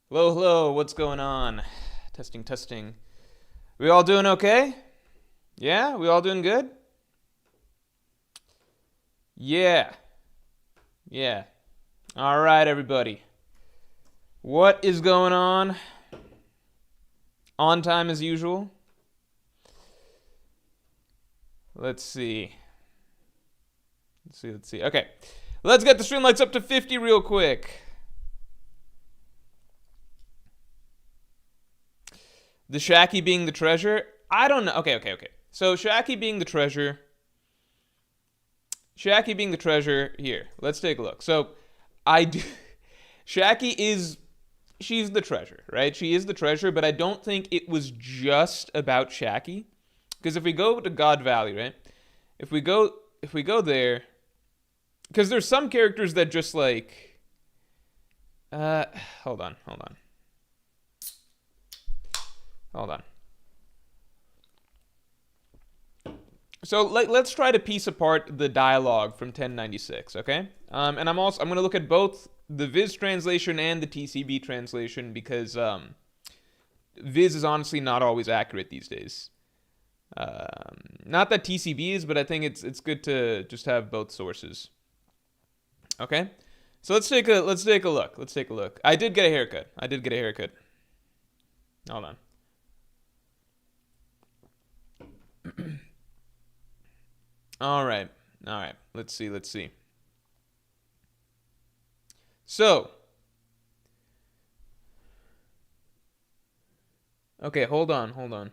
Hello, hello, what's going on? Testing, testing. We all doing okay? Yeah, we all doing good? Yeah, yeah. All right, everybody. What is going on? On time as usual? Let's see. Let's see. Okay, let's get the stream lights up to 50 real quick. The Shaki being the treasure? I don't know. Okay. So, Shaki being the treasure. Shaki being the treasure. Here, let's take a look. So, I do. Shaki is she's the treasure, right? She is the treasure, but I don't think it was just about Shaki. Because if we go to God Valley, right? If we go there, because there's some characters that just like uh hold on, hold on. Hold on. So let's try to piece apart the dialogue from 1096, okay? And I'm gonna look at both the Viz translation and the TCB translation because Viz is honestly not always accurate these days. Not that TCB is, but I think it's good to just have both sources. Okay, so let's take a look. Let's take a look. I did get a haircut. Hold on. All right. Let's see. So, okay, hold on.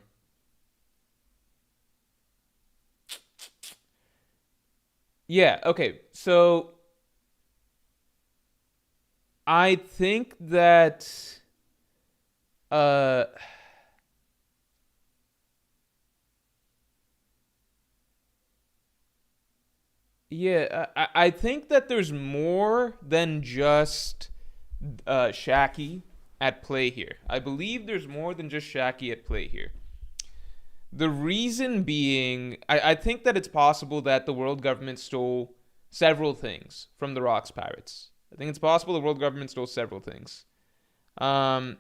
Yeah, okay. So, I think that uh yeah, I think that there's more than just Shaki at play here. I believe there's more than just Shaki at play here. The reason being, I think that it's possible that the world government stole several things from the Rocks pirates. I think it's possible the world government stole several things. Um,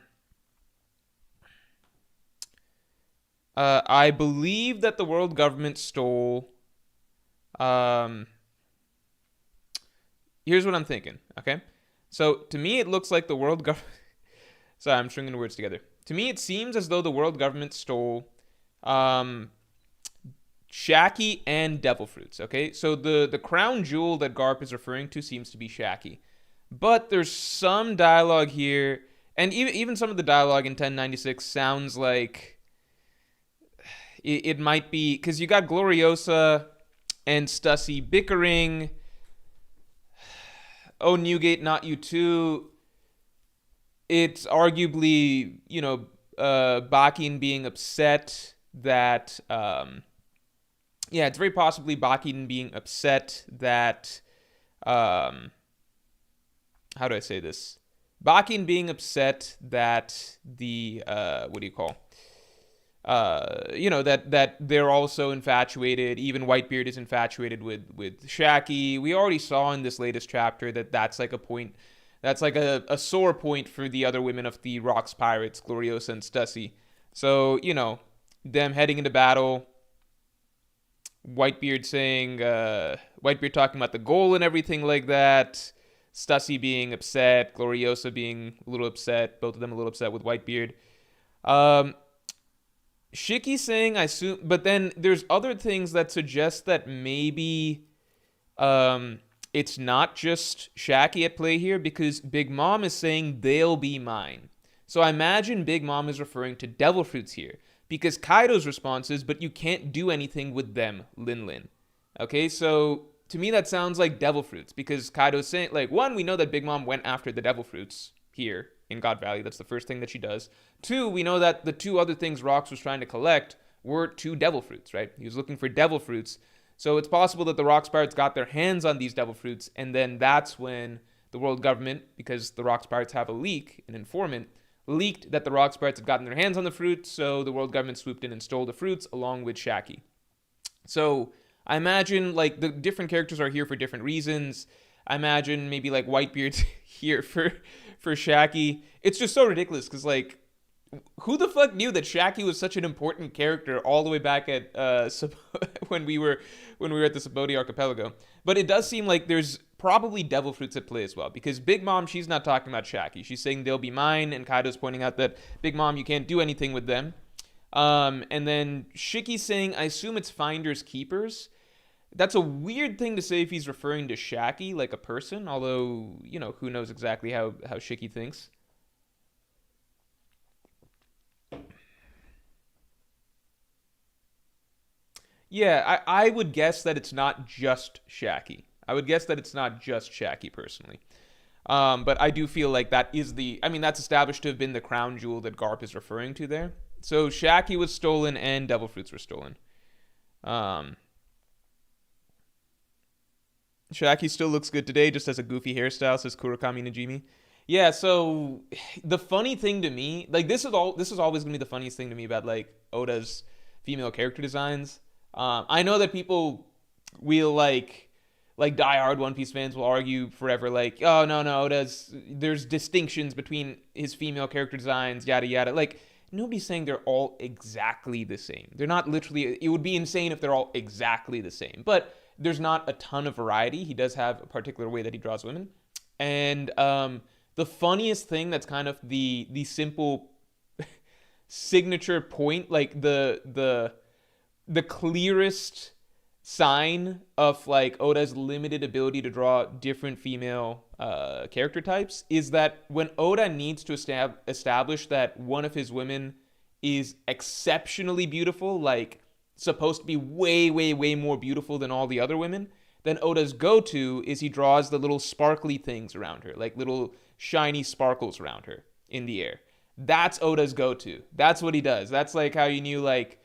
I believe that the world government stole. Um, Here's what I'm thinking. Okay, so to me it looks like the world government. Sorry, I'm stringing the words together. To me, it seems as though the world government stole um, Shaki and Devil Fruits. Okay, so the crown jewel that Garp is referring to seems to be Shaki, but there's some dialogue here, and even some of the dialogue in 1096 sounds like it might be because you got Gloriosa and Stussy bickering. Oh, Newgate, not you too. It's arguably, Bakin being upset that yeah, it's very possibly Bakin being upset that um how do I say this? Bakin being upset that the what do you call? That they're also infatuated. Even Whitebeard is infatuated with Shaki. We already saw in this latest chapter that that's like a point. That's like a sore point for the other women of the Rocks Pirates, Gloriosa and Stussy. So them heading into battle. Whitebeard talking about the goal and everything like that. Stussy being upset, Gloriosa being a little upset, both of them a little upset with Whitebeard. Um, Shiki saying I assume, but then there's other things that suggest that maybe it's not just Shaki at play here because Big Mom is saying they'll be mine. So I imagine Big Mom is referring to Devil Fruits here because Kaido's response is, but you can't do anything with them, Lin Lin. Okay, so to me that sounds like Devil Fruits because Kaido's saying, like, one, we know that Big Mom went after the Devil Fruits here in God Valley. That's the first thing that she does. Two, we know that the two other things Rocks was trying to collect were two Devil Fruits, right? He was looking for Devil Fruits. So it's possible that the Rocks Pirates got their hands on these Devil Fruits, and then that's when the world government, because the Rocks Pirates have a leak, an informant, leaked that the Rocks Pirates had gotten their hands on the fruits, so the world government swooped in and stole the fruits along with Shaki. So I imagine like the different characters are here for different reasons. I imagine maybe like Whitebeard's here for Shaki. It's just so ridiculous because like who the fuck knew that Shaki was such an important character all the way back at when we were at the Subodi Archipelago? But it does seem like there's probably devil fruits at play as well because Big Mom, she's not talking about Shaki. She's saying they'll be mine, and Kaido's pointing out that Big Mom, you can't do anything with them. And then Shiki's saying, I assume it's finders keepers. That's a weird thing to say if he's referring to Shaki like a person, although, you know, who knows exactly how Shiki thinks. Yeah, I would guess that it's not just Shaki. I would guess that it's not just Shaki personally. But I do feel like that is I mean, that's established to have been the crown jewel that Garp is referring to there. So Shaki was stolen and Devil Fruits were stolen. Um, Shaki still looks good today, just as a goofy hairstyle, says Kurakami Najimi. Yeah, so the funny thing to me, like this is always gonna be the funniest thing to me about like Oda's female character designs. I know that people will like diehard One Piece fans will argue forever, like, oh no, there's distinctions between his female character designs, yada yada. Like nobody's saying they're all exactly the same. They're not literally. It would be insane if they're all exactly the same. But there's not a ton of variety. He does have a particular way that he draws women, and the funniest thing that's kind of the simple signature point, like the clearest sign of like Oda's limited ability to draw different female character types is that when Oda needs to establish that one of his women is exceptionally beautiful, like supposed to be way more beautiful than all the other women, then Oda's go-to is he draws the little sparkly things around her, like little shiny sparkles around her in the air. That's Oda's go-to. That's what he does. That's like how you knew like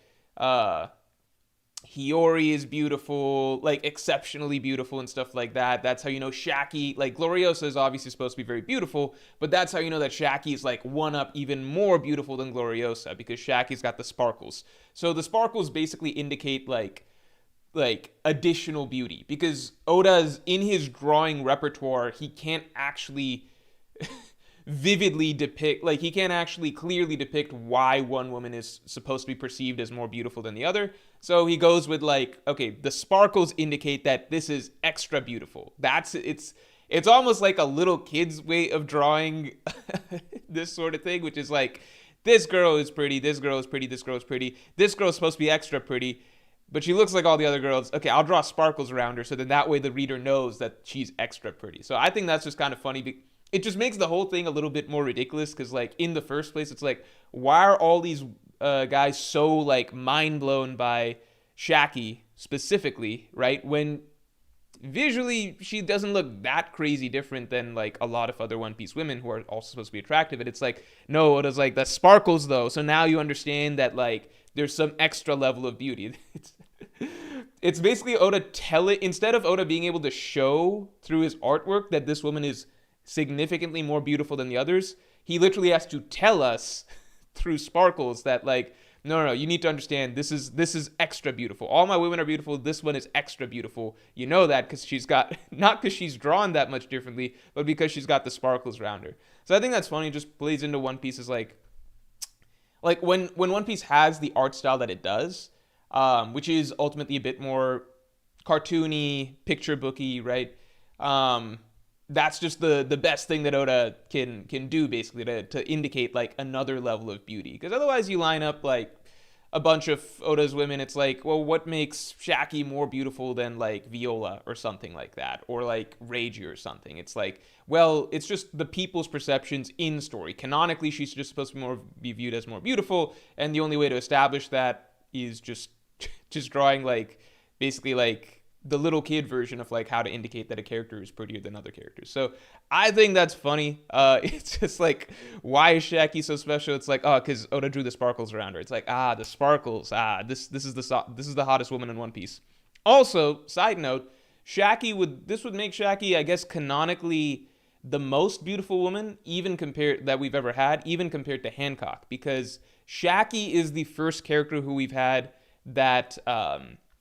Hiyori is beautiful, like exceptionally beautiful and stuff like that. That's how you know Shaki, like Gloriosa is obviously supposed to be very beautiful, but that's how you know that Shaki is like one up even more beautiful than Gloriosa because Shaki's got the sparkles. So the sparkles basically indicate like additional beauty because Oda's in his drawing repertoire, he can't actually vividly depict, like he can't actually clearly depict why one woman is supposed to be perceived as more beautiful than the other. So he goes with like, okay, the sparkles indicate that this is extra beautiful. It's almost like a little kid's way of drawing this sort of thing, which is like, this girl is pretty, this girl is pretty, this girl is pretty, this girl is supposed to be extra pretty, but she looks like all the other girls. Okay, I'll draw sparkles around her so then that way the reader knows that she's extra pretty. So I think that's just kind of funny. It just makes the whole thing a little bit more ridiculous because like in the first place, it's like, why are all these guys so like mind blown by Shaki specifically, right? When visually she doesn't look that crazy different than like a lot of other One Piece women who are also supposed to be attractive. And it's like, no, it was like the sparkles though. So now you understand that like there's some extra level of beauty. It's basically Oda instead of Oda being able to show through his artwork that this woman is significantly more beautiful than the others, he literally has to tell us through sparkles that like, no, you need to understand this is extra beautiful. All my women are beautiful. This one is extra beautiful. You know that because she's got, not because she's drawn that much differently, but because she's got the sparkles around her. So I think that's funny. It just plays into One Piece's like when One Piece has the art style that it does, which is ultimately a bit more cartoony, picture booky, right? That's just the best thing that Oda can do basically to indicate like another level of beauty. Because otherwise you line up like a bunch of Oda's women, it's like, well, what makes Shaki more beautiful than like Viola or something like that, or like Reiji or something? It's like, well, it's just the people's perceptions in story. Canonically, she's just supposed to be viewed as more beautiful, and the only way to establish that is just drawing like basically like the little kid version of like how to indicate that a character is prettier than other characters. So I think that's funny. It's just like, why is Shaki so special? It's like, oh, because Oda drew the sparkles around her. It's like, the sparkles. This is the hottest woman in One Piece. Also, side note, this would make Shaki, I guess, canonically the most beautiful woman that we've ever had, even compared to Hancock, because Shaki is the first character who we've had that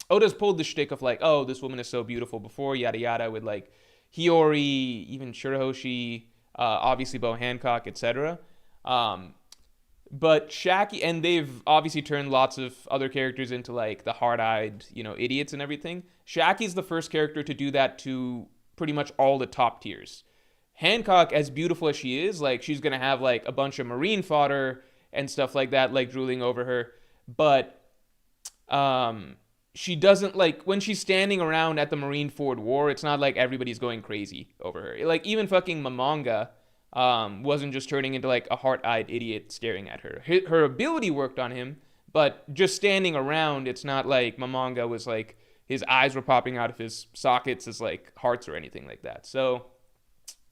Oda's pulled the shtick of like, oh, this woman is so beautiful before, yada yada, with like Hiyori, even Shirahoshi, obviously Bo Hancock, etc. Um, but Shaki, and they've obviously turned lots of other characters into like the hard-eyed, idiots and everything. Shaki's the first character to do that to pretty much all the top tiers. Hancock, as beautiful as she is, like she's gonna have like a bunch of marine fodder and stuff like that, like drooling over her. But she doesn't, like, when she's standing around at the Marineford War, it's not like everybody's going crazy over her. Like even fucking Mamanga wasn't just turning into like a heart-eyed idiot staring at her. Her ability worked on him, but just standing around, it's not like Mamanga was like his eyes were popping out of his sockets as like hearts or anything like that. So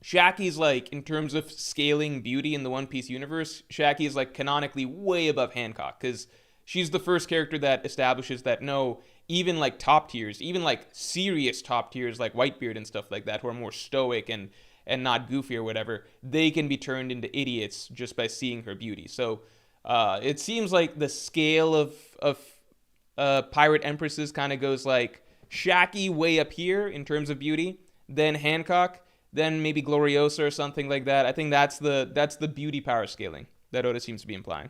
Shaki's like, in terms of scaling beauty in the One Piece universe, Shaki is like canonically way above Hancock, because she's the first character that establishes that no, even like top tiers, even like serious top tiers like Whitebeard and stuff like that, who are more stoic and not goofy or whatever, they can be turned into idiots just by seeing her beauty. So it seems like the scale of pirate empresses kind of goes like Shaki way up here in terms of beauty, then Hancock, then maybe Gloriosa or something like that. I think that's the beauty power scaling that Oda seems to be implying.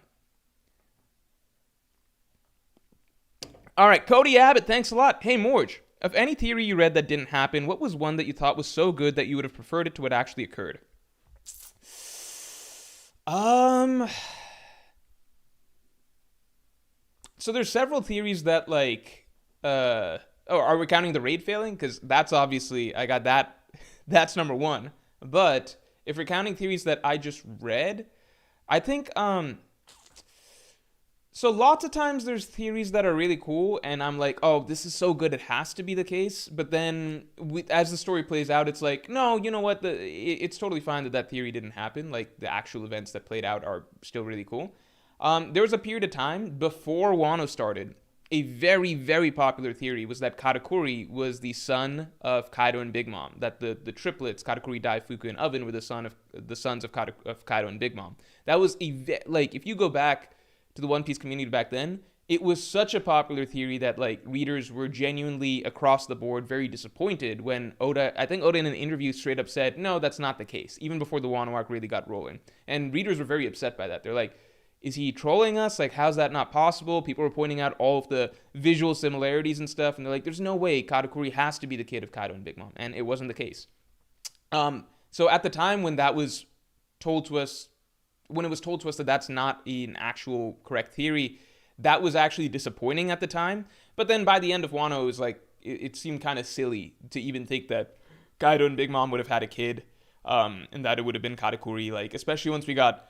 All right, Cody Abbott, thanks a lot. Hey, Morge, of any theory you read that didn't happen, what was one that you thought was so good that you would have preferred it to what actually occurred? So there's several theories that like, are we counting the raid failing? Because that's obviously, I got that. That's number one. But if we're counting theories that I just read, I think, so lots of times there's theories that are really cool, and I'm like, oh, this is so good, it has to be the case. But then, as the story plays out, it's like, no, you know what? It's totally fine that theory didn't happen. Like, the actual events that played out are still really cool. There was a period of time before Wano started. A very, very popular theory was that Katakuri was the son of Kaido and Big Mom. That the triplets, Katakuri, Dai, Fuku, and Oven, were the sons of Kaido and Big Mom. That was like, if you go back to the One Piece community back then, it was such a popular theory that like readers were genuinely across the board very disappointed when I think Oda in an interview straight up said, no, that's not the case, even before the Wano arc really got rolling. And readers were very upset by that. They're like, is he trolling us? Like, how's that not possible? People were pointing out all of the visual similarities and stuff, and they're like, there's no way Katakuri has to be the kid of Kaido and Big Mom. And it wasn't the case. So at the time when that was told to us, when it was told to us that that's not an actual correct theory, that was actually disappointing at the time. But then by the end of Wano, it was like, it seemed kind of silly to even think that Kaido and Big Mom would have had a kid, and that it would have been Katakuri, like, especially once we got,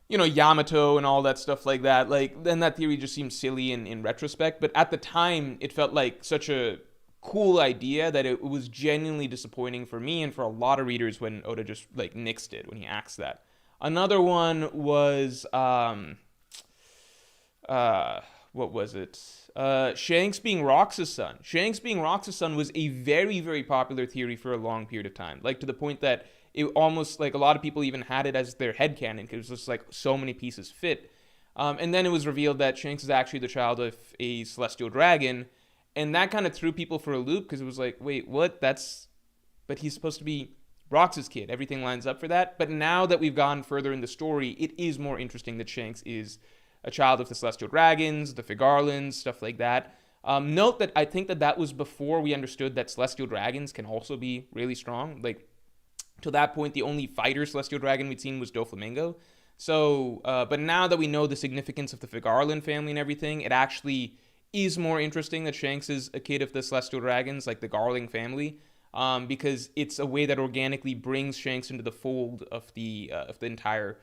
Yamato and all that stuff like that. Like, then that theory just seems silly in retrospect. But at the time, it felt like such a cool idea that it was genuinely disappointing for me and for a lot of readers when Oda just, like, nixed it, when he axed that. Another one was, what was it? Shanks being Rocks' son. Shanks being Rocks' son was a very, very popular theory for a long period of time. Like, to the point that it almost, like, a lot of people even had it as their headcanon, because it was just, like, so many pieces fit. And then it was revealed that Shanks is actually the child of a celestial dragon, and that kind of threw people for a loop, because it was like, wait, what? But he's supposed to be Rocks' kid. Everything lines up for that. But now that we've gone further in the story, it is more interesting that Shanks is a child of the celestial dragons, the Figarlands, stuff like that. Note that I think that was before we understood that celestial dragons can also be really strong. Like, to that point, the only fighter celestial dragon we'd seen was Doflamingo. So, but now that we know the significance of the Figarland family and everything, it actually is more interesting that Shanks is a kid of the celestial dragons, like the Garling family, because it's a way that organically brings Shanks into the fold of the entire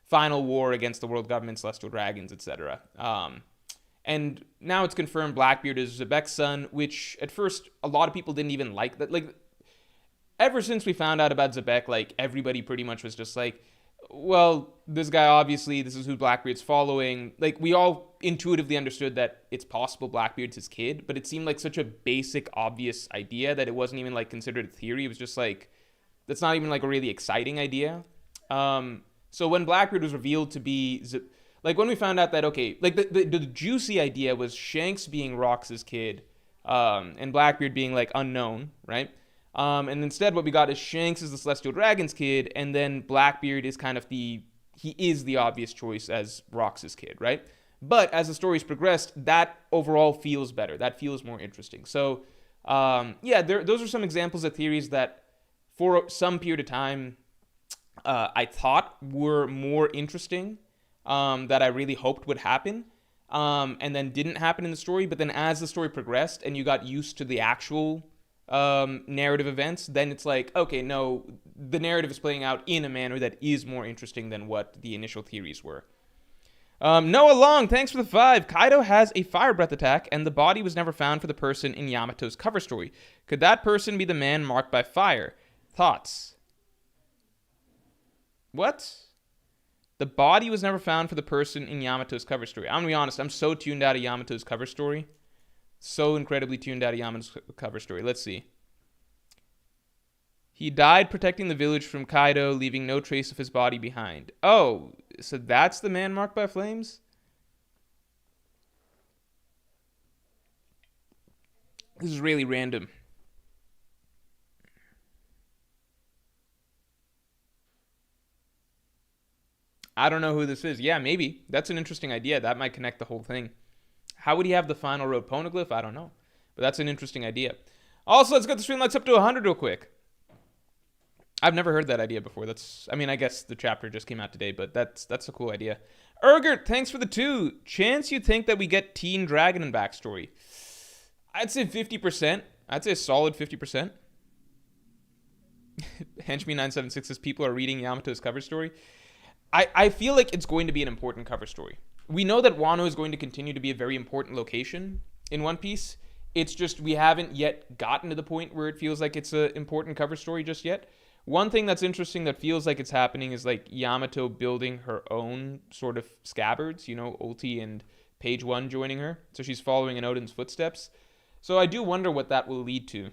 final war against the world government, celestial dragons, etc. And now it's confirmed Blackbeard is Zebek's son, which at first a lot of people didn't even like that. Like, ever since we found out about Zebek, like, everybody pretty much was just like, well, this guy, obviously, this is who Blackbeard's following. Like, we all intuitively understood that it's possible Blackbeard's his kid, but it seemed like such a basic, obvious idea that it wasn't even, like, considered a theory. It was just like, that's not even, like, a really exciting idea. So when Blackbeard was revealed to be, like, when we found out that, okay, like, the juicy idea was Shanks being Rocks' kid, and Blackbeard being, like, unknown, right? And instead, what we got is Shanks is the Celestial Dragon's kid, and then Blackbeard is kind of he is the obvious choice as Rocks' kid, right? But as the story's progressed, that overall feels better. That feels more interesting. So, yeah, those are some examples of theories that for some period of time I thought were more interesting, that I really hoped would happen, and then didn't happen in the story. But then as the story progressed and you got used to the actual narrative events, then it's like, okay, no, the narrative is playing out in a manner that is more interesting than what the initial theories were. Noah Long, thanks for the 5. Kaido has a fire breath attack, and the body was never found for the person in Yamato's cover story. Could that person be the man marked by fire? Thoughts? What? The body was never found for the person in Yamato's cover story. I'm gonna be honest, I'm so tuned out of Yamato's cover story. So incredibly tuned out of Yamato's cover story. Let's see. He died protecting the village from Kaido, leaving no trace of his body behind. Oh, so that's the man marked by flames? This is really random. I don't know who this is. Yeah, maybe. That's an interesting idea. That might connect the whole thing. How would he have the final road poneglyph? I don't know. But that's an interesting idea. Also, let's get the streamlights up to 100 real quick. I've never heard that idea before. I guess the chapter just came out today, but that's a cool idea. Ergert, thanks for the 2. Chance you think that we get Teen Dragon in backstory? I'd say 50%. I'd say a solid 50%. Henchme976 says people are reading Yamato's cover story. I feel like it's going to be an important cover story. We know that Wano is going to continue to be a very important location in One Piece. It's just we haven't yet gotten to the point where it feels like it's an important cover story just yet. One thing that's interesting that feels like it's happening is like Yamato building her own sort of scabbards, Ulti and Page 1 joining her. So she's following in Odin's footsteps. So I do wonder what that will lead to.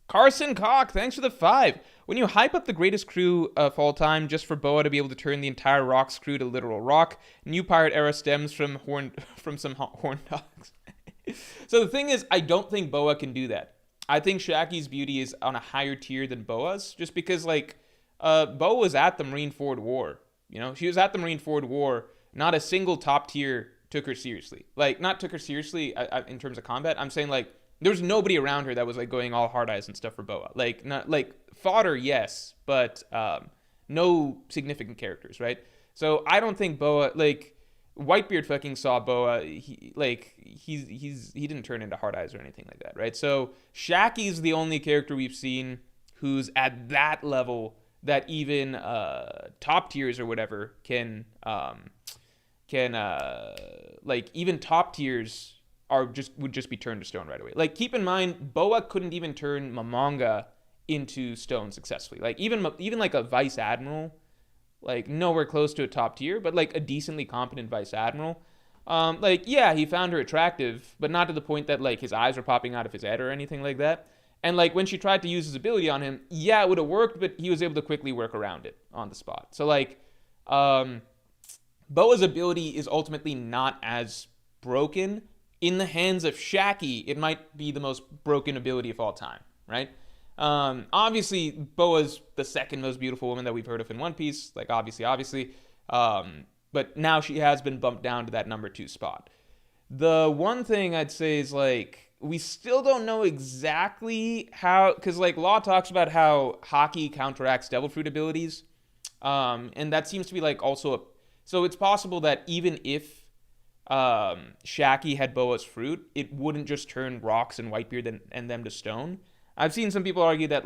Carson Cock, thanks for the 5. When you hype up the greatest crew of all time just for Boa to be able to turn the entire Rocks crew to literal rock, new pirate era stems from some horn dogs. So the thing is, I don't think Boa can do that. I think Shaki's beauty is on a higher tier than Boa's, just because Boa was at the Marineford War. She was at the Marineford War. Not a single top tier took her seriously. Not took her seriously in terms of combat. I'm saying there's nobody around her that was going all hard eyes and stuff for Boa. Not fodder, yes, but no significant characters, right? So I don't think Boa Whitebeard fucking saw Boa. He didn't turn into hard eyes or anything like that, right? So Shaki's the only character we've seen who's at that level that even top tiers or whatever can even top tiers would just be turned to stone right away. Keep in mind, Boa couldn't even turn Momonga into stone successfully. Even a vice admiral, nowhere close to a top tier, but a decently competent vice admiral. Yeah, he found her attractive, but not to the point that his eyes were popping out of his head or anything like that. And when she tried to use his ability on him, yeah, it would have worked, but he was able to quickly work around it on the spot. So Boa's ability is ultimately not as broken. In the hands of Shaki, it might be the most broken ability of all time, right? Obviously, Boa's the second most beautiful woman that we've heard of in One Piece. Obviously. But now she has been bumped down to that number 2 spot. The one thing I'd say is we still don't know exactly how, because Law talks about how Haki counteracts Devil Fruit abilities, and that seems to be so it's possible that even if Shaki had Boa's fruit, it wouldn't just turn Rocks and Whitebeard and them to stone. I've seen some people argue that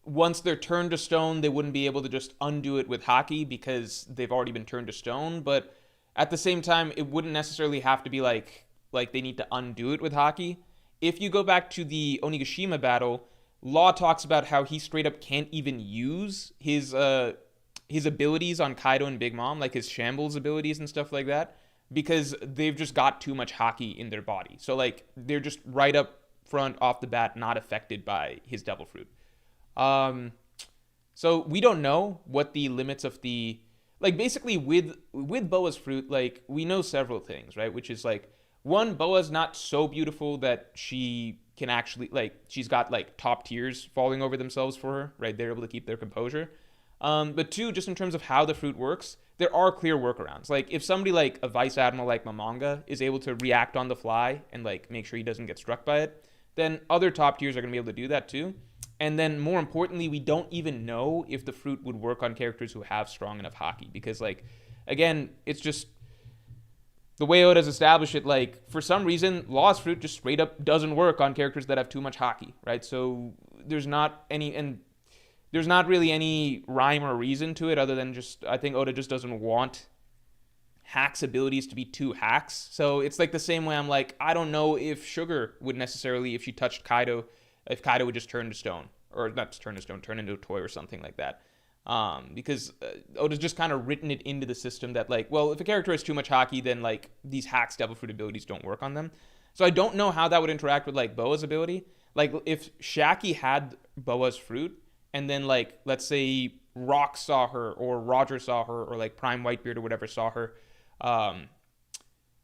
once they're turned to stone, they wouldn't be able to just undo it with Haki because they've already been turned to stone. But at the same time, it wouldn't necessarily have to be they need to undo it with Haki. If you go back to the Onigashima battle, Law talks about how he straight up can't even use his abilities on Kaido and Big Mom, his shambles abilities and stuff like that, because they've just got too much Haki in their body. So they're just right up front off the bat not affected by his Devil Fruit. So we don't know what the limits of the basically with Boa's fruit, we know several things, right? Which is one, Boa's not so beautiful that she can actually, like, she's got, like, top tiers falling over themselves for her, right? They're able to keep their composure. But two, just in terms of how the fruit works, there are clear workarounds. Like, if somebody like a vice admiral like Momonga is able to react on the fly and, like, make sure he doesn't get struck by it, then other top tiers are going to be able to do that too. And then more importantly, we don't even know if the fruit would work on characters who have strong enough haki. Because, like, again, it's just the way Oda's established it, like, for some reason, Law's fruit just straight up doesn't work on characters that have too much haki, right? So there's not really any rhyme or reason to it other than just, I think Oda just doesn't want Hack's abilities to be two hacks. So it's like the same way I'm like, I don't know if Sugar would necessarily, if she touched Kaido, if Kaido would just turn to stone. Or not turn to stone, turn into a toy or something like that. Because Oda's just kind of written it into the system that, like, well, if a character has too much haki, then, like, these Hack's Devil Fruit abilities don't work on them. So I don't know how that would interact with, like, Boa's ability. Like, if Shaki had Boa's fruit, and then, like, let's say Rock saw her, or Roger saw her, or, like, Prime Whitebeard or whatever saw her,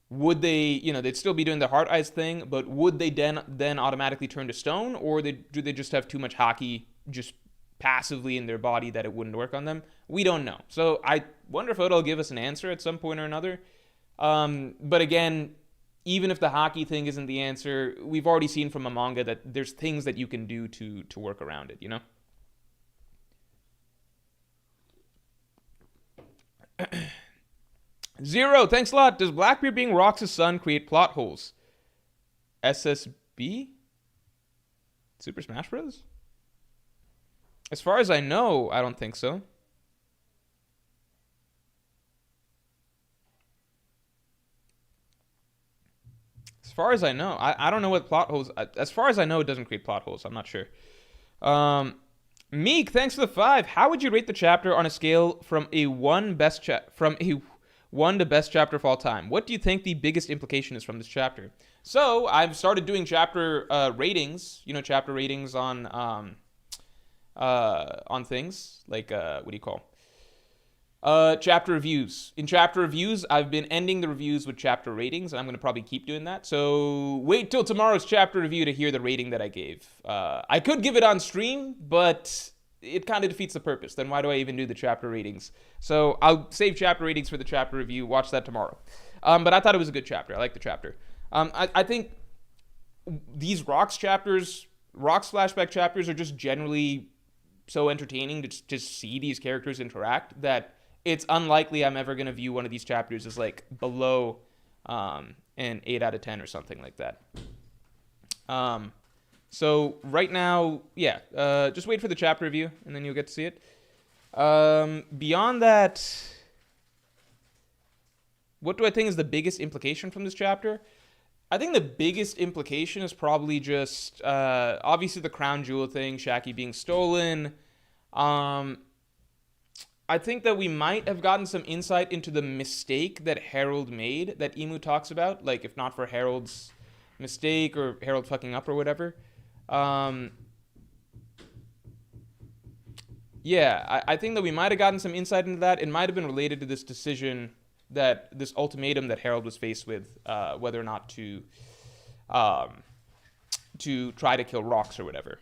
would they, they'd still be doing the Heart Eyes thing, but would they then automatically turn to stone, or do they just have too much haki just passively in their body that it wouldn't work on them? We don't know. So I wonder if Oda will give us an answer at some point or another. But again, even if the haki thing isn't the answer, we've already seen from a manga that there's things that you can do to work around it, Zero, thanks a lot. Does Blackbeard being Rocks' son create plot holes? SSB? Super Smash Bros? As far as I know, I don't think so. As far as I know, I don't know what plot holes. As far as I know, it doesn't create plot holes. I'm not sure. Meek, thanks for the 5. How would you rate the chapter on a scale from a 1 to best chapter of all time? What do you think the biggest implication is from this chapter? So I've started doing chapter ratings. Chapter ratings on things like what do you call? Chapter reviews. In chapter reviews, I've been ending the reviews with chapter ratings, and I'm going to probably keep doing that. So wait till tomorrow's chapter review to hear the rating that I gave. I could give it on stream, but it kind of defeats the purpose. Then why do I even do the chapter ratings? So I'll save chapter ratings for the chapter review. Watch that tomorrow. But I thought it was a good chapter. I like the chapter. I think these Rocks flashback chapters are just generally so entertaining to just see these characters interact that it's unlikely I'm ever going to view one of these chapters as, like, below an 8 out of 10 or something like that. So right now, yeah, just wait for the chapter review, and then you'll get to see it. Beyond that, what do I think is the biggest implication from this chapter? I think the biggest implication is probably just, obviously the crown jewel thing, Shaki being stolen. I think that we might have gotten some insight into the mistake that Harold made that Imu talks about. Like, if not for Harold's mistake or Harold fucking up or whatever. Yeah, I think that we might have gotten some insight into that. It might have been related to this decision, this ultimatum that Harold was faced with, whether or not to try to kill Rocks or whatever.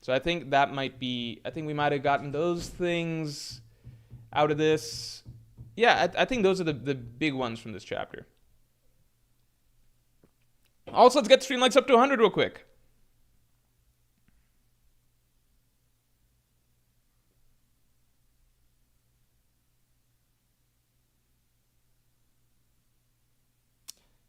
So I think that might be, I think we might have gotten those things out of this. Yeah, I think those are the big ones from this chapter. Also, let's get stream likes up to 100 real quick.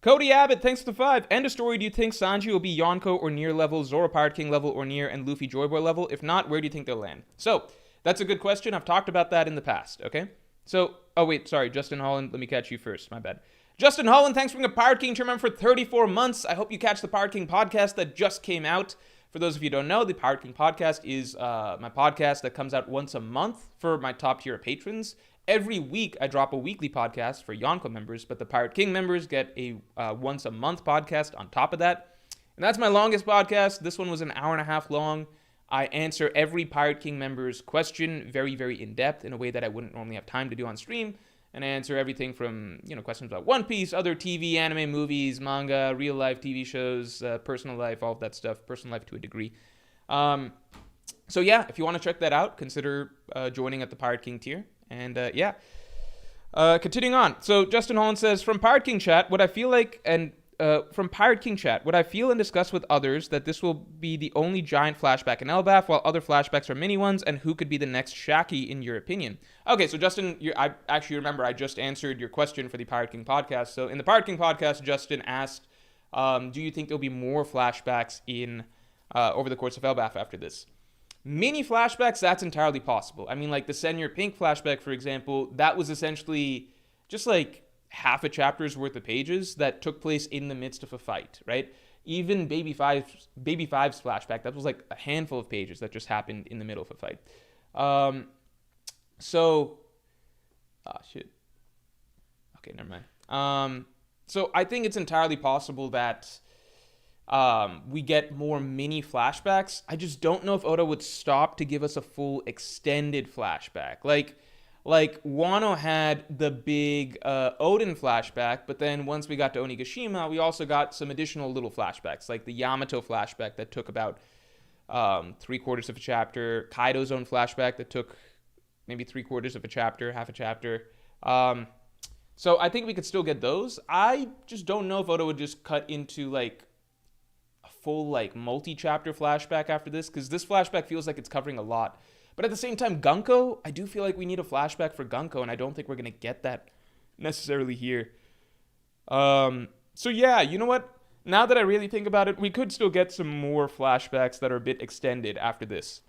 Cody Abbott, thanks for the 5. End of story, do you think Sanji will be Yonko or near level, Zoro Pirate King level or near, and Luffy Joy Boy level? If not, where do you think they'll land? So, that's a good question. I've talked about that in the past, okay? So, oh wait, sorry, Justin Holland, let me catch you first, my bad. Justin Holland, thanks for being a Pirate King tournament for 34 months. I hope you catch the Pirate King podcast that just came out. For those of you who don't know, the Pirate King podcast is my podcast that comes out once a month for my top tier patrons. Every week, I drop a weekly podcast for Yonko members, but the Pirate King members get a once a month podcast on top of that. And that's my longest podcast. This one was an hour and a half long. I answer every Pirate King member's question very, very in depth in a way that I wouldn't normally have time to do on stream. and answer everything from, questions about One Piece, other TV, anime, movies, manga, real life TV shows, personal life, all of that stuff, personal life to a degree. So yeah, if you want to check that out, consider joining at the Pirate King tier. And continuing on. So Justin Holland says, from Pirate King chat, what I feel and discuss with others that this will be the only giant flashback in Elbaf, while other flashbacks are mini ones, and who could be the next Shaki in your opinion? Okay, so Justin, I actually remember I just answered your question for the Pirate King podcast. So in the Pirate King podcast, Justin asked, do you think there'll be more flashbacks in over the course of Elbaf after this? Mini flashbacks, that's entirely possible. I mean, like the Senior Pink flashback, for example, that was essentially just like half a chapter's worth of pages that took place in the midst of a fight, right? Even Baby Five's flashback, that was like a handful of pages that just happened in the middle of a fight. Okay, never mind. So I think it's entirely possible that we get more mini flashbacks. I just don't know if Oda would stop to give us a full extended flashback. Like Wano had the big Odin flashback, but then once we got to Onigashima, we also got some additional little flashbacks, like the Yamato flashback that took about 3/4 of a chapter, Kaido's own flashback that took maybe 3/4 of a chapter, half a chapter. So I think we could still get those. I just don't know if Oda would just cut into like full like multi-chapter flashback after this, because this flashback feels like it's covering a lot. But at the same time, Gunko, I do feel like we need a flashback for Gunko, and I don't think we're going to get that necessarily here. So yeah, you know what? Now that I really think about it, we could still get some more flashbacks that are a bit extended after this.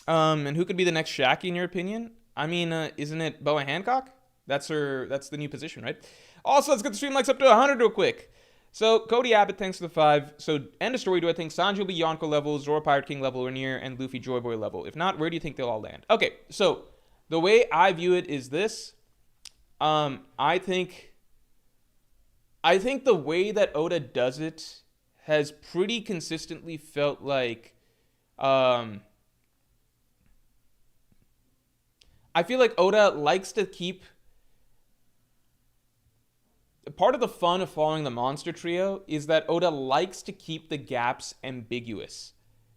And who could be the next Shaki in your opinion? I mean, isn't it Boa Hancock? That's the new position, right? Also, let's get the stream likes up to 100 real quick. So, Cody Abbott, thanks for the 5. So, end of story, do I think Sanji will be Yonko level, Zoro Pirate King level or near, and Luffy Joy Boy level? If not, where do you think they'll all land? Okay, so, the way I view it is this. I think the way that Oda does it has pretty consistently felt like, I feel like Oda likes to keep... Part of the fun of following the Monster Trio is that Oda likes to keep the gaps ambiguous.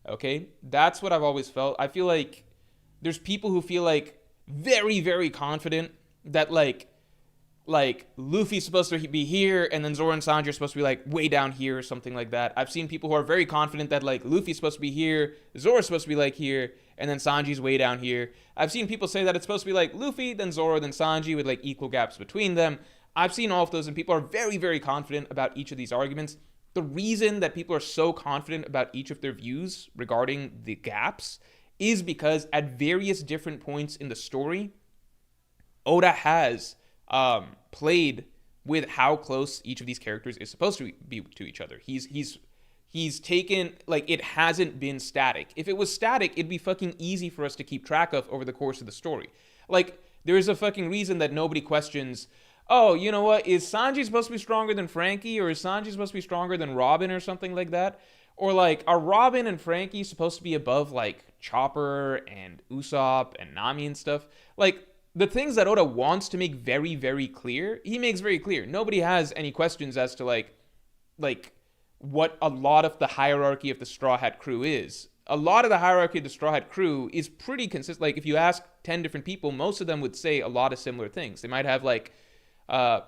Okay? That's what I've always felt. I feel like there's people who feel like very, very confident that like Luffy's supposed to be here and then Zoro and Sanji are supposed to be like way down here or something like that. I've seen people who are very confident that like Luffy's supposed to be here, Zoro's supposed to be like here, and then Sanji's way down here. I've seen people say that it's supposed to be like Luffy, then Zoro, then Sanji with like equal gaps between them. I've seen all of those, and people are very, very confident about each of these arguments. The reason that people are so confident about each of their views regarding the gaps is because at various different points in the story, Oda has played with how close each of these characters is supposed to be to each other. He's taken, like, it hasn't been static. If it was static, it'd be fucking easy for us to keep track of over the course of the story. Like, there's a fucking reason that nobody questions... Oh, you know what? Is Sanji supposed to be stronger than Frankie? Or is Sanji supposed to be stronger than Robin or something like that? Or, like, are Robin and Frankie supposed to be above, like, Chopper and Usopp and Nami and stuff? Like, the things that Oda wants to make very, very clear, he makes very clear. Nobody has any questions as to, like what a lot of the hierarchy of the Straw Hat crew is. A lot of the hierarchy of the Straw Hat crew is pretty consistent. Like, if you ask 10 different people, most of them would say a lot of similar things. They might have, like...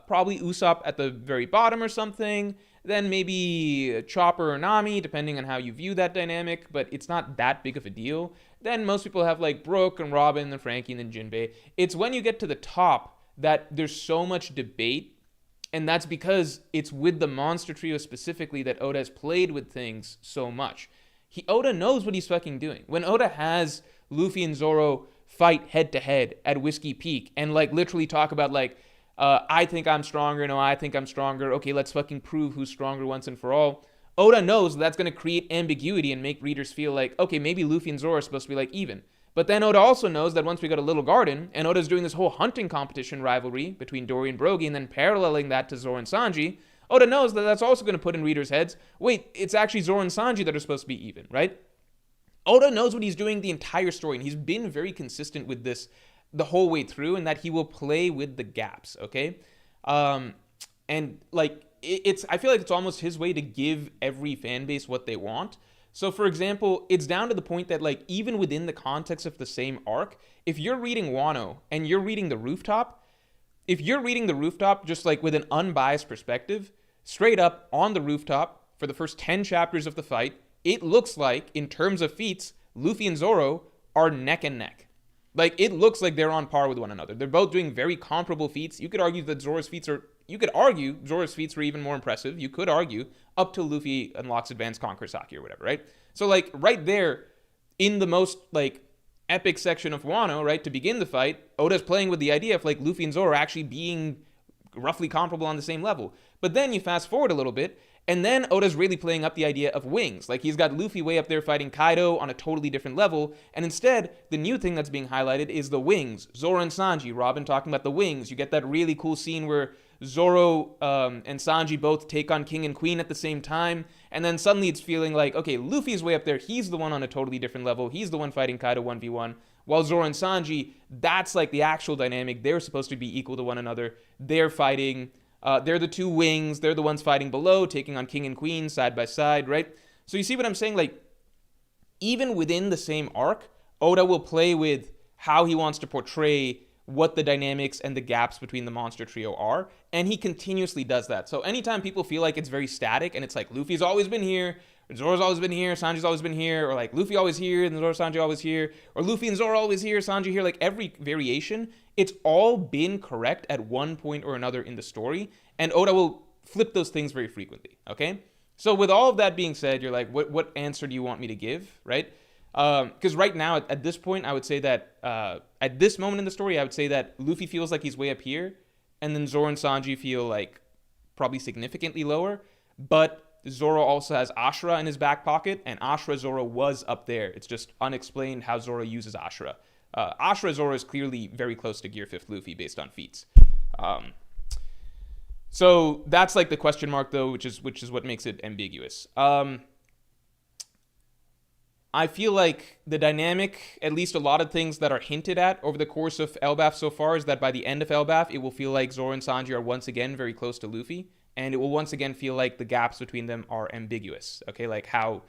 probably Usopp at the very bottom or something, then maybe Chopper or Nami, depending on how you view that dynamic, but it's not that big of a deal. Then most people have like Brook and Robin and Frankie and then Jinbei. It's when you get to the top that there's so much debate, and that's because it's with the Monster Trio specifically that Oda has played with things so much. Oda knows what he's fucking doing. When Oda has Luffy and Zoro fight head to head at Whiskey Peak and like literally talk about like, I think I'm stronger. No, I think I'm stronger. Okay, let's fucking prove who's stronger once and for all. Oda knows that's going to create ambiguity and make readers feel like, okay, maybe Luffy and Zoro are supposed to be like even. But then Oda also knows that once we go to Little Garden, and Oda's doing this whole hunting competition rivalry between Dory and Brogy, and then paralleling that to Zoro and Sanji, Oda knows that that's also going to put in readers' heads, wait, it's actually Zoro and Sanji that are supposed to be even, right? Oda knows what he's doing the entire story, and he's been very consistent with this the whole way through, and that he will play with the gaps, okay? And like it's I feel like it's almost his way to give every fan base what they want. So for example, it's down to the point that like even within the context of the same arc, if you're reading Wano and you're reading the Rooftop, if you're reading the Rooftop just like with an unbiased perspective, straight up on the Rooftop for the first 10 chapters of the fight, it looks like in terms of feats, Luffy and Zoro are neck and neck. Like, it looks like they're on par with one another. They're both doing very comparable feats. You could argue Zoro's feats were even more impressive. You could argue up till Luffy unlocks Advanced Conquer Saki or whatever, right? So, like, right there in the most, like, epic section of Wano, right, to begin the fight, Oda's playing with the idea of, like, Luffy and Zoro actually being roughly comparable on the same level. But then you fast forward a little bit, and then Oda's really playing up the idea of wings. Like, he's got Luffy way up there fighting Kaido on a totally different level. And instead, the new thing that's being highlighted is the wings. Zoro and Sanji, Robin talking about the wings. You get that really cool scene where Zoro and Sanji both take on King and Queen at the same time. And then suddenly it's feeling like, okay, Luffy's way up there. He's the one on a totally different level. He's the one fighting Kaido 1v1. While Zoro and Sanji, that's like the actual dynamic. They're supposed to be equal to one another. They're fighting... they're the two wings. They're the ones fighting below, taking on King and Queen side by side, right? So you see what I'm saying? Like, even within the same arc, Oda will play with how he wants to portray what the dynamics and the gaps between the monster trio are, and he continuously does that. So anytime people feel like it's very static, and it's like, Luffy's always been here, Zoro's always been here, Sanji's always been here, or like Luffy always here, and Zoro Sanji always here, or Luffy and Zoro always here, Sanji here, like every variation, it's all been correct at one point or another in the story, and Oda will flip those things very frequently, okay? So with all of that being said, you're like, what answer do you want me to give, right? Because right now, at this point, I would say that, at this moment in the story, I would say that Luffy feels like he's way up here, and then Zoro and Sanji feel like probably significantly lower, but Zoro also has Ashura in his back pocket, and Ashura Zoro was up there. It's just unexplained how Zoro uses Ashura. Ashura Zoro is clearly very close to Gear 5th Luffy based on feats. So that's like the question mark though, which is what makes it ambiguous. I feel like the dynamic, at least a lot of things that are hinted at over the course of Elbaf so far, is that by the end of Elbaf, it will feel like Zoro and Sanji are once again very close to Luffy. And it will once again feel like the gaps between them are ambiguous, okay? Like how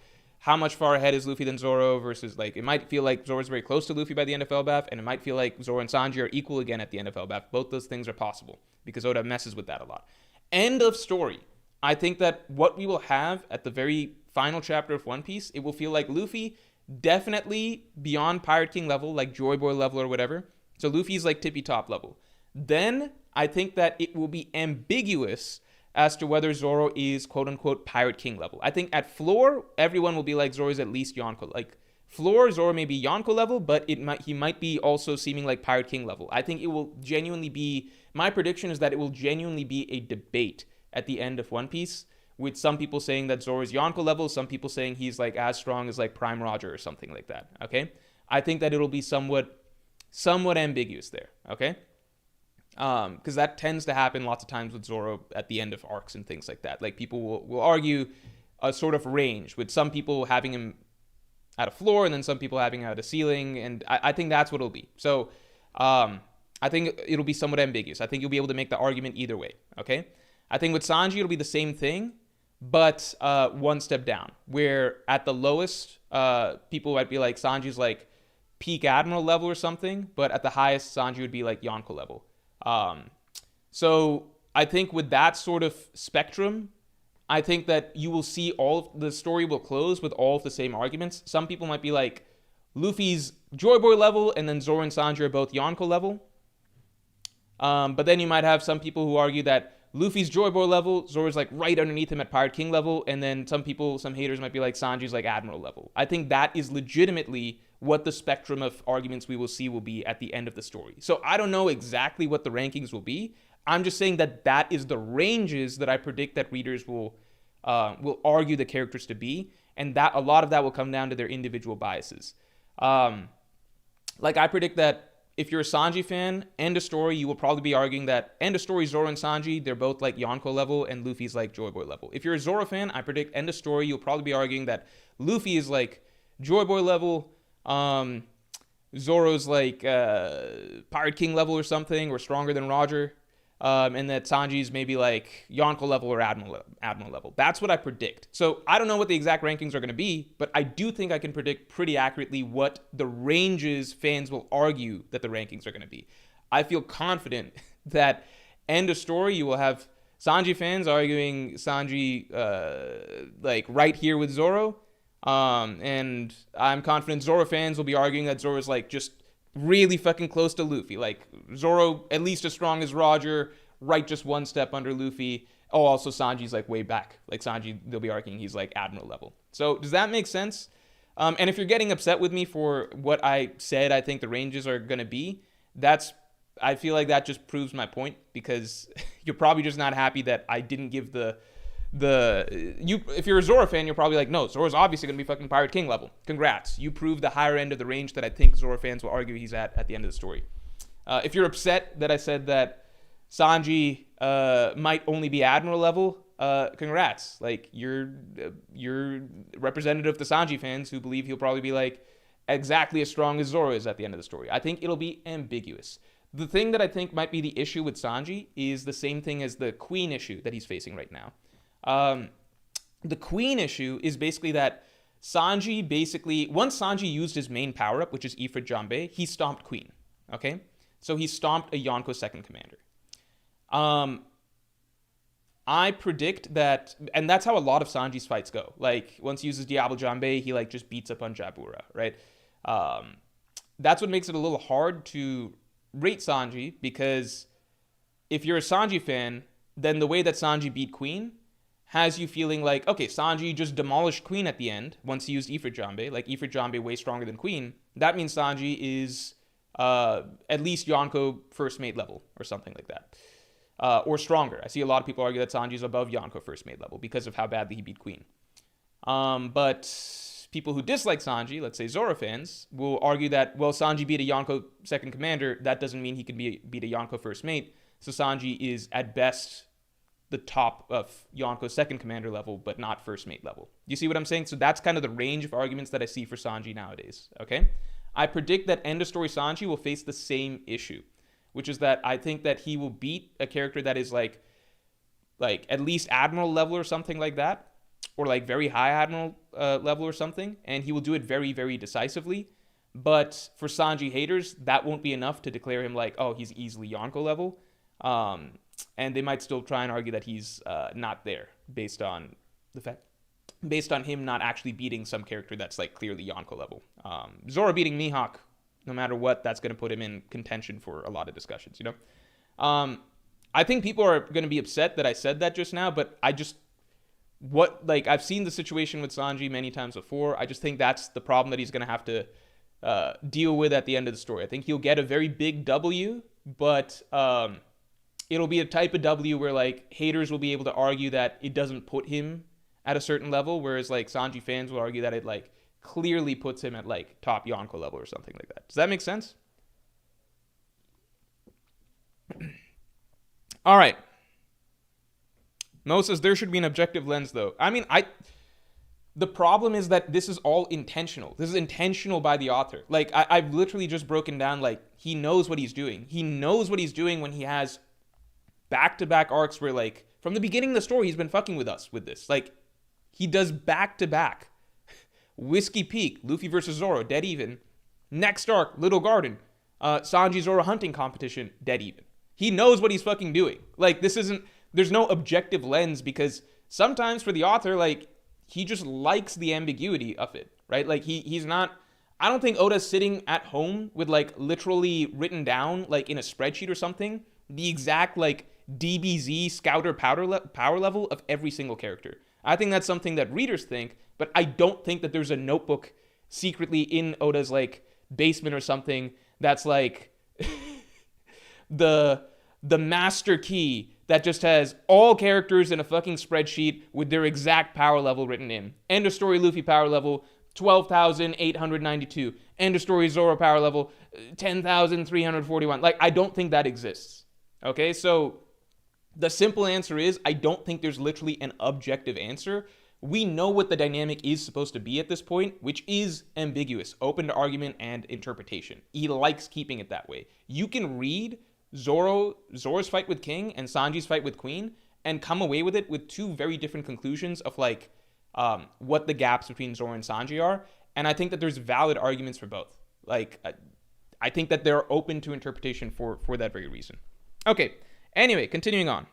much far ahead is Luffy than Zoro versus, like, it might feel like Zoro's very close to Luffy by the end of Elbaf, and it might feel like Zoro and Sanji are equal again at the end of Elbaf. Both those things are possible, because Oda messes with that a lot. End of story. I think that what we will have at the very final chapter of One Piece, it will feel like Luffy definitely beyond Pirate King level, like Joy Boy level or whatever. So Luffy's like tippy top level. Then I think that it will be ambiguous as to whether Zoro is quote-unquote Pirate King level. I think at floor, everyone will be like Zoro's at least Yonko. Like, floor, Zoro may be Yonko level, but he might be also seeming like Pirate King level. I think it will genuinely be, my prediction is that it will genuinely be a debate at the end of One Piece, with some people saying that Zoro is Yonko level, some people saying he's like as strong as like Prime Roger or something like that, okay? I think that it'll be somewhat ambiguous there, okay? Because that tends to happen lots of times with Zoro at the end of arcs and things like that. Like, people will argue a sort of range, with some people having him at a floor and then some people having him at a ceiling, and I think that's what it'll be. So I think it'll be somewhat ambiguous. I think you'll be able to make the argument either way, okay? I think with Sanji it'll be the same thing, but one step down, where at the lowest, people might be like Sanji's like peak Admiral level or something, but at the highest, Sanji would be like Yonko level. So I think with that sort of spectrum, I think that you will see the story will close with all of the same arguments. Some people might be like, Luffy's Joy Boy level, and then Zoro and Sanji are both Yonko level. But then you might have some people who argue that Luffy's Joy Boy level, Zoro's like right underneath him at Pirate King level, and then some haters might be like Sanji's like Admiral level. I think that is legitimately what the spectrum of arguments we will see will be at the end of the story. So I don't know exactly what the rankings will be. I'm just saying that is the ranges that I predict that readers will argue the characters to be, and that a lot of that will come down to their individual biases. Like, I predict that if you're a Sanji fan, end of story, you will probably be arguing that end of story, Zoro and Sanji, they're both like Yonko level and Luffy's like Joy Boy level. If you're a Zoro fan, I predict end of story, you'll probably be arguing that Luffy is like Joy Boy level, Zoro's like Pirate King level or something, or stronger than Roger, and that Sanji's maybe like Yonko level or Admiral level. That's what I predict. So I don't know what the exact rankings are going to be, but I do think I can predict pretty accurately what the ranges fans will argue that the rankings are going to be. I feel confident that end of story, you will have Sanji fans arguing Sanji like right here with Zoro. And I'm confident Zoro fans will be arguing that Zoro's like just really fucking close to Luffy. Like Zoro at least as strong as Roger, right just one step under Luffy. Oh, also Sanji's like way back. Like Sanji, they'll be arguing he's like Admiral level. So does that make sense? And if you're getting upset with me for what I said, I think the ranges are going to be, I feel like that just proves my point, because you're probably just not happy that I didn't give if you're a Zoro fan, you're probably like, no, Zoro's obviously going to be fucking Pirate King level. Congrats. You proved the higher end of the range that I think Zoro fans will argue he's at the end of the story. If you're upset that I said that Sanji might only be Admiral level, congrats. Like, you're representative of the Sanji fans who believe he'll probably be like exactly as strong as Zoro is at the end of the story. I think it'll be ambiguous. The thing that I think might be the issue with Sanji is the same thing as the Queen issue that he's facing right now. The Queen issue is basically that Sanji basically, once Sanji used his main power-up, which is Ifrit Janbei, he stomped Queen, okay? So he stomped a Yonko second commander. I predict that, and that's how a lot of Sanji's fights go. Like, once he uses Diablo Janbei, he like just beats up on Jabura, right? That's what makes it a little hard to rate Sanji, because if you're a Sanji fan, then the way that Sanji beat Queen has you feeling like, okay, Sanji just demolished Queen at the end once he used Ifrit Janbei. Like, Ifrit Janbei way stronger than Queen. That means Sanji is at least Yonko first mate level or something like that. Or stronger. I see a lot of people argue that Sanji's above Yonko first mate level because of how badly he beat Queen. But people who dislike Sanji, let's say Zoro fans, will argue that, well, Sanji beat a Yonko second commander. That doesn't mean he can beat a Yonko first mate. So Sanji is at best the top of Yonko's second commander level, but not first mate level. You see what I'm saying? So that's kind of the range of arguments that I see for Sanji nowadays, okay? I predict that end of story Sanji will face the same issue, which is that I think that he will beat a character that is like at least Admiral level or something like that, or like very high Admiral level or something, and he will do it very, very decisively. But for Sanji haters, that won't be enough to declare him like, oh, he's easily Yonko level. And they might still try and argue that he's not there based on him not actually beating some character that's like clearly Yonko level. Zoro beating Mihawk, no matter what, that's going to put him in contention for a lot of discussions, you know? I think people are going to be upset that I said that just now, but I've seen the situation with Sanji many times before. I just think that's the problem that he's going to have to deal with at the end of the story. I think he'll get a very big W, but it'll be a type of W where like haters will be able to argue that it doesn't put him at a certain level, whereas like Sanji fans will argue that it like clearly puts him at like top Yonko level or something like that. Does that make sense? All right. Mo says there should be an objective lens though. I mean, the problem is that this is all intentional. This is intentional by the author. Like I've literally just broken down, like he knows what he's doing. He knows what he's doing when he has back-to-back arcs where like from the beginning of the story he's been fucking with us with this. Like he does back-to-back. Whiskey Peak, Luffy versus Zoro, dead even. Next arc, Little Garden, Sanji Zoro hunting competition, dead even. He knows what he's fucking doing. Like there's no objective lens, because sometimes for the author, like he just likes the ambiguity of it, right? Like he's not, I don't think Oda's sitting at home with like literally written down like in a spreadsheet or something the exact like DBZ scouter power level of every single character. I think that's something that readers think, but I don't think that there's a notebook secretly in Oda's like basement or something that's like the master key that just has all characters in a fucking spreadsheet with their exact power level written in. End of story Luffy power level 12,892. End of story Zoro power level 10,341. Like I don't think that exists. Okay, so the simple answer is I don't think there's literally an objective answer we know what the dynamic is supposed to be at this point, which is ambiguous, open to argument and interpretation. He likes keeping it that way. You can read Zoro's fight with King and Sanji's fight with Queen and come away with it with two very different conclusions of like what the gaps between Zoro and Sanji are. And I think that there's valid arguments for both. Like, I think that they're open to interpretation for that very reason. Okay, anyway, continuing on.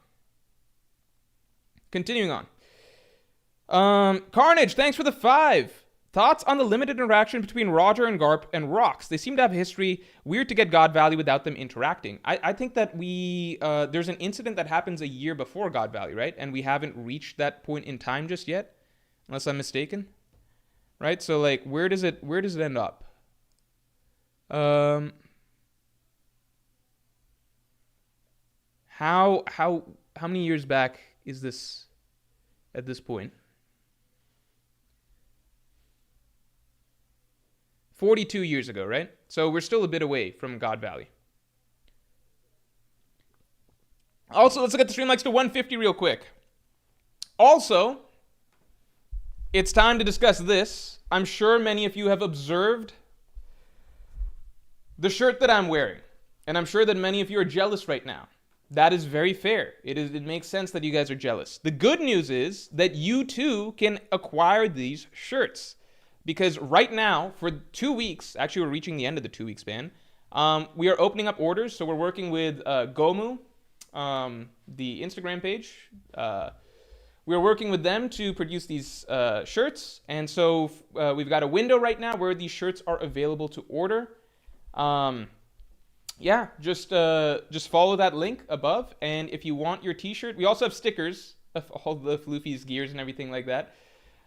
Carnage, thanks for the 5. Thoughts on the limited interaction between Roger and Garp and Rocks? They seem to have a history. Weird to get God Valley without them interacting. I think that there's an incident that happens a year before God Valley, right? And we haven't reached that point in time just yet, unless I'm mistaken. Right? So like, where does it end up? How many years back is this at this point? 42 years ago, right? So we're still a bit away from God Valley. Also, let's look at the stream likes to 150 real quick. Also, it's time to discuss this. I'm sure many of you have observed the shirt that I'm wearing, and I'm sure that many of you are jealous right now. That is very fair. It makes sense that you guys are jealous. The good news is that you too can acquire these shirts, because right now, for 2 weeks, actually we're reaching the end of the 2-week span, we are opening up orders. So we're working with Gomu, the Instagram page. We're working with them to produce these shirts, and so we've got a window right now where these shirts are available to order. Yeah, just follow that link above, and if you want your t-shirt, we also have stickers of all the Luffy's gears and everything like that.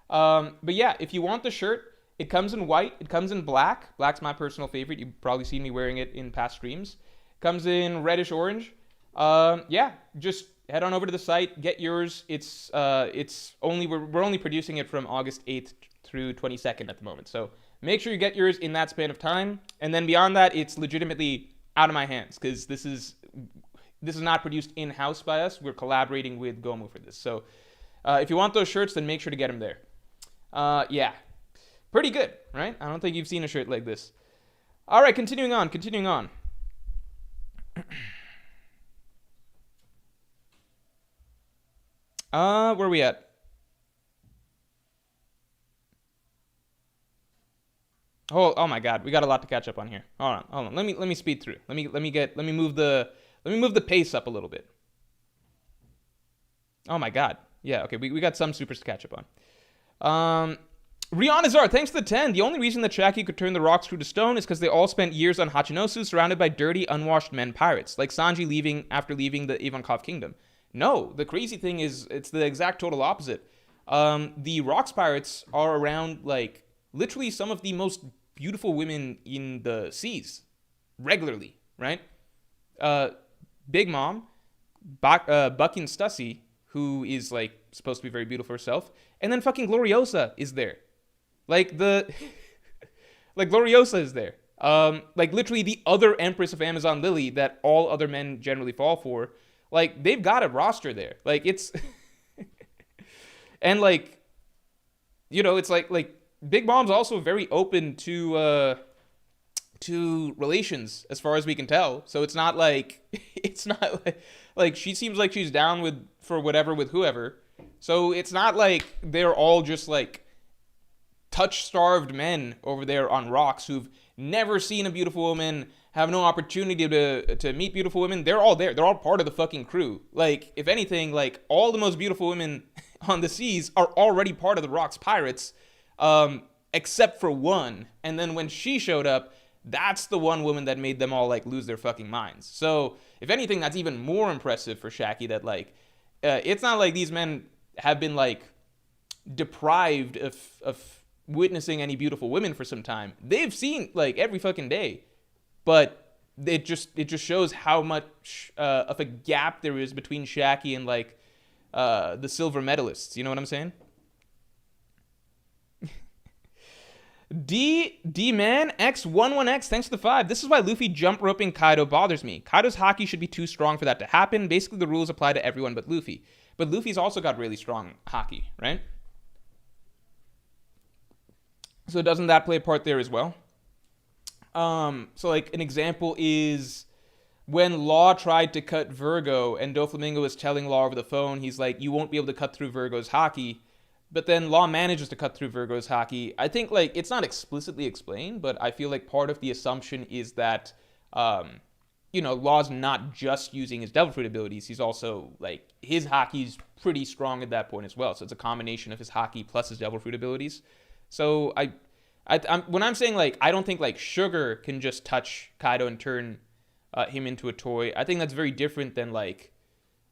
But yeah, if you want the shirt, it comes in white, it comes in black. Black's my personal favorite. You've probably seen me wearing it in past streams. It comes in reddish orange. Yeah, just head on over to the site, get yours. It's only we're only producing it from August 8th through 22nd at the moment. So make sure you get yours in that span of time, and then beyond that, it's legitimately out of my hands, because this is not produced in-house by us. We're collaborating with Gomu for this. So if you want those shirts, then make sure to get them there. Yeah, pretty good, right? I don't think you've seen a shirt like this. All right, continuing on. Where are we at? Oh my God, we got a lot to catch up on here. Hold on. Let me speed through. Let me move the pace up a little bit. Oh my God. Yeah, okay, we got some supers to catch up on. Rihanna Zar, thanks for the 10. The only reason that Shaki could turn the rocks crew to stone is because they all spent years on Hachinosu surrounded by dirty, unwashed men pirates, like Sanji after leaving the Ivankov kingdom. No, the crazy thing is, it's the exact total opposite. The rocks pirates are around, like, literally some of the most beautiful women in the seas, regularly, right? Big Mom, Bucky and Stussy, who is, like, supposed to be very beautiful herself, and then fucking Gloriosa is there. Like, Gloriosa is there. Like, literally the other Empress of Amazon Lily that all other men generally fall for. Like, they've got a roster there. Like, it's... and, like, you know, it's like Big Mom's also very open to relations, as far as we can tell. So it's not like she seems like she's down for whatever with whoever. So it's not like they're all just like touch-starved men over there on rocks who've never seen a beautiful woman, have no opportunity to meet beautiful women. They're all there. They're all part of the fucking crew. Like, if anything, like, all the most beautiful women on the seas are already part of the Rocks Pirates, except for one. And then when she showed up, that's the one woman that made them all, like, lose their fucking minds. So, if anything, that's even more impressive for Shaki, that, like, it's not like these men have been, like, deprived of witnessing any beautiful women for some time. They've seen, like, every fucking day. But it just shows how much of a gap there is between Shaki and, like, the silver medalists. You know what I'm saying? D-Man X11X, thanks for the 5. This is why Luffy jump roping Kaido bothers me. Kaido's haki should be too strong for that to happen. Basically, the rules apply to everyone but Luffy. But Luffy's also got really strong haki, right? So doesn't that play a part there as well? So like an example is when Law tried to cut Virgo and Doflamingo was telling Law over the phone, he's like, you won't be able to cut through Virgo's haki. But then Law manages to cut through Virgo's haki. I think like it's not explicitly explained, but I feel like part of the assumption is that Law's not just using his Devil Fruit abilities. He's also like his haki's pretty strong at that point as well. So it's a combination of his haki plus his Devil Fruit abilities. So when I'm saying like I don't think like Sugar can just touch Kaido and turn him into a toy. I think that's very different than like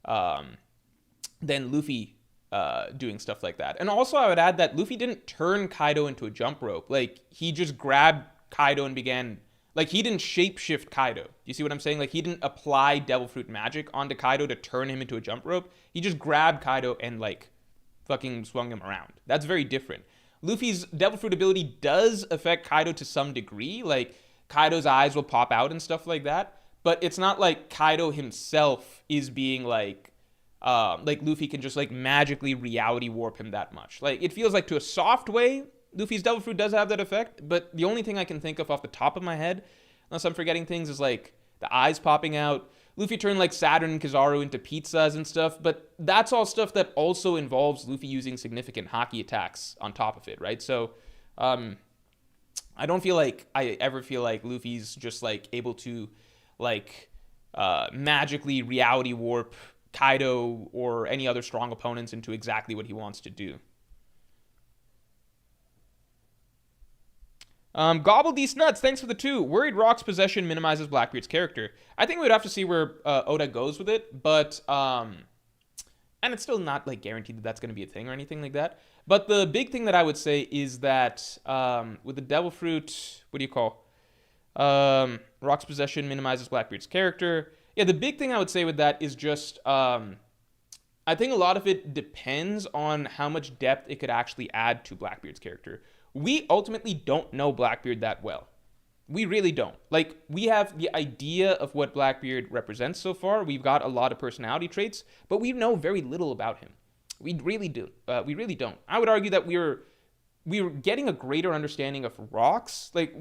than Luffy doing stuff like that. And also I would add that Luffy didn't turn Kaido into a jump rope. Like he just grabbed Kaido and began, like he didn't shapeshift Kaido. You see what I'm saying? Like he didn't apply Devil Fruit magic onto Kaido to turn him into a jump rope. He just grabbed Kaido and like fucking swung him around. That's very different. Luffy's Devil Fruit ability does affect Kaido to some degree. Like Kaido's eyes will pop out and stuff like that. But it's not like Kaido himself is being like Luffy can just like magically reality warp him that much. Like it feels like to a soft way, Luffy's Devil Fruit does have that effect. But the only thing I can think of off the top of my head, unless I'm forgetting things, is like the eyes popping out. Luffy turned like Saturn and Kizaru into pizzas and stuff, but that's all stuff that also involves Luffy using significant haki attacks on top of it, right? So I don't feel like I ever feel like Luffy's just like able to like magically reality warp Kaido or any other strong opponents into exactly what he wants to do. Gobble These Nuts, thanks for the 2. Worried Rock's possession minimizes Blackbeard's character. I think we would have to see where Oda goes with it, but and it's still not like guaranteed that that's going to be a thing or anything like that. But the big thing that I would say is that with the Devil Fruit, what do you call? Rock's possession minimizes Blackbeard's character. Yeah, the big thing I would say with that is just I think a lot of it depends on how much depth it could actually add to Blackbeard's character. We ultimately don't know Blackbeard that well. We really don't. Like, we have the idea of what Blackbeard represents so far. We've got a lot of personality traits, but we know very little about him. We really do. We really don't. I would argue that we were getting a greater understanding of Rocks. Like,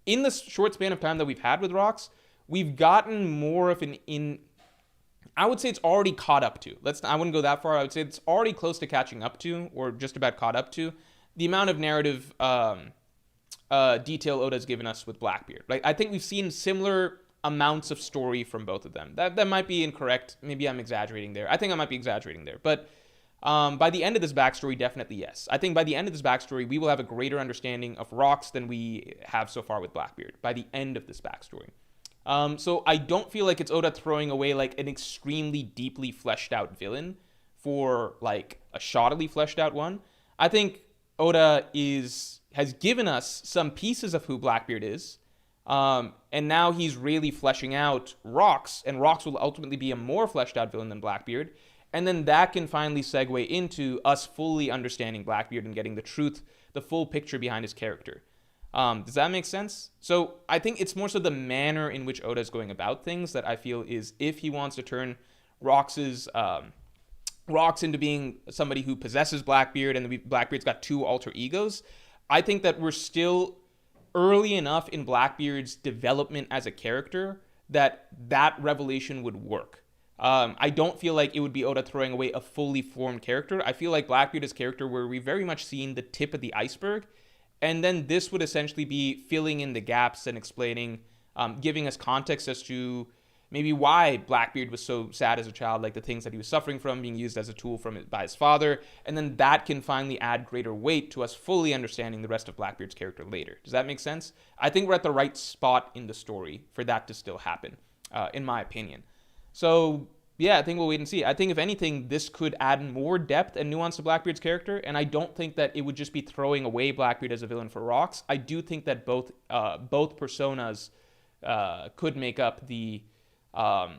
in the short span of time that we've had with Rocks, we've gotten more of I would say it's already caught up to. I wouldn't go that far. I would say it's already close to catching up to, or just about caught up to, the amount of narrative detail Oda's given us with Blackbeard. Like, I think we've seen similar amounts of story from both of them. That might be incorrect. Maybe I'm exaggerating there. I think I might be exaggerating there. But by the end of this backstory, definitely yes. I think by the end of this backstory, we will have a greater understanding of Rocks than we have so far with Blackbeard. By the end of this backstory. So I don't feel like it's Oda throwing away like an extremely deeply fleshed out villain for like a shoddily fleshed out one. I think Oda has given us some pieces of who Blackbeard is, and now he's really fleshing out Rocks, and Rocks will ultimately be a more fleshed out villain than Blackbeard, and then that can finally segue into us fully understanding Blackbeard and getting the truth, the full picture behind his character. Does that make sense? So I think it's more so the manner in which Oda's going about things that I feel is if he wants to turn Rocks into being somebody who possesses Blackbeard, and Blackbeard's got two alter egos, I think that we're still early enough in Blackbeard's development as a character that revelation would work. I don't feel like it would be Oda throwing away a fully formed character. I feel like Blackbeard is a character where we've very much seen the tip of the iceberg, and then this would essentially be filling in the gaps and explaining, giving us context as to maybe why Blackbeard was so sad as a child, like the things that he was suffering from, being used as a tool by his father, and then that can finally add greater weight to us fully understanding the rest of Blackbeard's character later. Does that make sense? I think we're at the right spot in the story for that to still happen, in my opinion. So, yeah, I think we'll wait and see. I think, if anything, this could add more depth and nuance to Blackbeard's character, and I don't think that it would just be throwing away Blackbeard as a villain for Rocks. I do think that both personas could make up the a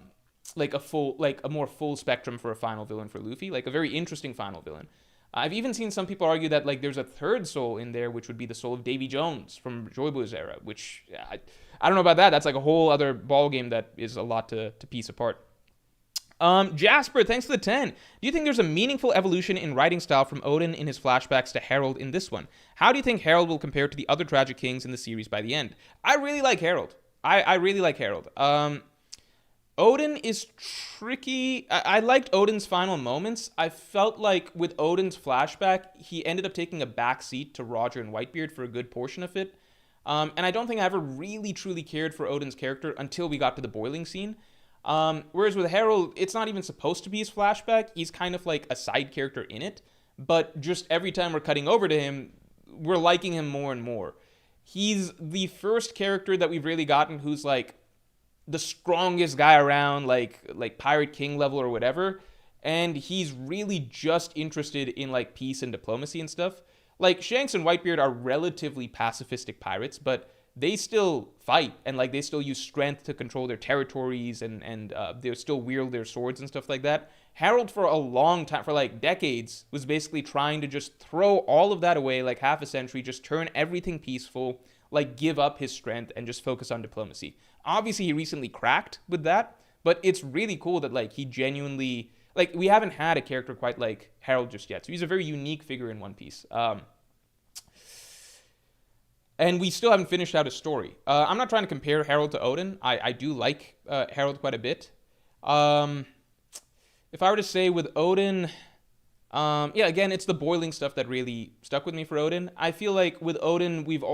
more full spectrum for a final villain for Luffy, like a very interesting final villain. I've even seen some people argue that like there's a third soul in there, which would be the soul of Davy Jones from Joy Boy's era, which I don't know about that. That's like a whole other ball game that is a lot to piece apart. Jasper, thanks for the 10. Do you think there's a meaningful evolution in writing style from Odin in his flashbacks to Harold in this one? How do you think Harold will compare to the other tragic kings in the series by the end? I really like Harold. I really like Harold. Odin is tricky. I liked Odin's final moments. I felt like with Odin's flashback, he ended up taking a back seat to Roger and Whitebeard for a good portion of it. And I don't think I ever really truly cared for Odin's character until we got to the boiling scene. Whereas with Harold, it's not even supposed to be his flashback. He's kind of like a side character in it. But just every time we're cutting over to him, we're liking him more and more. He's the first character that we've really gotten who's like the strongest guy around, like Pirate King level or whatever. And he's really just interested in like peace and diplomacy and stuff. Like Shanks and Whitebeard are relatively pacifistic pirates, but they still fight and like they still use strength to control their territories and they still wield their swords and stuff like that. Harold for a long time, for like decades, was basically trying to just throw all of that away, like half a century, just turn everything peaceful, like give up his strength and just focus on diplomacy. Obviously, he recently cracked with that, but it's really cool that like he genuinely, like we haven't had a character quite like Harold just yet. So he's a very unique figure in One Piece. And we still haven't finished out his story. I'm not trying to compare Harold to Odin. I do like Harold quite a bit. If I were to say with Odin, yeah, again, it's the boiling stuff that really stuck with me for Odin. I feel like with Odin, we've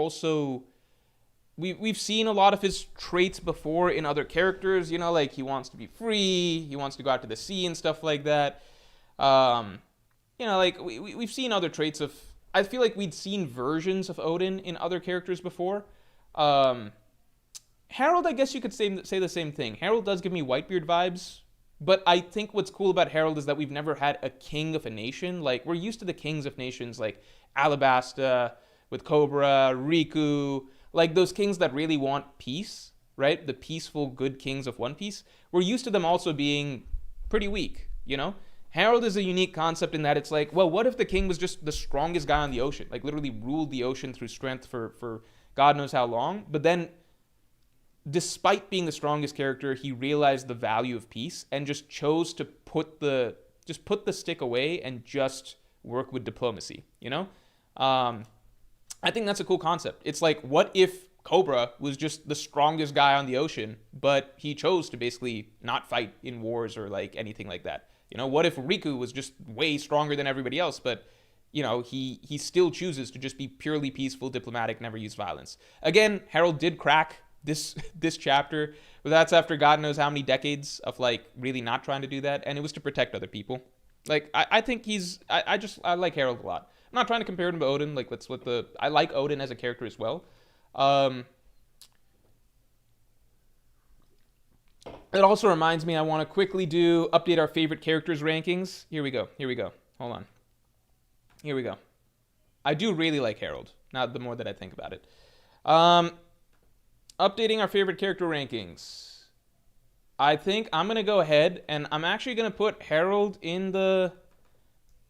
seen a lot of his traits before in other characters, you know, like he wants to be free, he wants to go out to the sea and stuff like that. You know, like we've seen other traits of, I feel like we'd seen versions of Odin in other characters before. Harold, I guess you could say the same thing. Harold does give me Whitebeard vibes, but I think what's cool about Harold is that we've never had a king of a nation. Like, we're used to the kings of nations like Alabasta with Cobra, Riku, like those kings that really want peace, right? The peaceful, good kings of One Piece. We're used to them also being pretty weak, you know? Harold is a unique concept in that it's like, well, what if the king was just the strongest guy on the ocean? Like, literally ruled the ocean through strength for God knows how long. But then, despite being the strongest character, he realized the value of peace and just chose to put the stick away and just work with diplomacy, you know? I think that's a cool concept. It's like, what if Cobra was just the strongest guy on the ocean, but he chose to basically not fight in wars or like anything like that? You know, what if Riku was just way stronger than everybody else, but, you know, he still chooses to just be purely peaceful, diplomatic, never use violence? Again, Harold did crack this chapter, but that's after God knows how many decades of like really not trying to do that, and it was to protect other people. Like, I think I like Harold a lot. I'm not trying to compare him to Odin. Like, I like Odin as a character as well. It also reminds me, I want to quickly update our favorite characters rankings. Here we go. Hold on. Here we go. I do really like Harold, now the more that I think about it. Updating our favorite character rankings. I think I'm going to go ahead and I'm actually going to put Harold in the...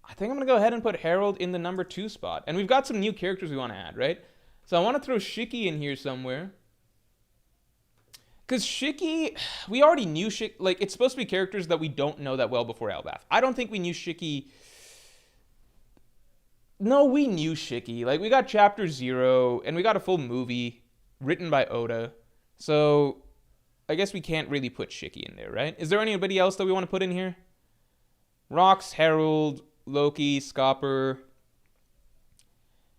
I think I'm going to go ahead and put Harold in the number 2 spot. And we've got some new characters we want to add, right? So I want to throw Shiki in here somewhere. Because Shiki, we already knew Shiki. Like, it's supposed to be characters that we don't know that well before Elbaf. I don't think we knew Shiki. No, we knew Shiki. Like, we got Chapter 0, and we got a full movie written by Oda. So, I guess we can't really put Shiki in there, right? Is there anybody else that we want to put in here? Rocks, Harold, Loki, Scopper.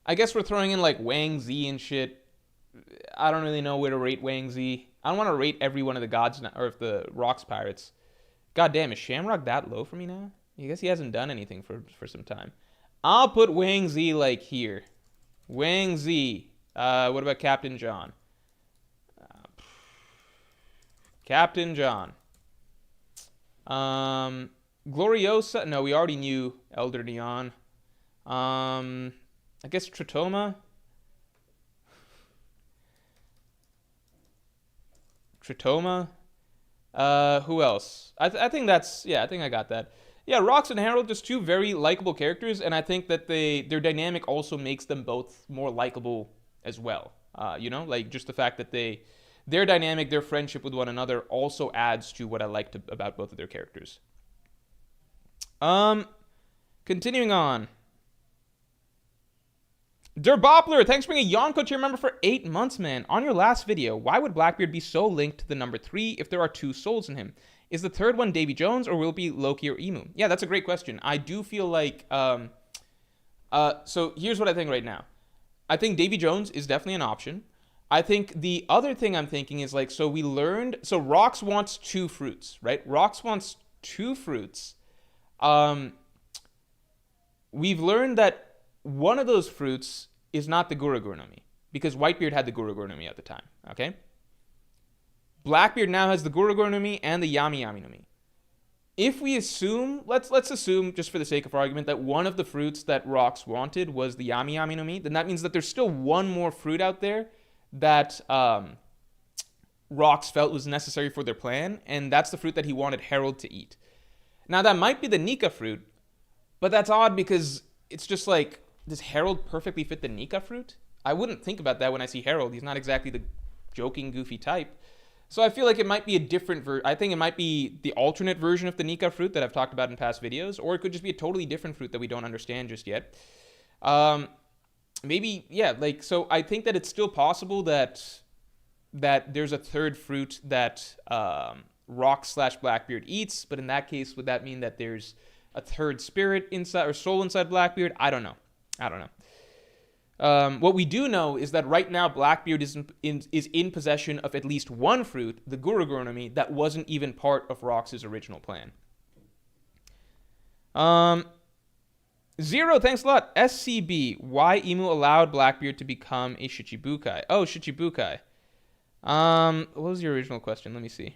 I guess we're throwing in, like, Wang Z and shit. I don't really know where to rate Wang Z. I don't want to rate every one of the gods, or the Rocks pirates. God damn, is Shamrock that low for me now? I guess he hasn't done anything for some time. I'll put Wang Z, like, here. Wang Z. What about Captain John? Captain John. Gloriosa. No, we already knew Elder Neon. I guess Tritoma. Who else? I think that's... Yeah, I think I got that. Yeah, Rocks and Harold, just two very likable characters, and I think that their dynamic also makes them both more likable as well. You know, like just the fact that they their dynamic, their friendship with one another also adds to what I liked about both of their characters. Continuing on. Derboppler, thanks for being a Yonko tier member for 8 months, man. On your last video, why would Blackbeard be so linked to the number 3 if there are 2 souls in him? Is the third one Davy Jones, or will it be Loki or Emu? Yeah, that's a great question. I do feel like, so here's what I think right now. I think Davy Jones is definitely an option. I think the other thing I'm thinking is like, so Rocks wants 2 fruits, right? Rocks wants 2 fruits. We've learned that one of those fruits is not the Guruguru no Mi, because Whitebeard had the Guruguru no Mi at the time, okay? Blackbeard now has the Guruguru no Mi and the Yami Yami no Mi. If we assume, let's assume, just for the sake of argument, that one of the fruits that Rocks wanted was the Yami Yami no Mi, then that means that there's still one more fruit out there that Rocks felt was necessary for their plan, and that's the fruit that he wanted Herald to eat. Now, that might be the Nika fruit, but that's odd because it's just like, does Herald perfectly fit the Nika fruit? I wouldn't think about that when I see Herald. He's not exactly the joking, goofy type. So I feel like it might be a different I think it might be the alternate version of the Nika fruit that I've talked about in past videos, or it could just be a totally different fruit that we don't understand just yet. Maybe, yeah, like, so I think that it's still possible that there's a third fruit that Rock/Blackbeard eats, but in that case, would that mean that there's a third spirit inside, or soul inside Blackbeard? I don't know. What we do know is that right now Blackbeard is in possession of at least one fruit, the Guruguru no Mi, that wasn't even part of Rox's original plan. Zero, thanks a lot. SCB, why Emu allowed Blackbeard to become a Shichibukai? Oh, Shichibukai. What was your original question? Let me see.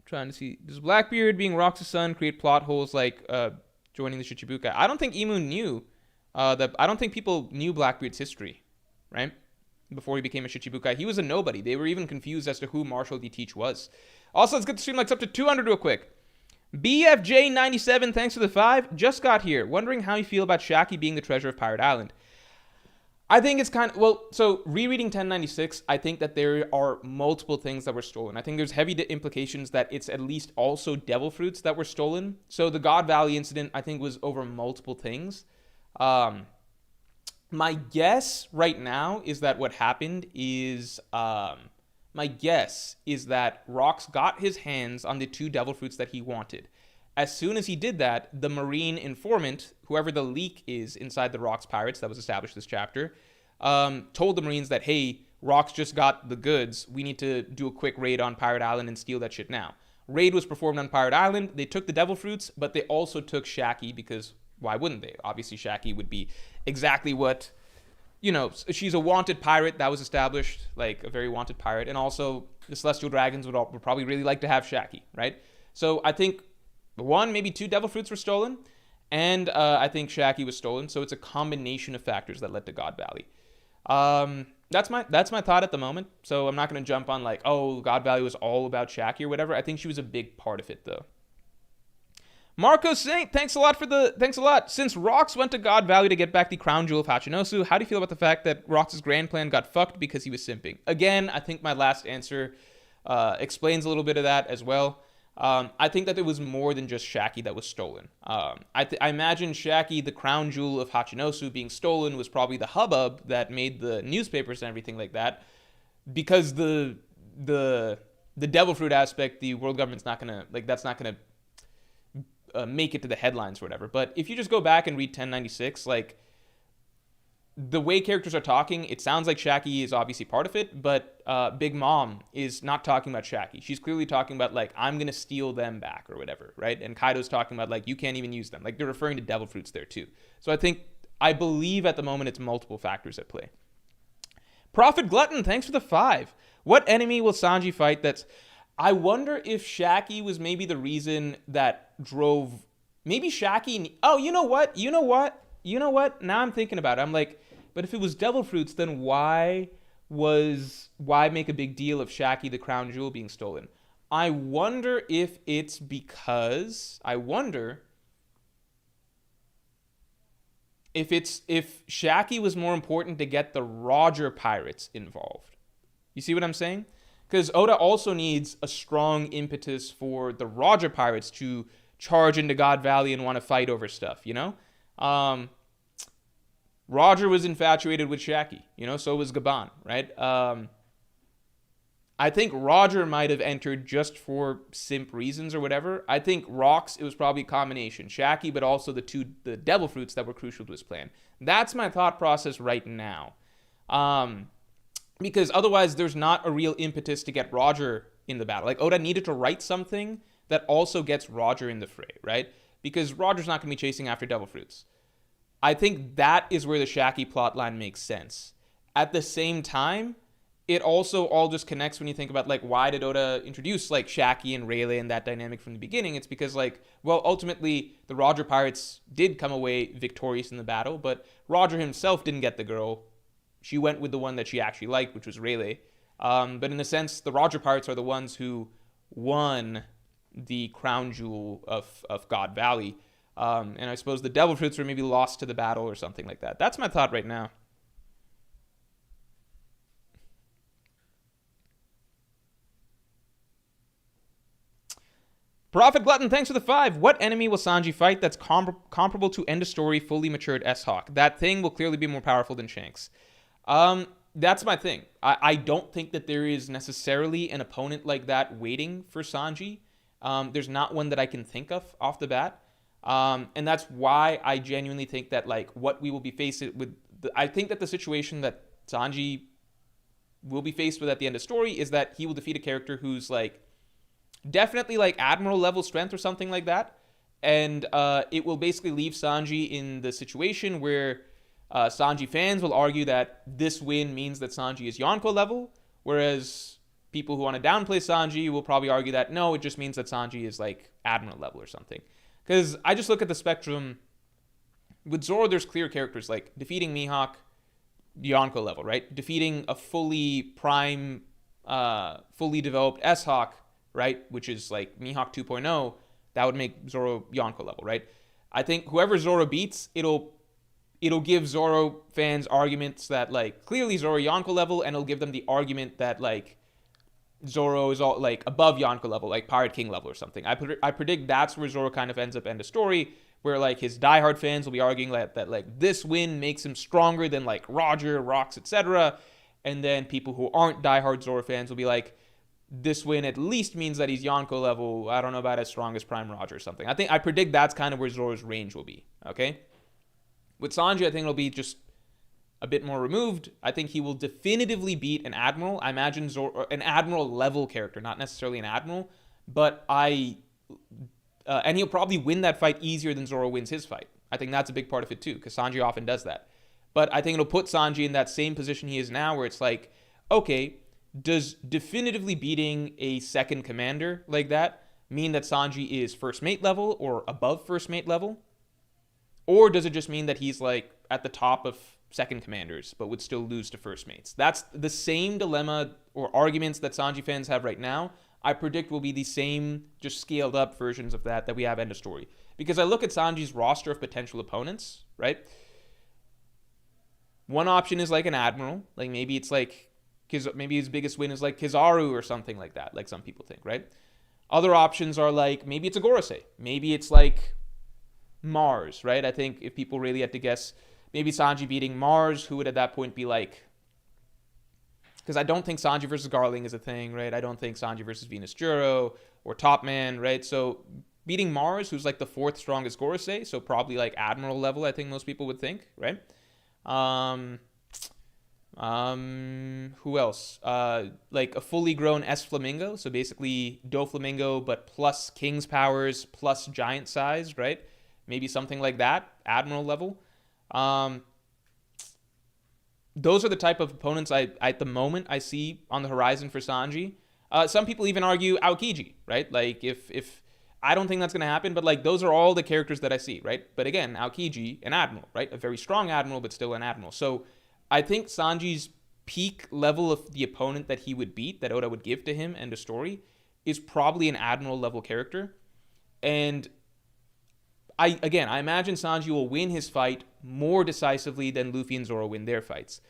Trying to see. Does Blackbeard being Rox's son create plot holes like joining the Shichibukai? I don't think Emu knew I don't think people knew Blackbeard's history, right? Before he became a Shichibukai. He was a nobody. They were even confused as to who Marshall D. Teach was. Also, let's get the stream likes up to 200 real quick. BFJ97, thanks for the 5. Just got here. Wondering how you feel about Shaki being the treasure of Pirate Island. I think it's kind of, well, so rereading 1096, I think that there are multiple things that were stolen. I think there's heavy implications that it's at least also devil fruits that were stolen. So the God Valley incident, I think, was over multiple things. My guess right now is that what happened is, my guess is that Rox got his hands on the 2 devil fruits that he wanted. As soon as he did that, the Marine informant, whoever the leak is inside the Rox Pirates that was established this chapter, told the Marines that, hey, Rox just got the goods. We need to do a quick raid on Pirate Island and steal that shit now. Raid was performed on Pirate Island. They took the devil fruits, but they also took Shaki because why wouldn't they? Obviously, Shaki would be exactly what, you know, she's a wanted pirate. That was established, like a very wanted pirate. And also, the Celestial Dragons would probably really like to have Shaki, right? So I think 1, maybe 2 devil fruits were stolen, and I think Shaki was stolen. So it's a combination of factors that led to God Valley. That's my thought at the moment. So I'm not going to jump on like, oh, God Valley was all about Shaki or whatever. I think she was a big part of it, though. Marco Saint, thanks a lot. Since Rox went to God Valley to get back the crown jewel of Hachinosu, how do you feel about the fact that Rox's grand plan got fucked because he was simping? Again, I think my last answer explains a little bit of that as well. I think that there was more than just Shaki that was stolen. I imagine Shaki, the crown jewel of Hachinosu, being stolen was probably the hubbub that made the newspapers and everything like that. Because the devil fruit aspect, the world government's not gonna, like, that's not gonna make it to the headlines or whatever. But if you just go back and read 1096, like, the way characters are talking, it sounds like Shaki is obviously part of it, but Big Mom is not talking about Shaki. She's clearly talking about, like, I'm going to steal them back or whatever, right? And Kaido's talking about, like, you can't even use them. Like, they're referring to devil fruits there, too. So I believe at the moment it's multiple factors at play. Prophet Glutton, thanks for the 5. What enemy will Sanji fight that's... I wonder if Shaki was maybe the reason that drove... Maybe Shaki... Oh, you know what? Now I'm thinking about it. I'm like... But if it was devil fruits, then why make a big deal of Shaki, the crown jewel, being stolen? I wonder if it's because if Shaki was more important to get the Roger pirates involved. You see what I'm saying? Because Oda also needs a strong impetus for the Roger pirates to charge into God Valley and want to fight over stuff, you know? Roger was infatuated with Shaki, you know, so was Gaban, right? I think Roger might have entered just for simp reasons or whatever. I think Rocks, it was probably a combination. Shaki, but also the devil fruits that were crucial to his plan. That's my thought process right now. Because otherwise there's not a real impetus to get Roger in the battle. Like, Oda needed to write something that also gets Roger in the fray, right? Because Roger's not going to be chasing after devil fruits. I think that is where the Shaki plotline makes sense. At the same time, it also all just connects when you think about, like, why did Oda introduce, like, Shaki and Rayleigh and that dynamic from the beginning? It's because, like, well, ultimately, the Roger pirates did come away victorious in the battle, but Roger himself didn't get the girl. She went with the one that she actually liked, which was Rayleigh. But in a sense, the Roger pirates are the ones who won the crown jewel of God Valley. And I suppose the devil fruits were maybe lost to the battle or something like that. That's my thought right now. Prophet Glutton, thanks for the 5. What enemy will Sanji fight that's comparable to end of story fully matured S-Hawk? That thing will clearly be more powerful than Shanks. That's my thing. I don't think that there is necessarily an opponent like that waiting for Sanji. There's not one that I can think of off the bat. And that's why I genuinely think that, like, what we will be faced with, I think that the situation that Sanji will be faced with at the end of story is that he will defeat a character who's, like, definitely, like, Admiral level strength or something like that. And it will basically leave Sanji in the situation where Sanji fans will argue that this win means that Sanji is Yonko level, whereas people who want to downplay Sanji will probably argue that no, it just means that Sanji is, like, Admiral level or something. Because I just look at the spectrum. With Zoro, there's clear characters, like defeating Mihawk, Yonko level, right? Defeating a fully prime, fully developed S-Hawk, right? Which is like Mihawk 2.0, that would make Zoro Yonko level, right? I think whoever Zoro beats, it'll give Zoro fans arguments that, like, clearly Zoro Yonko level, and it'll give them the argument that, like, Zoro is all, like, above Yonko level, like Pirate King level or something. I predict that's where Zoro kind of ends up end of story, where, like, his diehard fans will be arguing that like, this win makes him stronger than, like, Roger, Rocks, etc. And then people who aren't diehard Zoro fans will be like, this win at least means that he's Yonko level. I don't know about as strong as Prime Roger or something. I predict that's kind of where Zoro's range will be, okay? With Sanji, I think it'll be just a bit more removed. I think he will definitively beat an Admiral. I imagine Zoro, an Admiral level character, not necessarily an Admiral, but and he'll probably win that fight easier than Zoro wins his fight. I think that's a big part of it too, because Sanji often does that. But I think it'll put Sanji in that same position he is now, where it's like, okay, does definitively beating a second commander like that mean that Sanji is first mate level or above first mate level? Or does it just mean that he's, like, at the top of second commanders, but would still lose to first mates? That's the same dilemma or arguments that Sanji fans have right now. I predict will be the same, just scaled up versions of that we have end of story. Because I look at Sanji's roster of potential opponents, right? One option is, like, an Admiral. Like, maybe it's like, maybe his biggest win is, like, Kizaru or something like that, like some people think, right? Other options are, like, maybe it's a Gorosei. Maybe it's, like, Mars, right? I think if people really had to guess, maybe Sanji beating Mars, who would at that point be, like, because I don't think Sanji versus Garling is a thing, right? I don't think Sanji versus Venus Juro or Top Man, right? So beating Mars, who's, like, the fourth strongest Gorosei, so probably, like, Admiral level, I think most people would think, right? Who else? Like a fully grown S Flamingo, so basically Doflamingo, but plus King's powers, plus giant size, right? Maybe something like that, Admiral level. Those are the type of opponents at the moment I see on the horizon for Sanji. Some people even argue Aokiji, right? Like, if I don't think that's going to happen, but, like, those are all the characters that I see, right? But again, Aokiji, an Admiral, right? A very strong Admiral, but still an Admiral. So I think Sanji's peak level of the opponent that he would beat, that Oda would give to him end of story, is probably an Admiral level character. And I imagine Sanji will win his fight more decisively than Luffy and Zoro win their fights.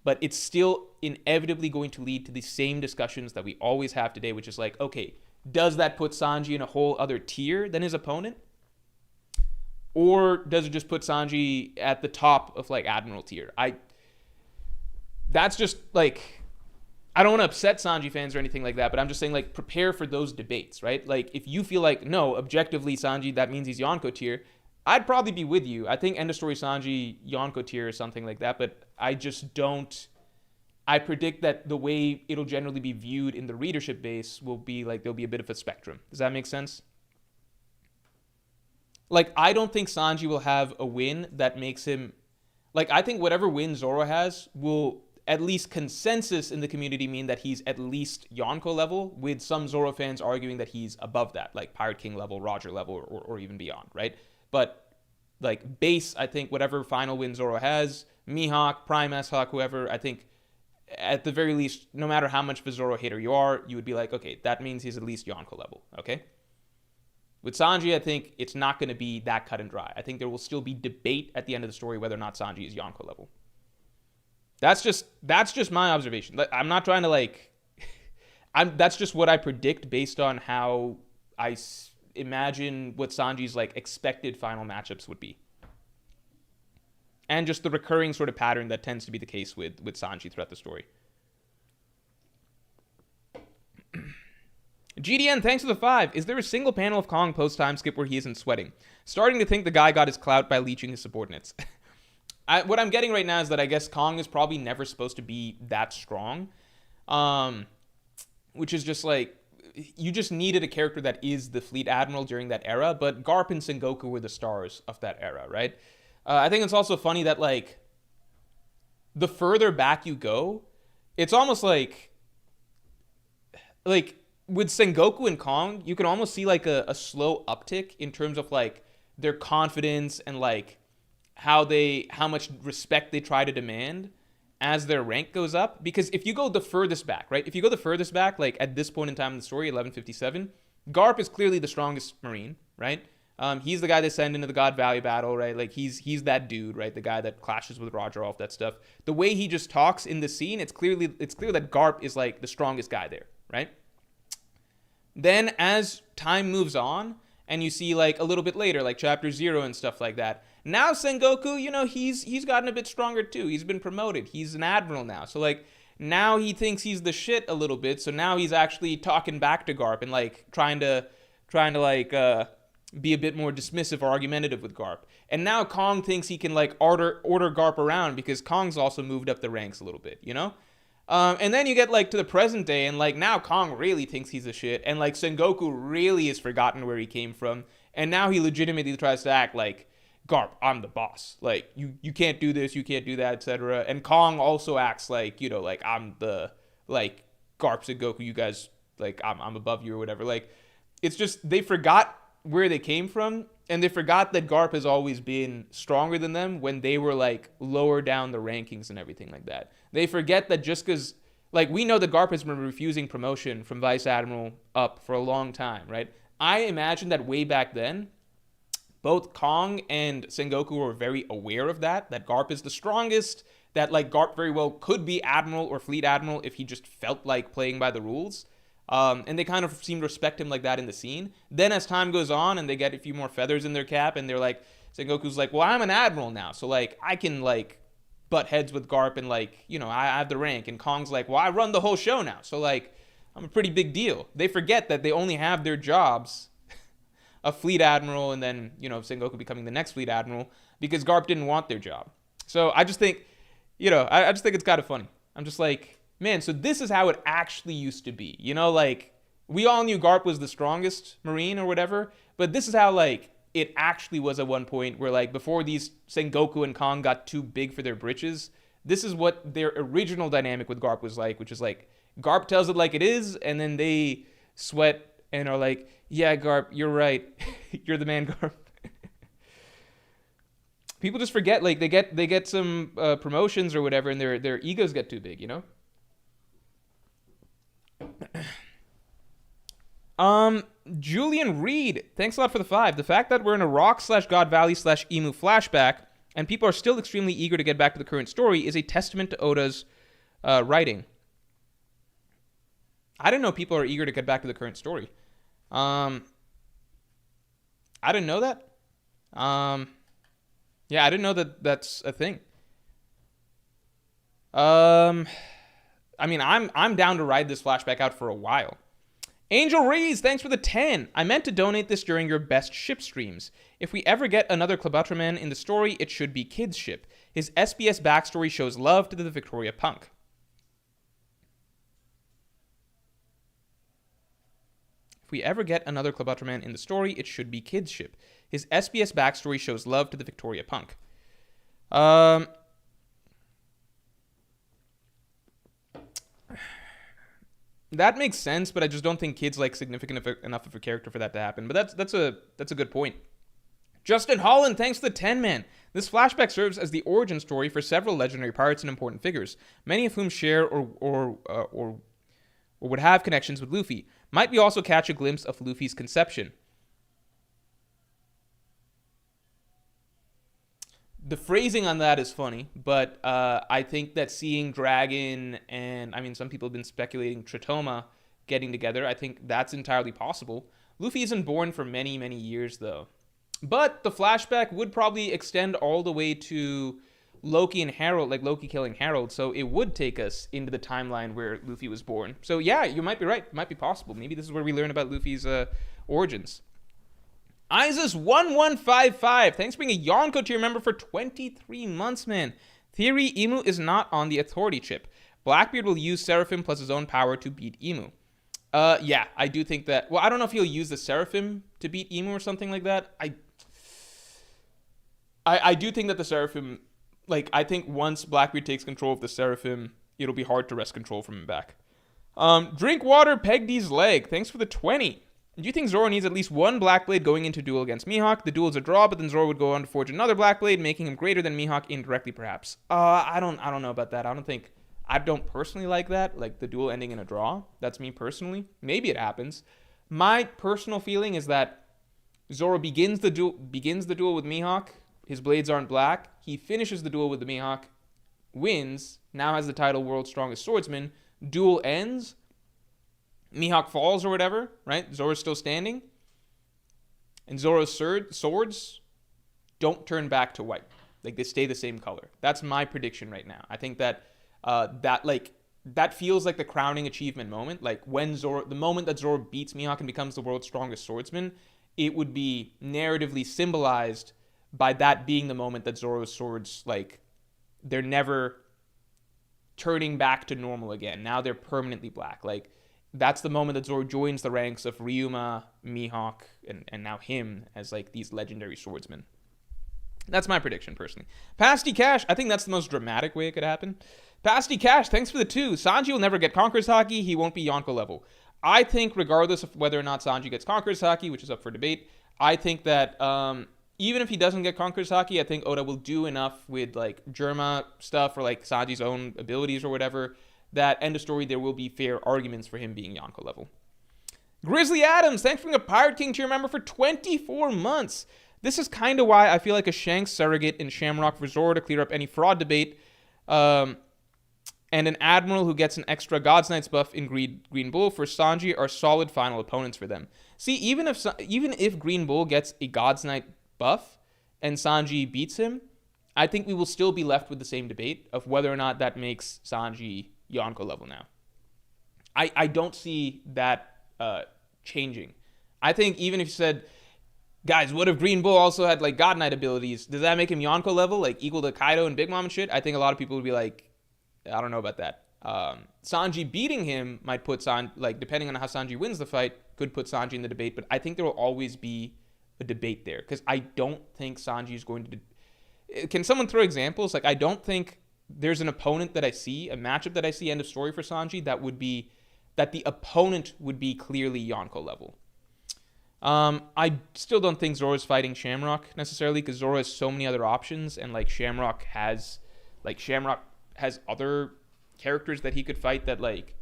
But it's still inevitably going to lead to the same discussions that we always have today, which is like, okay, does that put Sanji in a whole other tier than his opponent? Or does it just put Sanji at the top of like Admiral tier? That's just like, I don't want to upset Sanji fans or anything like that, but I'm just saying, like, prepare for those debates, right? Like, if you feel like, no, objectively Sanji, that means he's Yonko tier, I'd probably be with you. I think end of story Sanji, Yonko tier or something like that, but I just don't. I predict that the way it'll generally be viewed in the readership base will be like there'll be a bit of a spectrum. Does that make sense? Like, I don't think Sanji will have a win that makes him... Like, I think whatever win Zoro has will, at least consensus in the community, mean that he's at least Yonko level, with some Zoro fans arguing that he's above that, like Pirate King level, Roger level, or even beyond, right? But, like, base, I think whatever final win Zoro has, Mihawk, Prime S-Hawk, whoever, I think, at the very least, no matter how much of a Zoro hater you are, you would be like, okay, that means he's at least Yonko level, okay? With Sanji, I think it's not going to be that cut and dry. I think there will still be debate at the end of the story whether or not Sanji is Yonko level. That's just my observation. I'm not trying to, like... that's just what I predict based on how I imagine what Sanji's, like, expected final matchups would be. And just the recurring sort of pattern that tends to be the case with Sanji throughout the story. GDN, thanks for the 5. Is there a single panel of Kong post-time skip where he isn't sweating? Starting to think the guy got his clout by leeching his subordinates. What I'm getting right now is that I guess Kong is probably never supposed to be that strong. Which is just like, you just needed a character that is the fleet admiral during that era, but Garp and Sengoku were the stars of that era, right? I think it's also funny that, like, the further back you go, it's almost like with Sengoku and Kong, you can almost see, like, a slow uptick in terms of, like, their confidence and, like, how much respect they try to demand as their rank goes up. Because if you go the furthest back, right? If you go the furthest back, like, at this point in time in the story, 1157, Garp is clearly the strongest Marine, right? He's the guy they send into the God Valley battle, right? Like, he's that dude, right? The guy that clashes with Roger, all of that stuff. The way he just talks in the scene, it's clear that Garp is, like, the strongest guy there, right? Then as time moves on, and you see, like, a little bit later, like chapter 0 and stuff like that, now Sengoku, you know, he's gotten a bit stronger too. He's been promoted. He's an admiral now. So, like, now he thinks he's the shit a little bit. So now he's actually talking back to Garp and, like, trying to like, be a bit more dismissive or argumentative with Garp. And now Kong thinks he can, like, order Garp around because Kong's also moved up the ranks a little bit, you know? And then you get, like, to the present day, and, like, now Kong really thinks he's a shit, and, like, Sengoku really has forgotten where he came from, and now he legitimately tries to act like, Garp, I'm the boss. Like, you can't do this, you can't do that, etc. And Kong also acts like, you know, like, I'm the, like, Garp, Sengoku, you guys, like, I'm above you or whatever. Like, it's just, they forgot where they came from, and they forgot that Garp has always been stronger than them when they were, like, lower down the rankings and everything like that. They forget that just because, like, we know that Garp has been refusing promotion from Vice Admiral up for a long time, right? I imagine that way back then, both Kong and Sengoku were very aware of that Garp is the strongest, that, like, Garp very well could be Admiral or Fleet Admiral if he just felt like playing by the rules. And they kind of seem to respect him like that in the scene. Then as time goes on and they get a few more feathers in their cap and they're like, Sengoku's like, well, I'm an admiral now, so, like, I can, like, butt heads with Garp and, like, you know, I have the rank. And Kong's like, well, I run the whole show now, so, like, I'm a pretty big deal. They forget that they only have their jobs, a fleet admiral, and then, you know, Sengoku becoming the next fleet admiral, because Garp didn't want their job. So I just think, you know, I just think it's kind of funny. I'm just like, man, so this is how it actually used to be. You know, like, we all knew Garp was the strongest Marine or whatever, but this is how, like, it actually was at one point where, like, before these Sengoku and Kong got too big for their britches, this is what their original dynamic with Garp was like, which is, like, Garp tells it like it is, and then they sweat and are like, yeah, Garp, you're right. You're the man, Garp. People just forget, like, they get some promotions or whatever, and their egos get too big, you know? Julian Reed, thanks a lot for the 5. The fact that we're in a Rock /God Valley /Emu flashback and people are still extremely eager to get back to the current story is a testament to Oda's writing. I didn't know people are eager to get back to the current story. I didn't know that. Yeah, I didn't know that that's a thing. I mean, I'm down to ride this flashback out for a while. Angel Rees, thanks for the 10. I meant to donate this during your best ship streams. If we ever get another Klabauterman in the story, it should be Kid's ship. His SBS backstory shows love to the Victoria Punk. If we ever get another Klabauterman in the story, it should be Kid's ship. His SBS backstory shows love to the Victoria Punk. That makes sense, but I just don't think Kid's like significant enough of a character for that to happen. But that's a good point. Justin Holland, thanks for the 10, man. This flashback serves as the origin story for several legendary pirates and important figures, many of whom share or would have connections with Luffy. Might we also catch a glimpse of Luffy's conception? The phrasing on that is funny, but I think that seeing Dragon and, I mean, some people have been speculating Tritoma getting together. I think that's entirely possible. Luffy isn't born for many, many years, though. But the flashback would probably extend all the way to Loki and Harold, like Loki killing Harold, so it would take us into the timeline where Luffy was born. So yeah, you might be right. It might be possible. Maybe this is where we learn about Luffy's origins. Isis1155, thanks for being a Yonko tier member for 23 months, man. Theory, Emu is not on the authority chip. Blackbeard will use Seraphim plus his own power to beat Emu. Yeah, I do think that. Well, I don't know if he'll use the Seraphim to beat Emu or something like that. I do think that the Seraphim, like, I think once Blackbeard takes control of the Seraphim, it'll be hard to wrest control from him back. Drinkwater, Peg D's leg, thanks for the 20. Do you think Zoro needs at least one Blackblade going into duel against Mihawk? The duel is a draw, but then Zoro would go on to forge another Blackblade, making him greater than Mihawk indirectly, perhaps. I don't know about that. I don't personally like that, like the duel ending in a draw. That's me personally. Maybe it happens. My personal feeling is that Zoro begins the duel with Mihawk. His blades aren't black. He finishes the duel with the Mihawk, wins, now has the title World's Strongest Swordsman. Duel ends. Mihawk falls or whatever, right? Zoro's still standing. And Zoro's swords don't turn back to white. Like, they stay the same color. That's my prediction right now. I think that that feels like the crowning achievement moment. Like, when the moment that Zoro beats Mihawk and becomes the world's strongest swordsman, it would be narratively symbolized by that being the moment that Zoro's swords, like, they're never turning back to normal again. Now they're permanently black. Like, that's the moment that Zoro joins the ranks of Ryuma, Mihawk, and now him as, like, these legendary swordsmen. That's my prediction, personally. Pasty Cash, I think that's the most dramatic way it could happen. Pasty Cash, thanks for the 2. Sanji will never get Conqueror's Haki. He won't be Yonko level. I think regardless of whether or not Sanji gets Conqueror's Haki, which is up for debate, I think that even if he doesn't get Conqueror's Haki, I think Oda will do enough with, like, Germa stuff or, like, Sanji's own abilities or whatever, that end of story, there will be fair arguments for him being Yonko level. Grizzly Adams, thanks for being a Pirate King tier member for 24 months. This is kind of why I feel like a Shanks surrogate in Shamrock for Zoro to clear up any fraud debate, and an Admiral who gets an extra God's Knights buff in Green Bull for Sanji are solid final opponents for them. See, even if Green Bull gets a God's Knight buff and Sanji beats him, I think we will still be left with the same debate of whether or not that makes Sanji Yonko level now. I don't see that changing. I think even if you said, guys, what if Green Bull also had, like, God Knight abilities? Does that make him Yonko level, like, equal to Kaido and Big Mom and shit? I think a lot of people would be like, I don't know about that. Sanji beating him might put like, depending on how Sanji wins the fight, could put Sanji in the debate, but I think there will always be a debate there, because I don't think Sanji is going to... Can someone throw examples? Like, I don't think there's an opponent that I see, a matchup that I see, end of story for Sanji, that the opponent would be clearly Yonko level. I still don't think Zoro's fighting Shamrock necessarily, because Zoro has so many other options, and, like, Shamrock has other characters that he could fight that, like,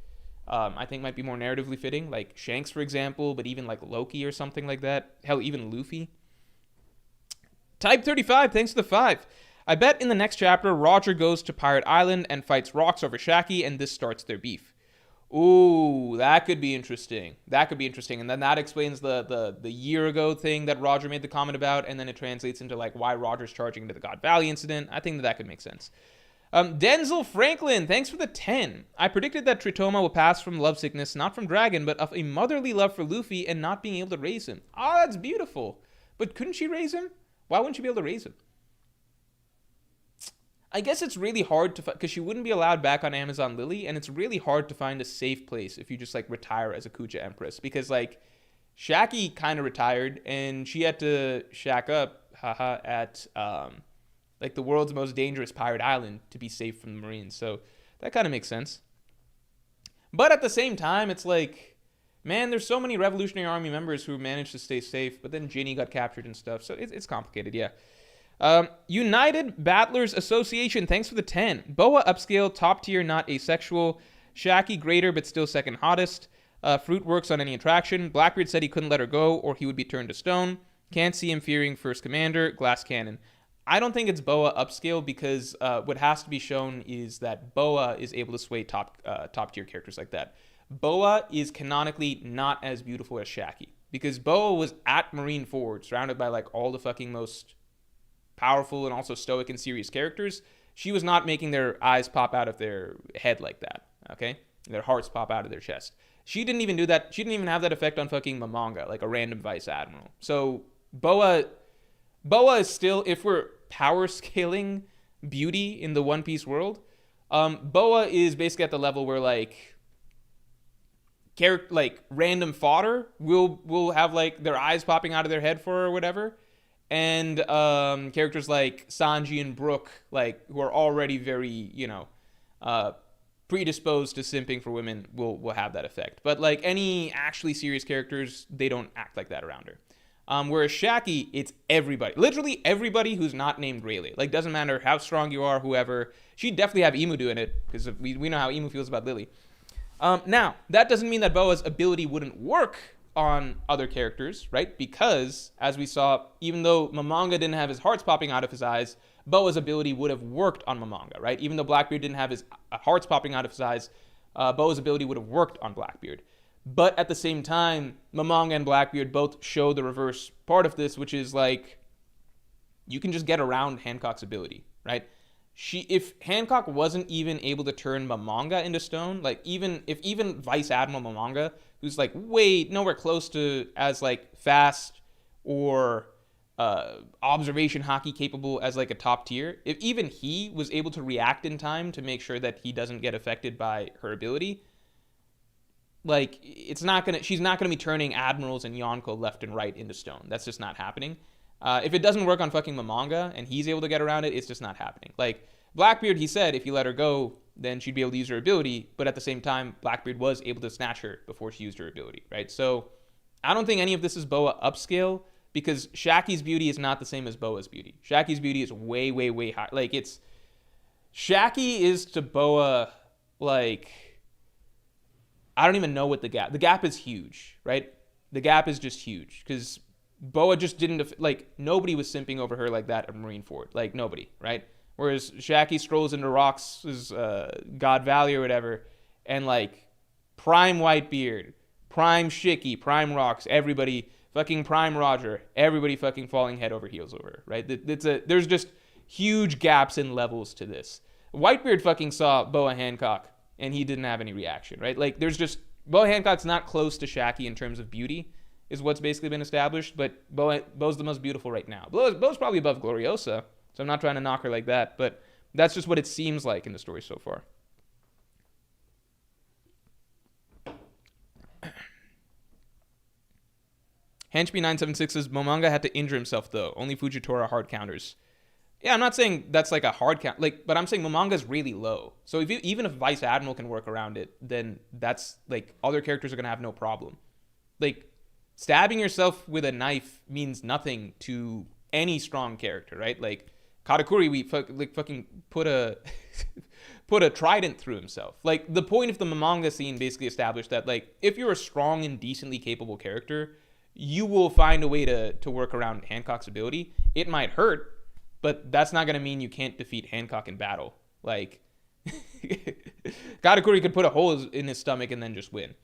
I think might be more narratively fitting, like Shanks, for example, but even, like, Loki or something like that. Hell, even Luffy. Type 35, thanks for the 5. I bet in the next chapter, Roger goes to Pirate Island and fights Rocks over Shaki, and this starts their beef. Ooh, that could be interesting. That could be interesting. And then that explains the year ago thing that Roger made the comment about, and then it translates into like why Roger's charging into the God Valley incident. I think that could make sense. Denzel Franklin, thanks for the 10. I predicted that Tritoma will pass from lovesickness, not from Dragon, but of a motherly love for Luffy and not being able to raise him. Oh, that's beautiful. But couldn't she raise him? Why wouldn't she be able to raise him? I guess it's really hard to, because she wouldn't be allowed back on Amazon Lily, and it's really hard to find a safe place if you just like retire as a Kuja Empress, because like Shaki kind of retired and she had to shack up, at like the world's most dangerous pirate island to be safe from the Marines. So that kind of makes sense. But at the same time, it's like, man, there's so many Revolutionary Army members who managed to stay safe, but then Ginny got captured and stuff, so it's complicated, yeah. United Battlers Association, thanks for the 10. Boa upscale, top tier, not asexual. Shaki greater, but still second hottest. Fruit works on any attraction. Blackbeard said he couldn't let her go or he would be turned to stone. Can't see him fearing first commander. Glass cannon. I don't think it's Boa upscale because what has to be shown is that Boa is able to sway top tier characters like that. Boa is canonically not as beautiful as Shaki because Boa was at Marineford, surrounded by like all the fucking most powerful and also stoic and serious characters. She was not making their eyes pop out of their head like that, okay? Their hearts pop out of their chest. She didn't even do that. She didn't even have that effect on fucking Momonga, like a random vice admiral. So Boa is still, if we're power scaling beauty in the One Piece world, Boa is basically at the level where like random fodder will have like their eyes popping out of their head for her or whatever. And characters like Sanji and Brook, like who are already very, predisposed to simping for women, will have that effect. But like any actually serious characters, they don't act like that around her. Whereas Shaki, it's everybody, literally everybody who's not named Rayleigh. Like doesn't matter how strong you are, whoever. She'd definitely have Imu doing it because we know how Imu feels about Lily. Now that doesn't mean that Boa's ability wouldn't work on other characters, right? Because, as we saw, even though Momonga didn't have his hearts popping out of his eyes, Boa's ability would have worked on Momonga, right? Even though Blackbeard didn't have his hearts popping out of his eyes, Boa's ability would have worked on Blackbeard. But at the same time, Momonga and Blackbeard both show the reverse part of this, which is like, you can just get around Hancock's ability, right? If Hancock wasn't even able to turn Momonga into stone, like even Vice Admiral Momonga, who's like way nowhere close to as like fast or observation hockey capable as like a top tier, if even he was able to react in time to make sure that he doesn't get affected by her ability, like she's not gonna be turning admirals and Yonko left and right into stone. That's just not happening. If it doesn't work on fucking Momonga and he's able to get around it, it's just not happening. Like Blackbeard, he said if you let her go, then she'd be able to use her ability. But at the same time, Blackbeard was able to snatch her before she used her ability, right? So I don't think any of this is Boa upscale because Shaki's beauty is not the same as Boa's beauty. Shaki's beauty is way, way, way high. Like Shaki is to Boa like, I don't even know what the gap is huge, right? The gap is just huge because Boa just didn't, like, nobody was simping over her like that at Marineford. Like, nobody, right? Whereas Shaki strolls into Rocks' God Valley or whatever, and, like, prime Whitebeard, prime Shiki, prime Rocks, everybody, fucking prime Roger, everybody fucking falling head over heels over her, right? There's just huge gaps in levels to this. Whitebeard fucking saw Boa Hancock, and he didn't have any reaction, right? Like, there's just, Boa Hancock's not close to Shaki in terms of beauty, is what's basically been established, but Bo's the most beautiful right now. Bo's probably above Gloriosa, so I'm not trying to knock her like that, but that's just what it seems like in the story so far. Henchby976 says, Momonga had to injure himself, though. Only Fujitora hard counters. Yeah, I'm not saying that's like a hard count, like, but I'm saying Momonga's really low. So even if Vice Admiral can work around it, then that's, like, other characters are going to have no problem. Like, stabbing yourself with a knife means nothing to any strong character, right? Like Katakuri, we fucking put a put a trident through himself. Like the point of the Momonga scene basically established that like if you're a strong and decently capable character, you will find a way to work around Hancock's ability. It might hurt, but that's not going to mean you can't defeat Hancock in battle. Like, Katakuri could put a hole in his stomach and then just win.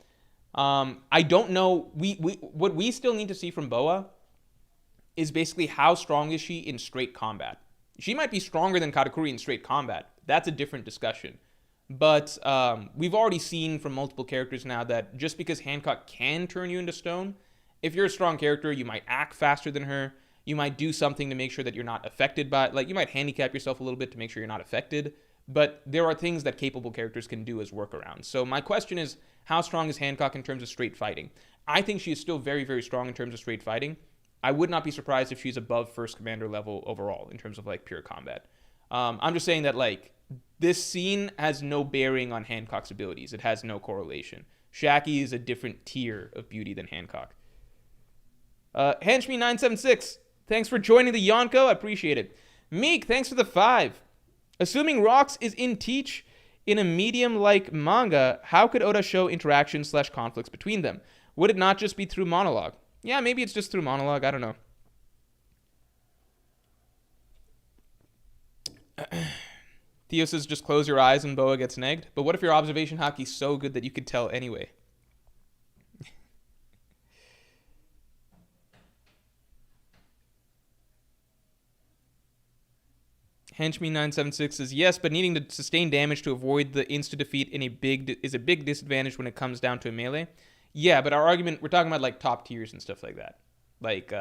I don't know. What we still need to see from Boa is basically how strong is she in straight combat. She might be stronger than Katakuri in straight combat. That's a different discussion. But we've already seen from multiple characters now that just because Hancock can turn you into stone, if you're a strong character, you might act faster than her. You might do something to make sure that you're not affected by it. Like, you might handicap yourself a little bit to make sure you're not affected. But there are things that capable characters can do as workarounds. So my question is, how strong is Hancock in terms of straight fighting? I think she is still very, very strong in terms of straight fighting. I would not be surprised if she's above first commander level overall in terms of, like, pure combat. I'm just saying that, like, this scene has no bearing on Hancock's abilities. It has no correlation. Shaki is a different tier of beauty than Hancock. Henchme976, thanks for joining the Yonko. I appreciate it. Meek, thanks for the 5. Assuming Rocks is in Teach in a medium-like manga, how could Oda show interactions/conflicts between them? Would it not just be through monologue? Yeah, maybe it's just through monologue. I don't know. Theo says, just close your eyes and Boa gets negged. But what if your observation hockey's so good that you could tell anyway? Henchme976 says, yes, but needing to sustain damage to avoid the insta-defeat is a big disadvantage when it comes down to a melee. Yeah, but our argument, we're talking about, like, top tiers and stuff like that. Like,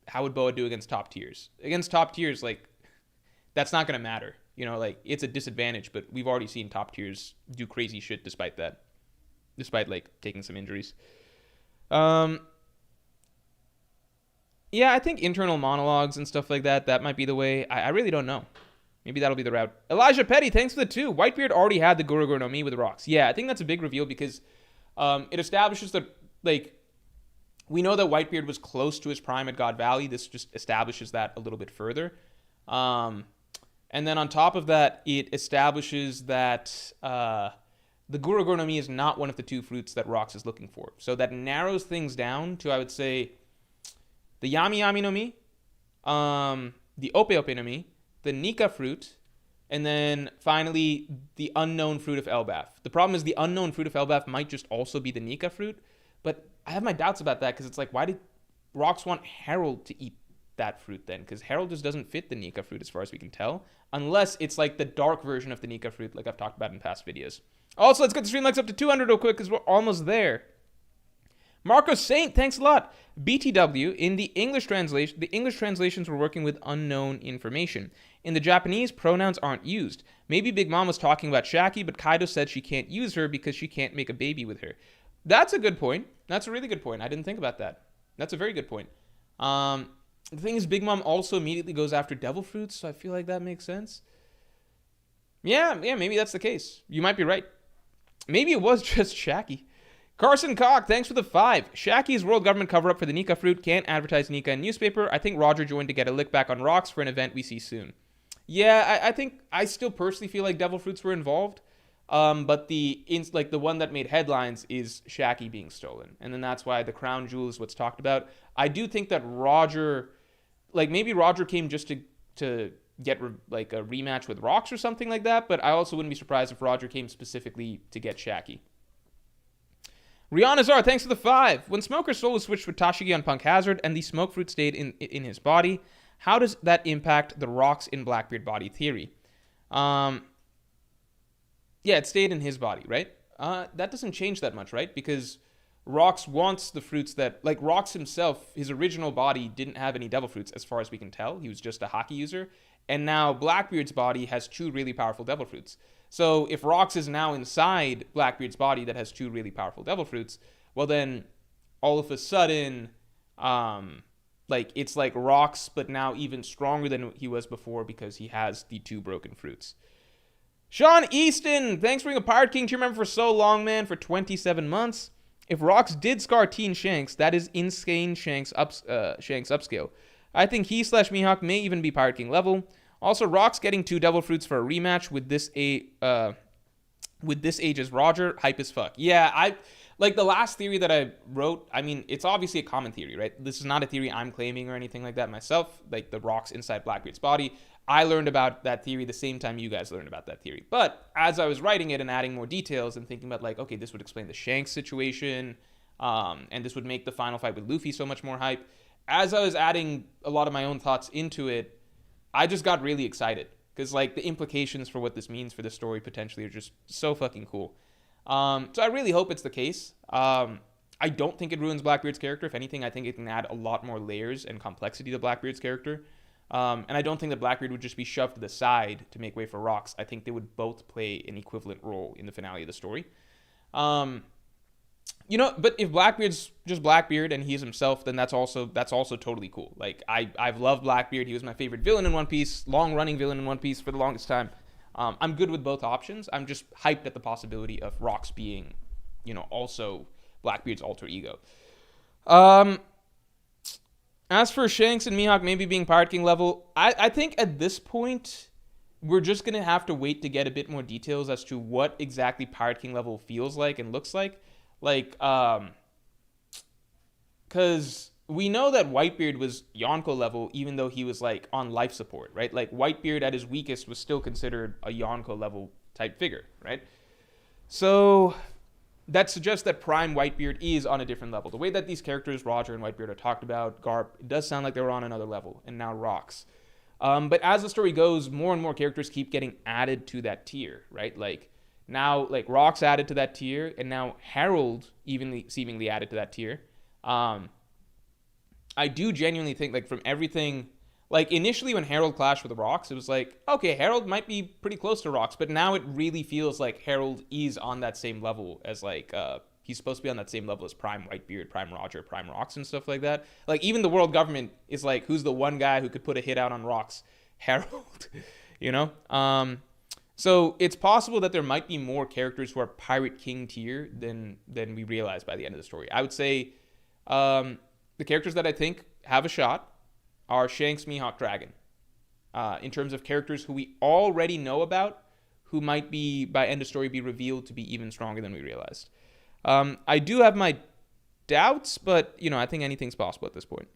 how would Boa do against top tiers? Against top tiers, like, that's not going to matter. You know, like, it's a disadvantage, but we've already seen top tiers do crazy shit despite that. Despite, like, taking some injuries. Yeah, I think internal monologues and stuff like that, that might be the way. I really don't know. Maybe that'll be the route. Elijah Petty, thanks for the 2. Whitebeard already had the Guru no Mi with Rocks. Yeah, I think that's a big reveal because it establishes that, like, we know that Whitebeard was close to his prime at God Valley. This just establishes that a little bit further. And then on top of that, it establishes that the Guru no Mi is not one of the 2 fruits that Rocks is looking for. So that narrows things down to, I would say, the Yami Yami no Mi, the Ope Ope no Mi, the Nika fruit, and then finally the unknown fruit of Elbaf. The problem is the unknown fruit of Elbaf might just also be the Nika fruit, but I have my doubts about that because it's like, why did Rocks want Herald to eat that fruit then? Because Herald just doesn't fit the Nika fruit as far as we can tell, unless it's like the dark version of the Nika fruit like I've talked about in past videos. Also, let's get the stream likes up to 200 real quick because we're almost there. Marco Saint, thanks a lot. BTW, in the English translations were working with unknown information. In the Japanese, pronouns aren't used. Maybe Big Mom was talking about Shaki, but Kaido said she can't use her because she can't make a baby with her. That's a good point. That's a really good point. I didn't think about that. That's a very good point. The thing is, Big Mom also immediately goes after devil fruits, so I feel like that makes sense. Yeah, maybe that's the case. You might be right. Maybe it was just Shaki. Carson Cock, thanks for the 5. Shaki's world government cover-up for the Nika fruit can't advertise Nika in newspaper. I think Roger joined to get a lick back on Rocks for an event we see soon. Yeah, I think I still personally feel like devil fruits were involved. But the one that made headlines is Shaki being stolen. And then that's why the crown jewel is what's talked about. I do think that Roger, like, maybe Roger came just to get a rematch with Rocks or something like that. But I also wouldn't be surprised if Roger came specifically to get Shaki. Rihanna Zar, thanks for the 5. When Smoker's soul was switched with Tashigi on Punk Hazard and the smoke fruit stayed in his body, how does that impact the Rocks in Blackbeard body theory? Yeah, it stayed in his body, right? That doesn't change that much, right? Because Rocks wants the fruits that, like, Rocks himself, his original body didn't have any devil fruits as far as we can tell. He was just a hockey user. And now Blackbeard's body has 2 really powerful devil fruits. So if Rocks is now inside Blackbeard's body that has 2 really powerful devil fruits, well then all of a sudden, it's like Rocks, but now even stronger than he was before because he has the 2 broken fruits. Sean Easton, thanks for being a Pirate King tier member for so long, man, for 27 months. If Rocks did scar Teen Shanks, that is insane Shanks upscale. I think he/Mihawk may even be Pirate King level. Also, Rocks getting 2 devil fruits for a rematch with this with this age as Roger, hype as fuck. Yeah, I like the last theory that I wrote. I mean, it's obviously a common theory, right? This is not a theory I'm claiming or anything like that myself. Like the rocks inside Blackbeard's body. I learned about that theory the same time you guys learned about that theory. But as I was writing it and adding more details and thinking about like, okay, this would explain the Shanks situation, and this would make the final fight with Luffy so much more hype. As I was adding a lot of my own thoughts into it, I just got really excited because like the implications for what this means for the story potentially are just so fucking cool. So I really hope it's the case. I don't think it ruins Blackbeard's character. If anything, I think it can add a lot more layers and complexity to Blackbeard's character. And I don't think that Blackbeard would just be shoved to the side to make way for Rocks. I think they would both play an equivalent role in the finale of the story. But if Blackbeard's just Blackbeard and he's himself, then that's also totally cool. Like I've loved Blackbeard. He was my favorite villain in One Piece, long-running villain in One Piece for the longest time. I'm good with both options. I'm just hyped at the possibility of Rocks being, also Blackbeard's alter ego. As for Shanks and Mihawk maybe being Pirate King level, I think at this point, we're just going to have to wait to get a bit more details as to what exactly Pirate King level feels like and looks like. Like, because we know that Whitebeard was Yonko level, even though he was, like, on life support, right? Like, Whitebeard at his weakest was still considered a Yonko level type figure, right? So that suggests that Prime Whitebeard is on a different level. The way that these characters, Roger and Whitebeard, are talked about, Garp, it does sound like they were on another level, and now Rocks. But as the story goes, more and more characters keep getting added to that tier, right? Like, now, like, Rocks added to that tier, and now Harold even seemingly added to that tier. I do genuinely think, like, from everything, like, initially when Harold clashed with Rocks, it was like, okay, Harold might be pretty close to Rocks, but now it really feels like Harold is on that same level as, like, he's supposed to be on that same level as Prime Whitebeard, Prime Roger, Prime Rocks, and stuff like that. Like, even the world government is like, who's the one guy who could put a hit out on Rocks? Harold, So it's possible that there might be more characters who are Pirate King tier than we realize by the end of the story. I would say the characters that I think have a shot are Shanks, Mihawk, Dragon. In terms of characters who we already know about, who might be, by end of story, be revealed to be even stronger than we realized. I do have my doubts, but, I think anything's possible at this point.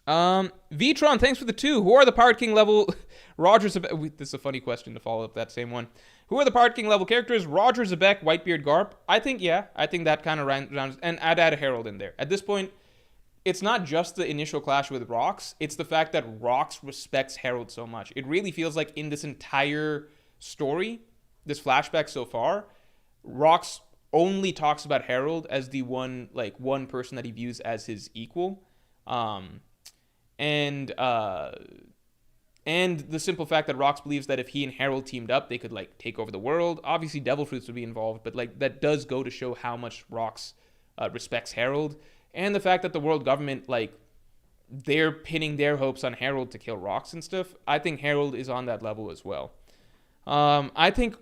Vitron, thanks for the 2. Who are the Pirate King level Roger Zebek? This is a funny question to follow up that same one. Who are the Pirate King level characters? Roger, Zebek, Whitebeard, Garp. I think that kind of rounds, and I'd add a Herald in there. At this point, it's not just the initial clash with Rocks. It's the fact that Rocks respects Herald so much. It really feels like in this entire story, this flashback so far, Rocks only talks about Herald as the one person that he views as his equal. And the simple fact that Rocks believes that if he and Harold teamed up, they could, like, take over the world. Obviously, Devil Fruits would be involved, but, like, that does go to show how much Rocks respects Harold. And the fact that the world government, like, they're pinning their hopes on Harold to kill Rocks and stuff. I think Harold is on that level as well. I think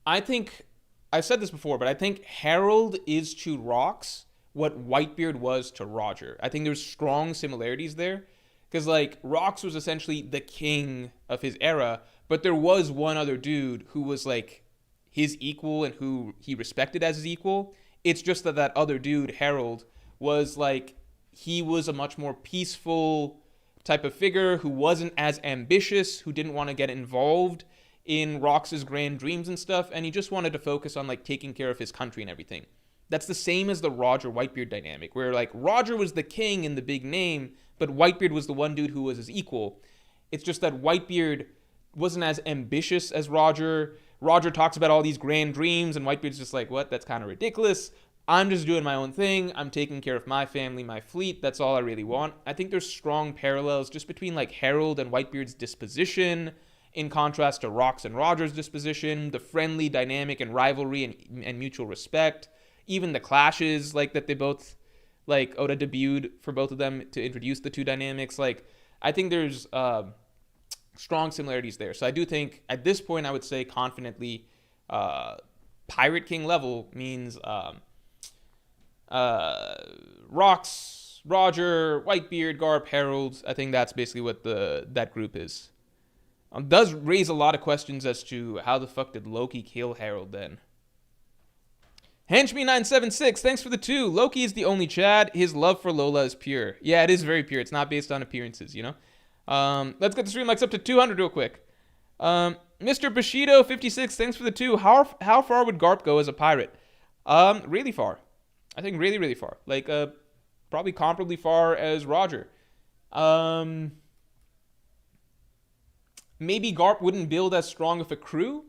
I've said this before, but I think Harold is to Rocks what Whitebeard was to Roger. I think there's strong similarities there. Because, like, Rocks was essentially the king of his era, but there was one other dude who was, like, his equal and who he respected as his equal. It's just that other dude, Harold, was, like, he was a much more peaceful type of figure who wasn't as ambitious, who didn't want to get involved in Rocks' grand dreams and stuff, and he just wanted to focus on, like, taking care of his country and everything. That's the same as the Roger-Whitebeard dynamic, where, like, Roger was the king and the big name, but Whitebeard was the one dude who was his equal. It's just that Whitebeard wasn't as ambitious as Roger. Roger talks about all these grand dreams, and Whitebeard's just like, what? That's kind of ridiculous. I'm just doing my own thing. I'm taking care of my family, my fleet. That's all I really want. I think there's strong parallels just between, like, Harold and Whitebeard's disposition, in contrast to Rocks and Roger's disposition, the friendly dynamic and rivalry and mutual respect. Even the clashes, like, that they both, like, Oda debuted for both of them to introduce the two dynamics. Like, I think there's strong similarities there. So I do think, at this point, I would say confidently, Pirate King level means Rocks, Rocks. Roger, Whitebeard, Garp, Harold. I think that's basically what that group is. Does raise a lot of questions as to how the fuck did Loki kill Harold then? Henchme976, thanks for the 2. Loki is the only Chad. His love for Lola is pure. Yeah, it is very pure. It's not based on appearances, you know? Let's get the stream likes up to 200 real quick. Mr. Bushido 56, thanks for the 2. How far would Garp go as a pirate? Really far. I think really, really far. Like, probably comparably far as Roger. Maybe Garp wouldn't build as strong of a crew.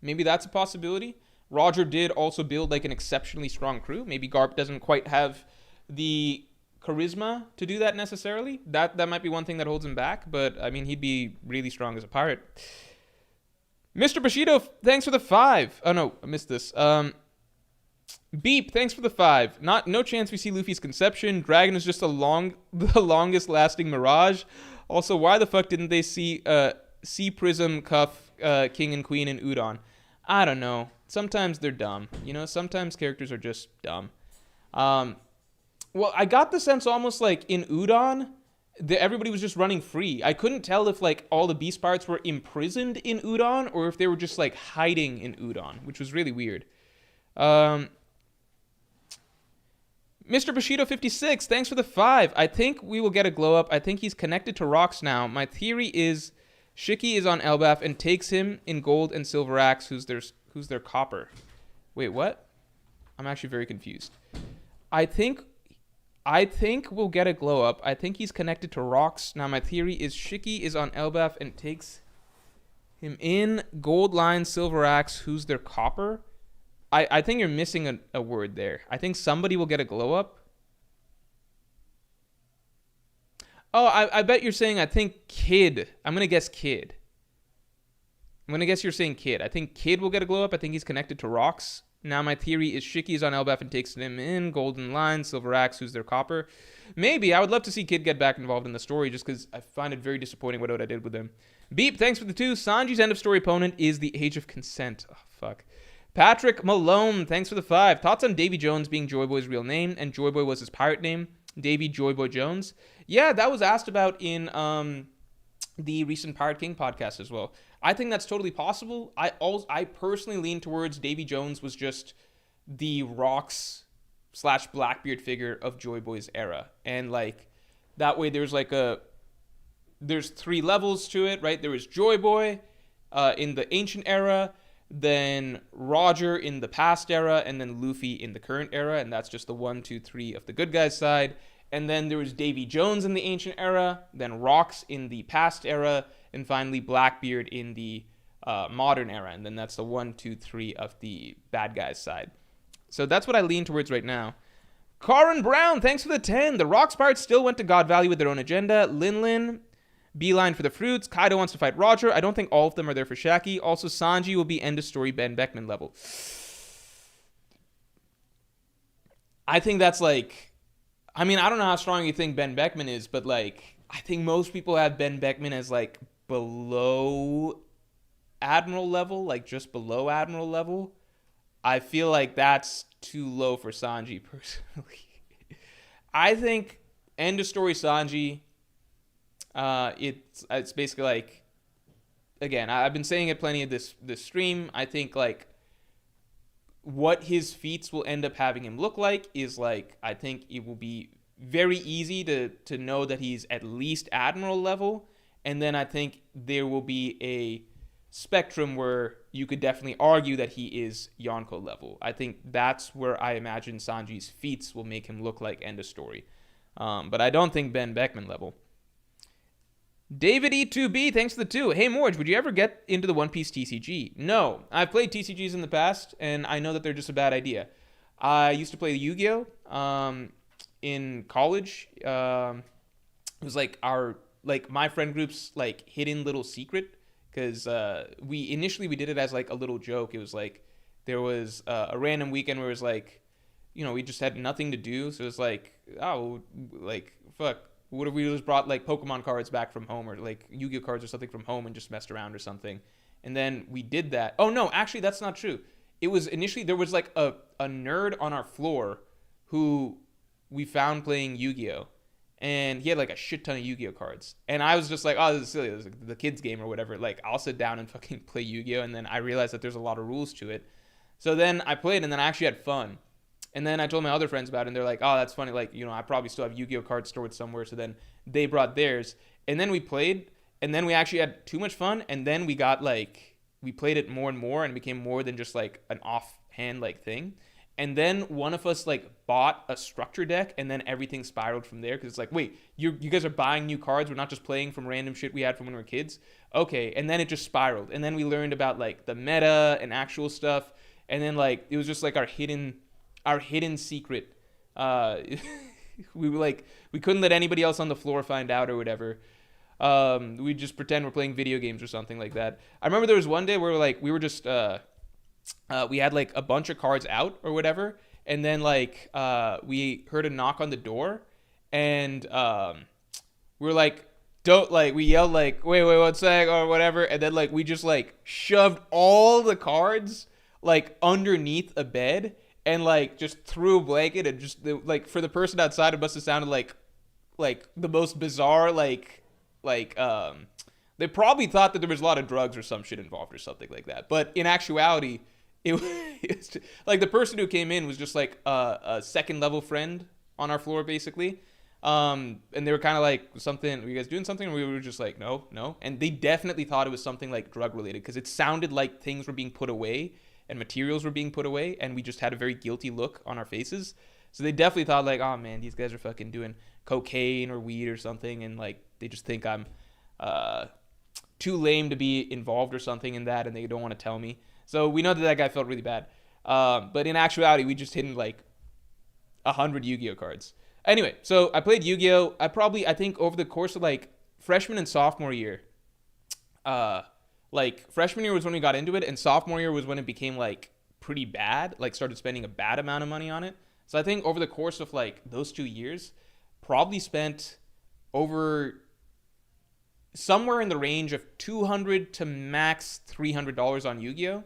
Maybe that's a possibility. Roger did also build like an exceptionally strong crew. Maybe Garp doesn't quite have the charisma to do that necessarily. That might be one thing that holds him back, but I mean, he'd be really strong as a pirate. Mr. Bushido, thanks for the 5. Oh no, I missed this. Beep, thanks for the 5. No chance we see Luffy's conception. Dragon is just the longest lasting mirage. Also, why the fuck didn't they see Sea Prism cuff King and Queen in Udon? I don't know. Sometimes they're dumb. You know, sometimes characters are just dumb. Well, I got the sense almost like in Udon, everybody was just running free. I couldn't tell if like all the Beast Pirates were imprisoned in Udon or if they were just like hiding in Udon, which was really weird. Mr. Bushido 56, thanks for the 5. I think we will get a glow up. I think he's connected to Rocks now. My theory is Shiki is on Elbaf and takes him in gold and silver axe, who's their copper. Wait, what? I'm actually very confused. I think we'll get a glow up. I think he's connected to Rocks. Now my theory is Shiki is on Elbaf and takes him in gold line, silver axe, who's their copper. I think you're missing a word there. I think somebody will get a glow up. Oh, I bet you're saying, I think Kid. I'm going to guess Kid. I'm going to guess you're saying Kid. I think Kid will get a glow up. I think he's connected to Rocks. Now my theory is Shiki is on Elbaf and takes him in. Golden line, silver axe, who's their copper. Maybe. I would love to see Kid get back involved in the story just because I find it very disappointing what Oda did with him. Beep, thanks for the 2. Sanji's end of story opponent is the Age of Consent. Oh, fuck. Patrick Malone, thanks for the 5. Thoughts on Davy Jones being Joy Boy's real name and Joy Boy was his pirate name? Davy Joy Boy Jones. Yeah, that was asked about in the recent Pirate King podcast as well. I think that's totally possible. I personally lean towards Davy Jones was just the Rocks / Blackbeard figure of Joy Boy's era. And like that way there's 3 levels to it, right? There was Joy Boy in the ancient era, then Roger in the past era, and then Luffy in the current era, and that's just the 1, 2, 3 of the good guys side. And then there was Davy Jones in the ancient era, then Rocks in the past era, and finally Blackbeard in the modern era. And then that's the 1, 2, 3 of the bad guys side. So that's what I lean towards right now. Karin Brown, thanks for the 10. The Rocks Pirates still went to God Valley with their own agenda. Lin beeline for the fruits. Kaido wants to fight Roger. I don't think all of them are there for Shaki. Also, Sanji will be end of story Ben Beckman level. I think that's like... I mean, I don't know how strong you think Ben Beckman is, but like, I think most people have Ben Beckman as like below Admiral level, like just below Admiral level. I feel like that's too low for Sanji personally. I think end of story Sanji, it's basically like, again, I've been saying it plenty of this stream. I think like what his feats will end up having him look like is like, I think it will be very easy to know that he's at least Admiral level. And then I think there will be a spectrum where you could definitely argue that he is Yonko level. I think that's where I imagine Sanji's feats will make him look like end of story. But I don't think Ben Beckman level. David E2B, thanks for the 2. Hey, Morge, would you ever get into the One Piece TCG? No. I've played TCGs in the past, and I know that they're just a bad idea. I used to play Yu-Gi-Oh! In college. It was like my friend group's like hidden little secret, because we did it as like a little joke. It was like there was a random weekend where it was like, you know, we just had nothing to do, so it was like, oh, like, fuck. What if we just brought like Pokemon cards back from home, or like Yu-Gi-Oh cards or something from home and just messed around or something? And then we did that. Oh no, actually that's not true. It was initially, there was like a nerd on our floor who we found playing Yu-Gi-Oh! And he had like a shit ton of Yu-Gi-Oh cards. And I was just like, oh, this is silly. This is like the kids game or whatever. Like, I'll sit down and fucking play Yu-Gi-Oh! And then I realized that there's a lot of rules to it. So then I played, and then I actually had fun. And then I told my other friends about it, and they're like, oh, that's funny. Like, I probably still have Yu-Gi-Oh cards stored somewhere. So then they brought theirs. And then we played, and then we actually had too much fun. And then we got like, we played it more and more, and it became more than just like an offhand like thing. And then one of us like bought a structure deck, and then everything spiraled from there. Because it's like, wait, you guys are buying new cards. We're not just playing from random shit we had from when we were kids. Okay, and then it just spiraled. And then we learned about like the meta and actual stuff. And then like it was just like our hidden secret. We couldn't let anybody else on the floor find out or whatever. We just pretend we're playing video games or something like that. I remember there was one day where like we were just we had like a bunch of cards out or whatever, and then like we heard a knock on the door, and we were like, don't, like, we yelled like, wait 1 sec or whatever, and then like we just like shoved all the cards like underneath a bed and like just threw a blanket, and just like for the person outside it must have sounded like the most bizarre like they probably thought that there was a lot of drugs or some shit involved or something like that, but in actuality it's just, like the person who came in was just like a second level friend on our floor basically, and they were kind of like, something, were you guys doing something? And we were just like, no, and they definitely thought it was something like drug related, because it sounded like things were being put away and materials were being put away, and we just had a very guilty look on our faces. So they definitely thought like, oh man, these guys are fucking doing cocaine or weed or something, and like they just think I'm too lame to be involved or something in that, and they don't want to tell me. So we know that guy felt really bad. But in actuality, we just hidden like 100 Yu-Gi-Oh cards. Anyway, so I played Yu-Gi-Oh! I think over the course of like freshman and sophomore year, like freshman year was when we got into it, and sophomore year was when it became like pretty bad, like started spending a bad amount of money on it. So I think over the course of like those 2 years, probably spent over somewhere in the range of $200 to max $300 on Yu-Gi-Oh!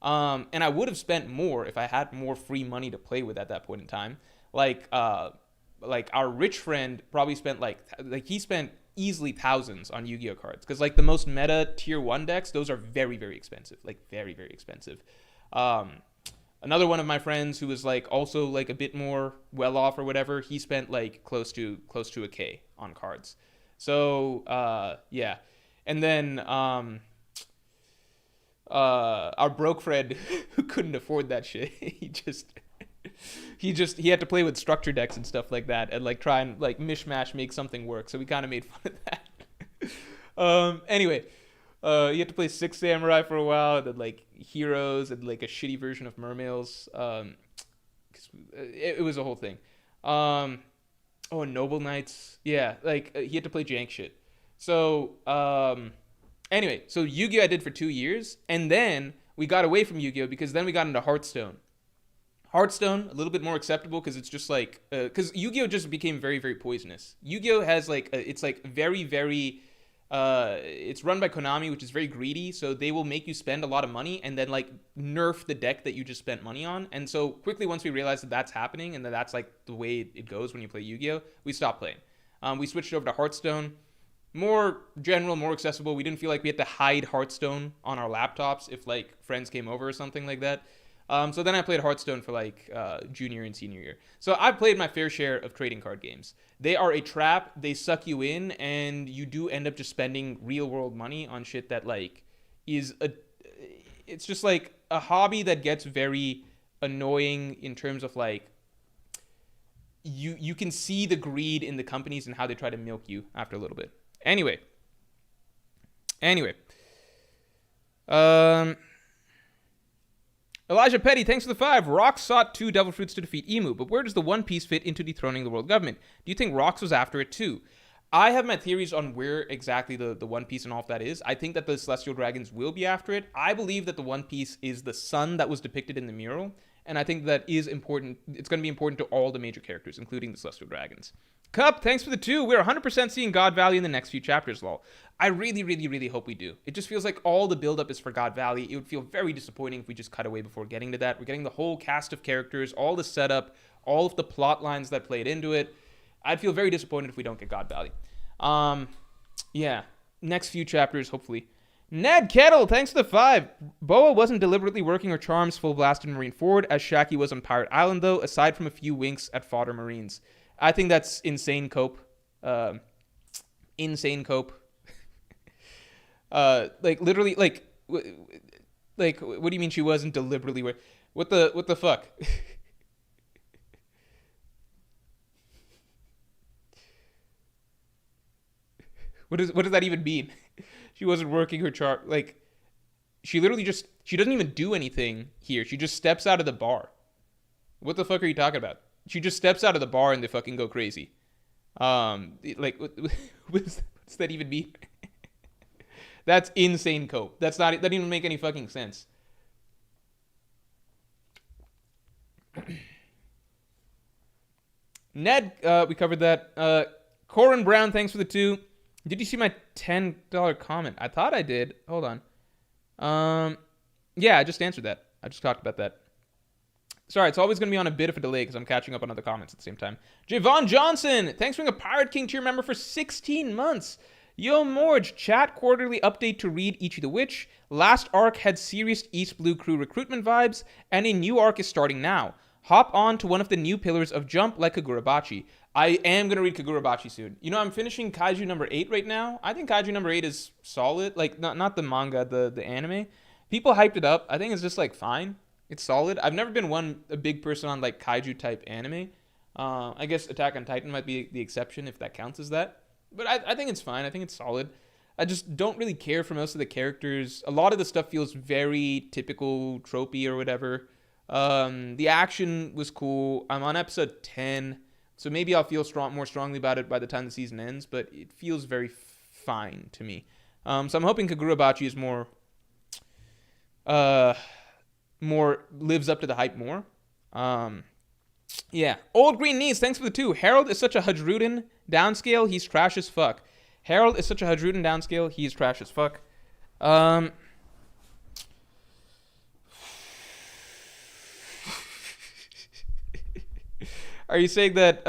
And I would have spent more if I had more free money to play with at that point in time. Like our rich friend probably spent like he spent easily thousands on Yu-Gi-Oh cards, because like the most meta tier 1 decks, those are very, very expensive, like very, very expensive. Another one of my friends who was like also like a bit more well off or whatever, he spent like close to a K on cards. So yeah. And then our broke friend who couldn't afford that shit, he had to play with structure decks and stuff like that, and like try and like mishmash make something work. So we kind of made fun of that. Anyway, you had to play Six Samurai for a while, and then like Heroes, and like a shitty version of Mermails. It was a whole thing. Oh, Noble Knights. Yeah, like he had to play jank shit. So anyway, so Yu-Gi-Oh! I did for 2 years, and then we got away from Yu-Gi-Oh! Because then we got into Hearthstone. Hearthstone, a little bit more acceptable, because it's just like, because Yu-Gi-Oh! Just became very, very poisonous. Yu-Gi-Oh! Has like, it's like very, very, it's run by Konami, which is very greedy, so they will make you spend a lot of money and then like nerf the deck that you just spent money on. And so quickly, once we realized that that's happening and that that's like the way it goes when you play Yu-Gi-Oh!, we stopped playing. We switched over to Hearthstone. More general, more accessible. We didn't feel like we had to hide Hearthstone on our laptops if like friends came over or something like that. So then I played Hearthstone for like junior and senior year. So I've played my fair share of trading card games. They are a trap. They suck you in, and you do end up just spending real world money on shit that like it's just like a hobby that gets very annoying in terms of like you can see the greed in the companies and how they try to milk you after a little bit. Anyway. Elijah Petty, thanks for the 5. Rocks sought 2 Devil Fruits to defeat Emu, but where does the One Piece fit into dethroning the world government? Do you think Rocks was after it too? I have my theories on where exactly the One Piece and all of that is. I think that the Celestial Dragons will be after it. I believe that the One Piece is the sun that was depicted in the mural, and I think that is important. It's going to be important to all the major characters, including the Celestial Dragons. Cup, thanks for the 2. We're 100% seeing God Valley in the next few chapters, lol. I really, really, really hope we do. It just feels like all the buildup is for God Valley. It would feel very disappointing if we just cut away before getting to that. We're getting the whole cast of characters, all the setup, all of the plot lines that played into it. I'd feel very disappointed if we don't get God Valley. Yeah, next few chapters, hopefully. Ned Kettle, thanks for the 5. Boa wasn't deliberately working her charms full blasted Marine Ford as Shaki was on Pirate Island, though, aside from a few winks at fodder Marines. I think that's insane cope. Insane cope. Literally, what do you mean she wasn't deliberately working? What the fuck? What does that even mean? She wasn't working her chart. Like, she literally she doesn't even do anything here. She just steps out of the bar. What the fuck are you talking about? She just steps out of the bar and they fucking go crazy. What does that even mean? That's insane cope. That didn't even make any fucking sense. Ned, we covered that. Corin Brown, thanks for the 2. Did you see my $10 comment? I thought I did. Hold on. Yeah, I just answered that. I just talked about that. Sorry, it's always going to be on a bit of a delay because I'm catching up on other comments at the same time. Javon Johnson, thanks for being a Pirate King tier member for 16 months. Yo, Morge, chat quarterly update to read Ichi the Witch. Last arc had serious East Blue Crew recruitment vibes, and a new arc is starting now. Hop on to one of the new pillars of Jump like Kagurabachi. I am going to read Kagurabachi soon. You know, I'm finishing Kaiju number 8 right now. I think Kaiju number 8 is solid. Like, not the manga, the anime. People hyped it up. I think it's just, like, fine. It's solid. I've never been a big person on, like, Kaiju-type anime. I guess Attack on Titan might be the exception, if that counts as that. But I think it's fine. I think it's solid. I just don't really care for most of the characters. A lot of the stuff feels very typical, tropey or whatever. The action was cool. I'm on episode 10. So maybe I'll feel more strongly about it by the time the season ends, but it feels very fine to me. So I'm hoping Kagurabachi is more lives up to the hype more. Yeah. Old Green Knees, thanks for the 2. Harold is such a Hadruden downscale, he's trash as fuck. Harold is such a Hadruden downscale, he's trash as fuck. Are you saying that,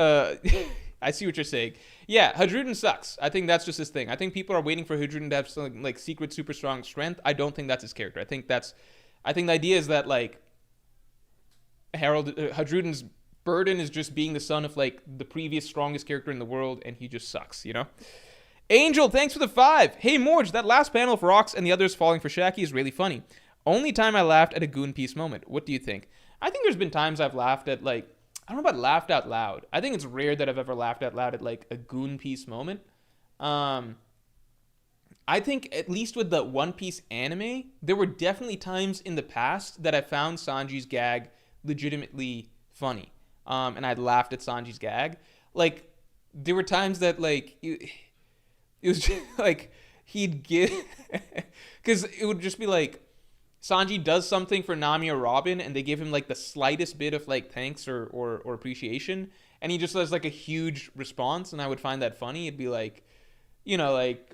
I see what you're saying. Yeah, Hadruden sucks. I think that's just his thing. I think people are waiting for Hadruden to have something like secret super strong strength. I don't think that's his character. I think the idea is that, like, Hadruden's burden is just being the son of, like, the previous strongest character in the world, and he just sucks, you know? Angel, thanks for the 5. Hey, Morge, that last panel of Rocks and the others falling for Shaki is really funny. Only time I laughed at a Goon Piece moment. What do you think? I think there's been times I've laughed at, like, I don't know about laughed out loud. I think it's rare that I've ever laughed out loud at, like, a Goon Piece moment. I think, at least with the One Piece anime, there were definitely times in the past that I found Sanji's gag legitimately funny. And I'd laughed at Sanji's gag. Like, there were times that, like, it was just, like, he'd give... Because it would just be, like, Sanji does something for Nami or Robin, and they give him, like, the slightest bit of, like, thanks or appreciation, and he just does, like, a huge response, and I would find that funny. It'd be, like, you know, like,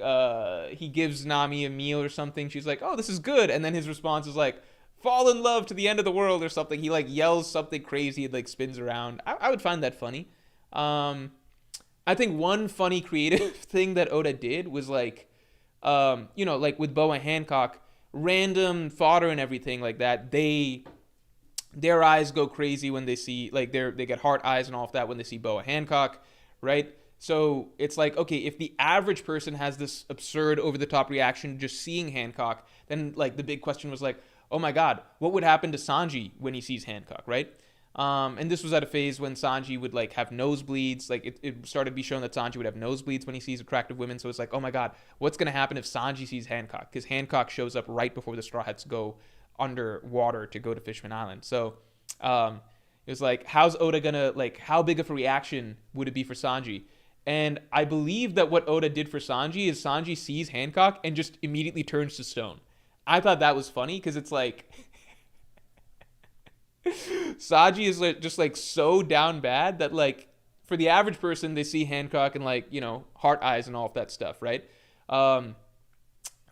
he gives Nami a meal or something, she's like, oh, this is good, and then his response is, like, fall in love to the end of the world or something. He, like, yells something crazy and, like, spins around. I would find that funny. I think one funny creative thing that Oda did was, like, you know, like, with Boa Hancock, random fodder and everything like that, their eyes go crazy when they see, like, they get heart eyes and all of that when they see Boa Hancock, right? So it's like, okay, if the average person has this absurd over-the-top reaction just seeing Hancock, then, like, the big question was, like, oh my god, what would happen to Sanji when he sees Hancock, right? And this was at a phase when Sanji would, like, have nosebleeds. Like, it started to be shown that Sanji would have nosebleeds when he sees attractive women. So it's like, oh my god, what's going to happen if Sanji sees Hancock? Because Hancock shows up right before the Straw Hats go underwater to go to Fishman Island. So it was like, how's Oda going to, like, how big of a reaction would it be for Sanji? And I believe that what Oda did for Sanji is Sanji sees Hancock and just immediately turns to stone. I thought that was funny because it's like... Sanji is, like, just, like, so down bad that, like, for the average person, they see Hancock and, like, you know, heart eyes and all of that stuff, right? With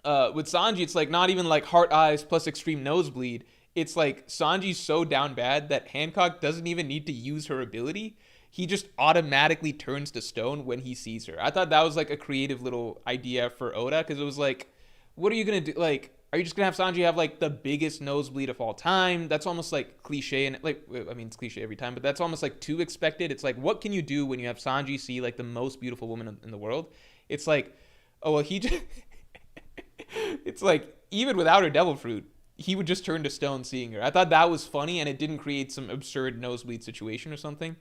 Sanji, it's, like, not even, like, heart eyes plus extreme nosebleed. it's like Sanji's so down bad that Hancock doesn't even need to use her ability. He just automatically turns to stone when he sees her. I thought that was like a creative little idea for Oda, because it was like, what are you gonna do? Like, are you just gonna have Sanji have like the biggest nosebleed of all time? That's almost like cliche, and like, I mean, it's cliche every time, but that's almost like too expected. It's like, what can you do when you have Sanji see like the most beautiful woman in the world? It's like, oh well, he just it's like, even without her devil fruit, he would just turn to stone seeing her. I thought that was funny, and it didn't create some absurd nosebleed situation or something.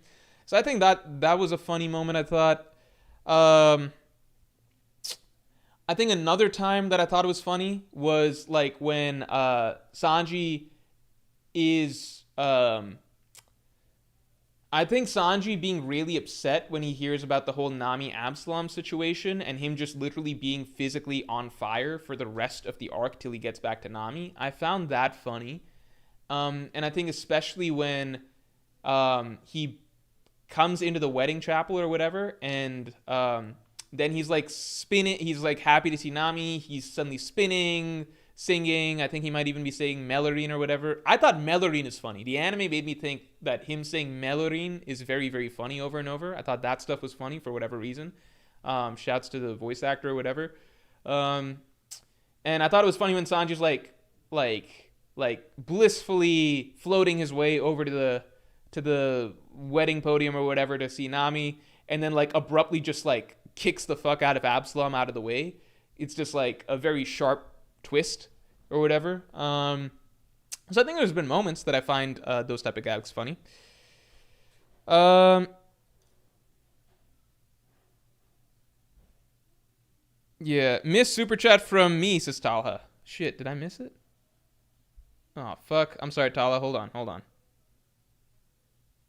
So I think that was a funny moment. I thought. I think another time that I thought it was funny was like when Sanji is. I think Sanji being really upset when he hears about the whole Nami Absalom situation, and him just literally being physically on fire for the rest of the arc till he gets back to Nami. I found that funny. And I think especially when he comes into the wedding chapel or whatever, and then he's like spinning. He's like happy to see Nami. He's suddenly spinning, singing. I think he might even be saying Melorine or whatever. I thought Melorine is funny. The anime made me think that him saying Melorine is very, very funny over and over. I thought that stuff was funny for whatever reason. Shouts to the voice actor or whatever. And I thought it was funny when Sanji's like blissfully floating his way over to the wedding podium or whatever to see Nami, and then like abruptly just like kicks the fuck out of Absalom out of the way. It's just like a very sharp twist or whatever. So I think there's been moments that I find those type of gags funny. Yeah, miss super chat from me, says Talha. Shit, did I miss it? Oh fuck, I'm sorry, Talha. Hold on.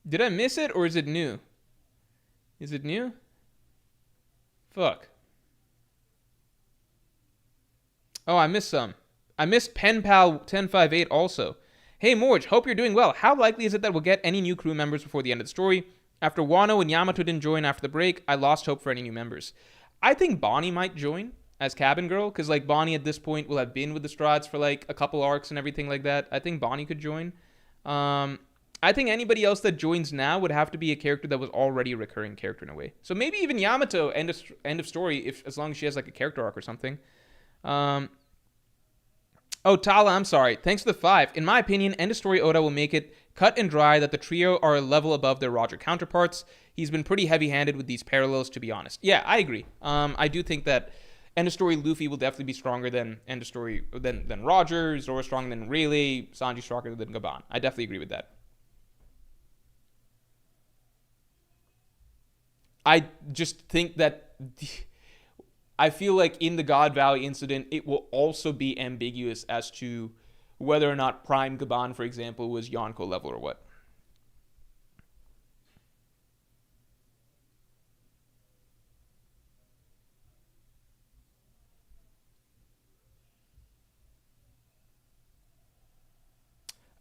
Did I miss it, or is it new? Is it new? Fuck. Oh, I missed some. I missed PenPal1058 also. Hey, Morge, hope you're doing well. How likely is it that we'll get any new crew members before the end of the story? After Wano and Yamato didn't join after the break, I lost hope for any new members. I think Bonnie might join as cabin girl, because like Bonnie at this point will have been with the Strahds for like a couple arcs and everything like that. I think Bonnie could join. I think anybody else that joins now would have to be a character that was already a recurring character in a way. So maybe even Yamato, end of story, if as long as she has like a character arc or something. Oh, Tala, I'm sorry. Thanks for the 5. In my opinion, end of story Oda will make it cut and dry that the trio are a level above their Roger counterparts. He's been pretty heavy-handed with these parallels, to be honest. Yeah, I agree. I do think that end of story Luffy will definitely be stronger than end of story than Roger. Zoro stronger than Rayleigh. Sanji stronger than Gaban. I definitely agree with that. I just think that I feel like in the God Valley incident, it will also be ambiguous as to whether or not Prime Gaban, for example, was Yonko level or what.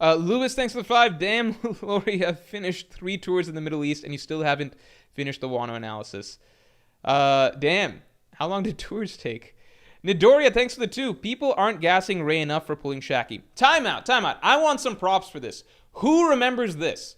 Lewis, thanks for the 5. Damn, Lori, have finished 3 tours in the Middle East and you still haven't finished the Wano analysis. Damn. How long did tours take? Nidoria, thanks for the 2. People aren't gassing Ray enough for pulling Shaki. Time out. I want some props for this. Who remembers this?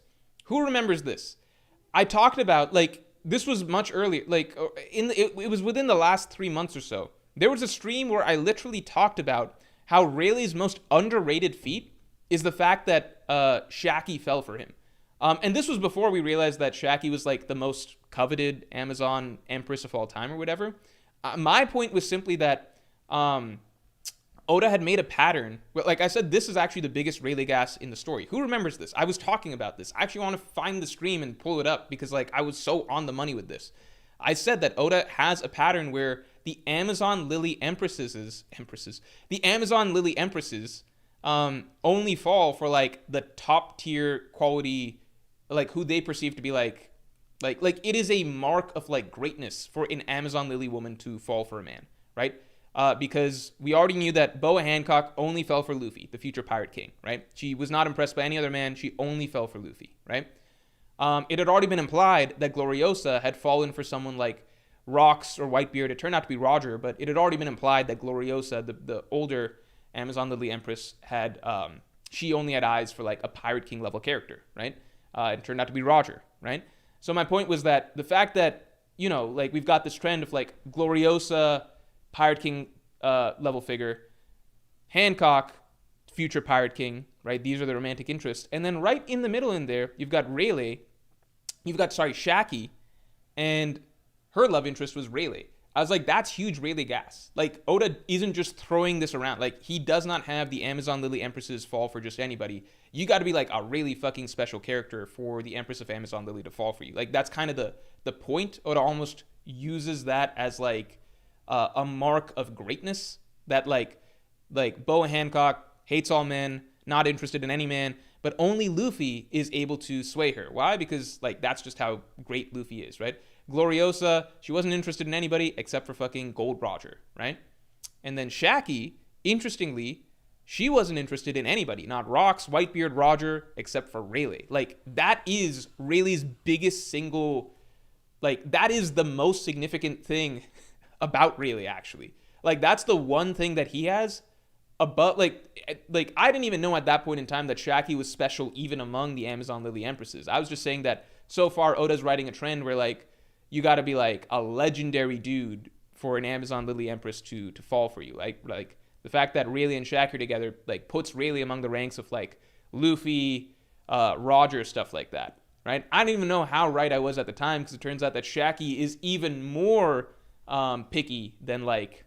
I talked about, like, this was much earlier. Like, it was within the last 3 months or so. There was a stream where I literally talked about how Rayleigh's most underrated feat is the fact that Shaki fell for him. And this was before we realized that Shaki was like the most coveted Amazon Empress of all time or whatever. My point was simply that Oda had made a pattern. Like I said, this is actually the biggest Rayleigh gas in the story. Who remembers this? I was talking about this. I actually want to find the stream and pull it up because like I was so on the money with this. I said that Oda has a pattern where the Amazon Lily Empresses, only fall for like the top tier quality, like who they perceive to be like it is a mark of like greatness for an Amazon Lily woman to fall for a man, right? Because we already knew that Boa Hancock only fell for Luffy, the future Pirate King, right? She was not impressed by any other man. She only fell for Luffy, right? It had already been implied that Gloriosa had fallen for someone like Rocks or Whitebeard. It turned out to be Roger, but it had already been implied that Gloriosa, the older Amazon Lily Empress, had she only had eyes for like a Pirate King level character, right? It turned out to be Roger, right? So my point was that the fact that, you know, like we've got this trend of like Gloriosa, Pirate King level figure, Hancock, future Pirate King, right? These are the romantic interests. And then right in the middle in there, you've got Shaki, and her love interest was Rayleigh. I was like, that's huge Rayleigh gas. Like, Oda isn't just throwing this around. Like, he does not have the Amazon Lily Empresses fall for just anybody. You got to be like a really fucking special character for the Empress of Amazon Lily to fall for you. Like, that's kind of the point. Oda almost uses that as like a mark of greatness. That like Boa Hancock hates all men, not interested in any man, but only Luffy is able to sway her. Why? Because like that's just how great Luffy is, right? Gloriosa, she wasn't interested in anybody except for fucking Gold Roger, right? And then Shaki, interestingly, she wasn't interested in anybody, not Rocks, Whitebeard, Roger, except for Rayleigh. Like, that is Rayleigh's biggest single, like, that is the most significant thing about Rayleigh, actually. Like, that's the one thing that he has above, like I didn't even know at that point in time that Shaki was special even among the Amazon Lily Empresses. I was just saying that so far Oda's writing a trend where, like, you got to be like a legendary dude for an Amazon Lily Empress to fall for you. Like the fact that Rayleigh and Shaq are together, like, puts Rayleigh among the ranks of like Luffy, Roger, stuff like that, right? I don't even know how right I was at the time, because it turns out that Shaki is even more picky than like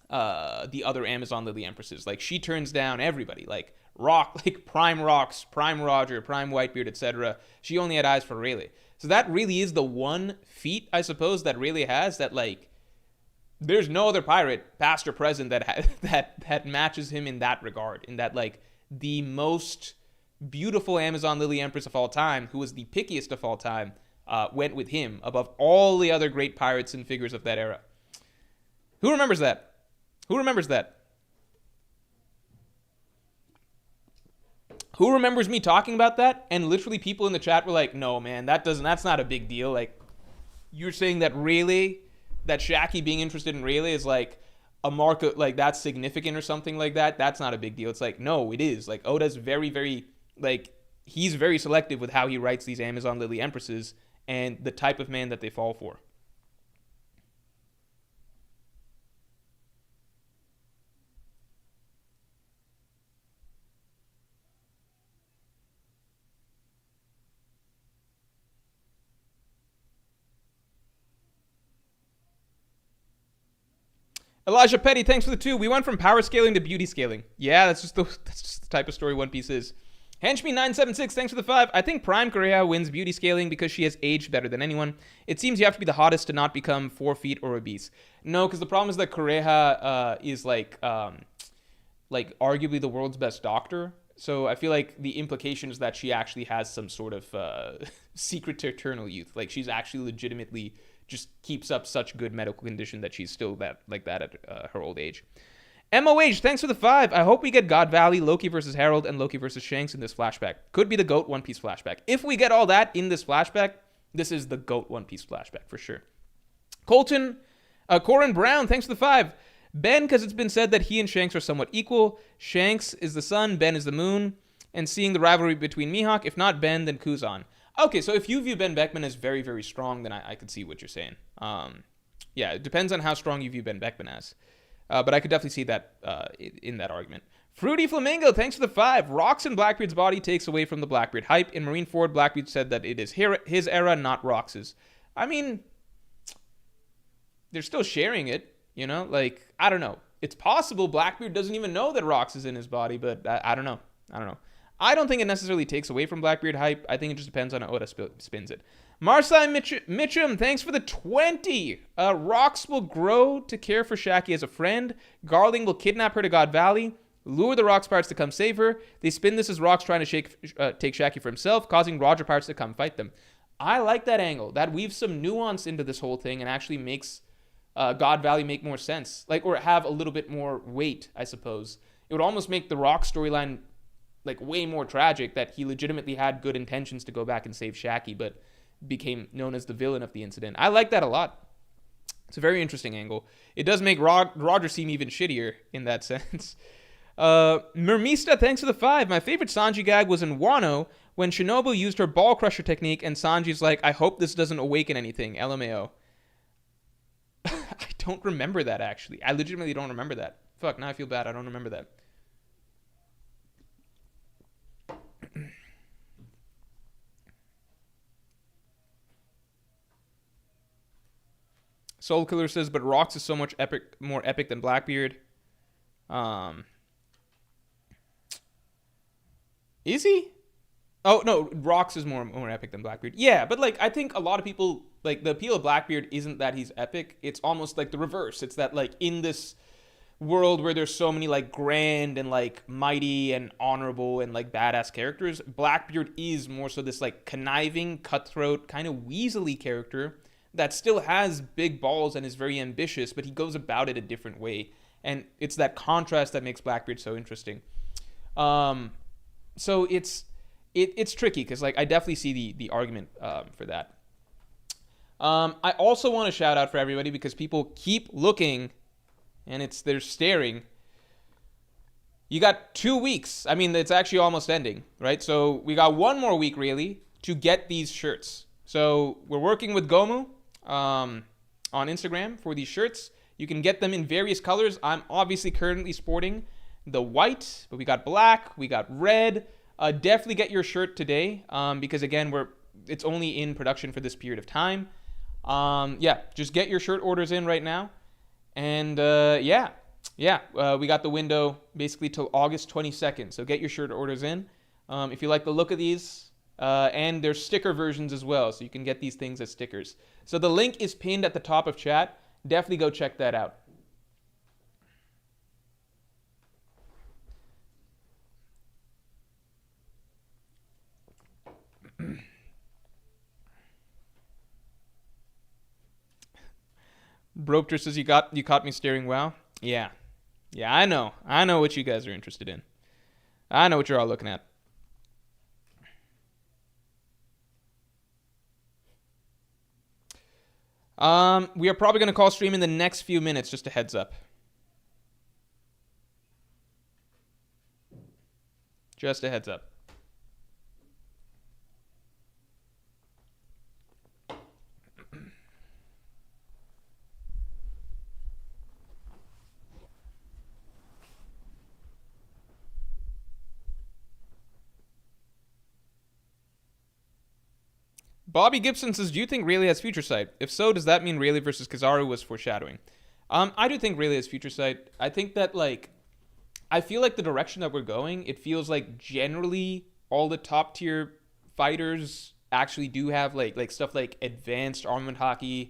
the other Amazon Lily Empresses. Like, she turns down everybody, like Prime Rocks, Prime Roger, Prime Whitebeard, etc. She only had eyes for Rayleigh. So that really is the one feat, I suppose, that Rayleigh has, that like there's no other pirate, past or present, that matches him in that regard. In that, like, the most beautiful Amazon Lily Empress of all time, who was the pickiest of all time, went with him above all the other great pirates and figures of that era. Who remembers that? Who remembers that? Who remembers me talking about that? And literally people in the chat were like, no, man, that's not a big deal. Like, you're saying that Rayleigh, that Shaki being interested in Rayleigh is like a mark of, like, that's significant or something like that. That's not a big deal. It's like, no, it is. Like, Oda's very, very, like, he's very selective with how he writes these Amazon Lily Empresses and the type of man that they fall for. Elijah Petty, thanks for the 2. We went from power scaling to beauty scaling. Yeah, that's just the type of story One Piece is. Henchme976, thanks for the 5. I think Prime Kureha wins beauty scaling because she has aged better than anyone. It seems you have to be the hottest to not become 4 feet or obese. No, because the problem is that Kureha is like arguably the world's best doctor. So I feel like the implication is that she actually has some sort of secret to eternal youth. Like, she's actually legitimately just keeps up such good medical condition that she's still that at her old age. MOH, thanks for the 5. I hope we get God Valley, Loki versus Herald, and Loki versus Shanks in this flashback. Could be the GOAT One Piece flashback. If we get all that in this flashback, this is the GOAT One Piece flashback for sure. Corin Brown, thanks for the 5. Ben, because it's been said that he and Shanks are somewhat equal. Shanks is the sun, Ben is the moon. And seeing the rivalry between Mihawk, if not Ben, then Kuzan. Okay, so if you view Ben Beckman as very, very strong, then I could see what you're saying. Yeah, it depends on how strong you view Ben Beckman as. But I could definitely see that in that argument. Fruity Flamingo, thanks for the 5. Rocks and Blackbeard's body takes away from the Blackbeard hype. In Marineford, Blackbeard said that it is his era, not Rox's. I mean, they're still sharing it, you know? Like, I don't know. It's possible Blackbeard doesn't even know that Rox is in his body, but I don't know. I don't think it necessarily takes away from Blackbeard hype. I think it just depends on how Oda spins it. Marsai Mitchum, thanks for the 20. Rox will grow to care for Shaki as a friend. Garling will kidnap her to God Valley, lure the Rocks pirates to come save her. They spin this as Rox trying to take Shaki for himself, causing Roger pirates to come fight them. I like that angle. That weaves some nuance into this whole thing and actually makes God Valley make more sense. Like, or have a little bit more weight, I suppose. It would almost make the Rock storyline like way more tragic, that he legitimately had good intentions to go back and save Shaki, but became known as the villain of the incident. I like that a lot. It's a very interesting angle. It does make Roger seem even shittier in that sense. Mermista, thanks for the 5. My favorite Sanji gag was in Wano when Shinobu used her ball crusher technique and Sanji's like, I hope this doesn't awaken anything. LMAO. I don't remember that, actually. I legitimately don't remember that. Fuck, now I feel bad. I don't remember that. Soul Killer says, but Rocks is so much more epic than Blackbeard. Is he? Oh no, Rocks is more epic than Blackbeard. Yeah, but like I think a lot of people like the appeal of Blackbeard isn't that he's epic. It's almost like the reverse. It's that like in this world where there's so many like grand and like mighty and honorable and like badass characters, Blackbeard is more so this like conniving, cutthroat, kind of weaselly character that still has big balls and is very ambitious, but he goes about it a different way. And it's that contrast that makes Blackbeard so interesting. So it's tricky because like I definitely see the argument for that. I also want to shout out for everybody because people keep looking and they're staring. You got 2 weeks. I mean, it's actually almost ending, right? So we got 1 more week really to get these shirts. So we're working with Gomu on Instagram for these shirts. You can get them in various colors. I'm obviously currently sporting the white, but we got black, we got red. Definitely get your shirt today because again, it's only in production for this period of time. Just get your shirt orders in right now. And we got the window basically till August 22nd. So get your shirt orders in. If you like the look of these, and there's sticker versions as well, so you can get these things as stickers. So the link is pinned at the top of chat. Definitely go check that out. Bropter says you caught me staring. Wow. Yeah, I know what you guys are interested in. I know what you're all looking at. We are probably going to call stream in the next few minutes, just a heads up. Just a heads up. Bobby Gibson says, do you think Rayleigh has future sight? If so, does that mean Rayleigh versus Kizaru was foreshadowing? I do think Rayleigh has future sight. I think that, like, I feel like the direction that we're going, it feels like generally all the top tier fighters actually do have, like stuff like advanced armament haki,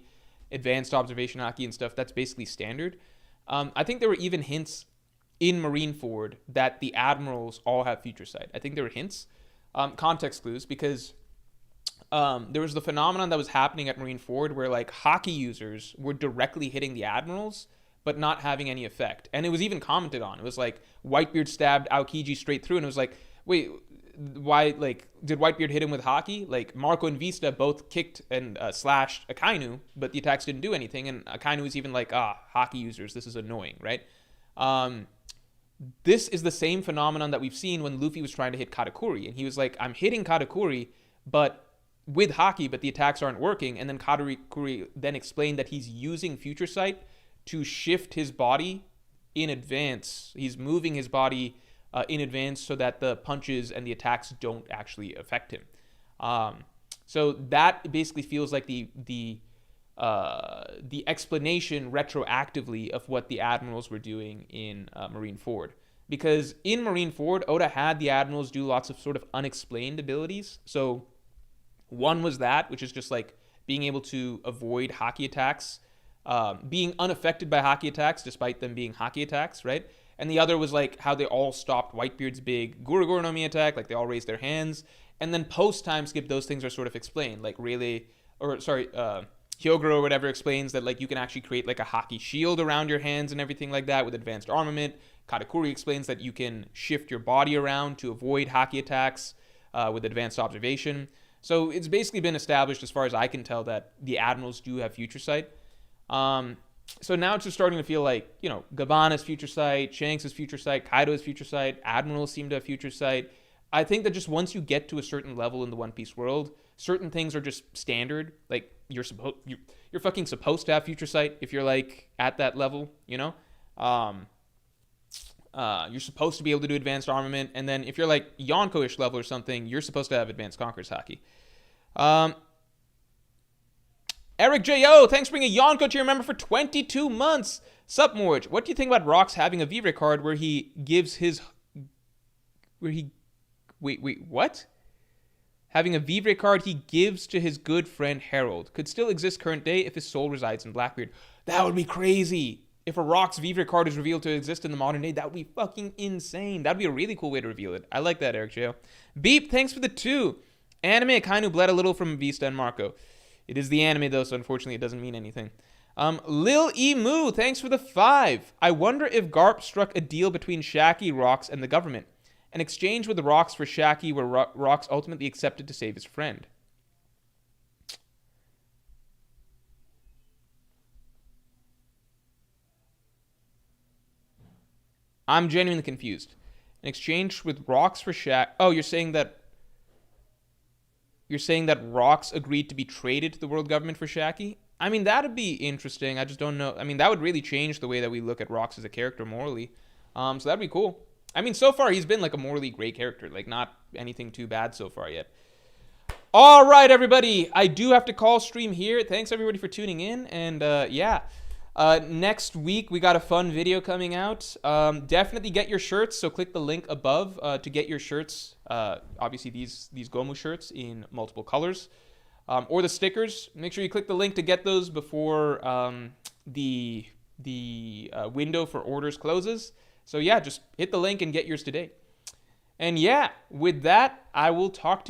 advanced observation haki and stuff. That's basically standard. I think there were even hints in Marineford that the admirals all have future sight. I think there were hints, context clues, because there was the phenomenon that was happening at Marineford where like haki users were directly hitting the admirals but not having any effect. And it was even commented on. It was like Whitebeard stabbed Aokiji straight through and it was like, wait, why, like, did Whitebeard hit him with haki? Like Marco and Vista both kicked and slashed Akainu, but the attacks didn't do anything. And Akainu was even like, haki users, this is annoying, right? This is the same phenomenon that we've seen when Luffy was trying to hit Katakuri. And he was like, I'm hitting Katakuri, but with haki, but the attacks aren't working. And then Katakuri then explained that he's using future sight to shift his body in advance. He's moving his body in advance so that the punches and the attacks don't actually affect him. So that basically feels like the explanation retroactively of what the admirals were doing in Marineford. Because in Marineford, Oda had the admirals do lots of sort of unexplained abilities. So one was that, which is just like being able to avoid haki attacks, being unaffected by haki attacks despite them being haki attacks, right? And the other was like how they all stopped Whitebeard's big Guruguru no Mi attack, like they all raised their hands. And then post time skip, those things are sort of explained, like Hyogoro or whatever explains that like you can actually create like a haki shield around your hands and everything like that with advanced armament. Katakuri explains that you can shift your body around to avoid haki attacks with advanced observation. So it's basically been established, as far as I can tell, that the admirals do have future sight. So now it's just starting to feel like, Gabbana's future sight, Shanks' future sight, Kaido's future sight, Admiral seem to have future sight. I think that just once you get to a certain level in the One Piece world, certain things are just standard. Like you're fucking supposed to have future sight if you're like at that level, you're supposed to be able to do advanced armament, and then if you're like Yonko-ish level or something, you're supposed to have advanced Conqueror's Haki. Eric J.O., thanks for bringing a Yonko to your member for 22 months. Sup, Morge? What do you think about Rocks having a Vivre card where he gives his... Wait, what? Having a Vivre card he gives to his good friend Harold. Could still exist current day if his soul resides in Blackbeard. That would be crazy. If a Rocks Vivre card is revealed to exist in the modern day, that would be fucking insane. That would be a really cool way to reveal it. I like that, Eric J.O. Beep, thanks for the 2. Anime Akainu bled a little from Vista and Marco. It is the anime, though, so unfortunately it doesn't mean anything. Lil Emu, thanks for the 5. I wonder if Garp struck a deal between Shaki, Rocks, and the government. An exchange with the Rocks for Shaki where Rocks ultimately accepted to save his friend. I'm genuinely confused. An exchange with Rocks for Shaki... Oh, you're saying that Rocks agreed to be traded to the world government for Shaki? I mean, that'd be interesting. I just don't know. I mean, that would really change the way that we look at Rocks as a character morally. So that'd be cool. I mean, so far he's been like a morally great character. Like, not anything too bad so far yet. All right, everybody. I do have to call stream here. Thanks, everybody, for tuning in. And, yeah. Next week, we got a fun video coming out. Definitely get your shirts. So click the link above to get your shirts. Obviously, these Gomu shirts in multiple colors. Or the stickers. Make sure you click the link to get those before the window for orders closes. So yeah, just hit the link and get yours today. And yeah, with that, I will talk to you.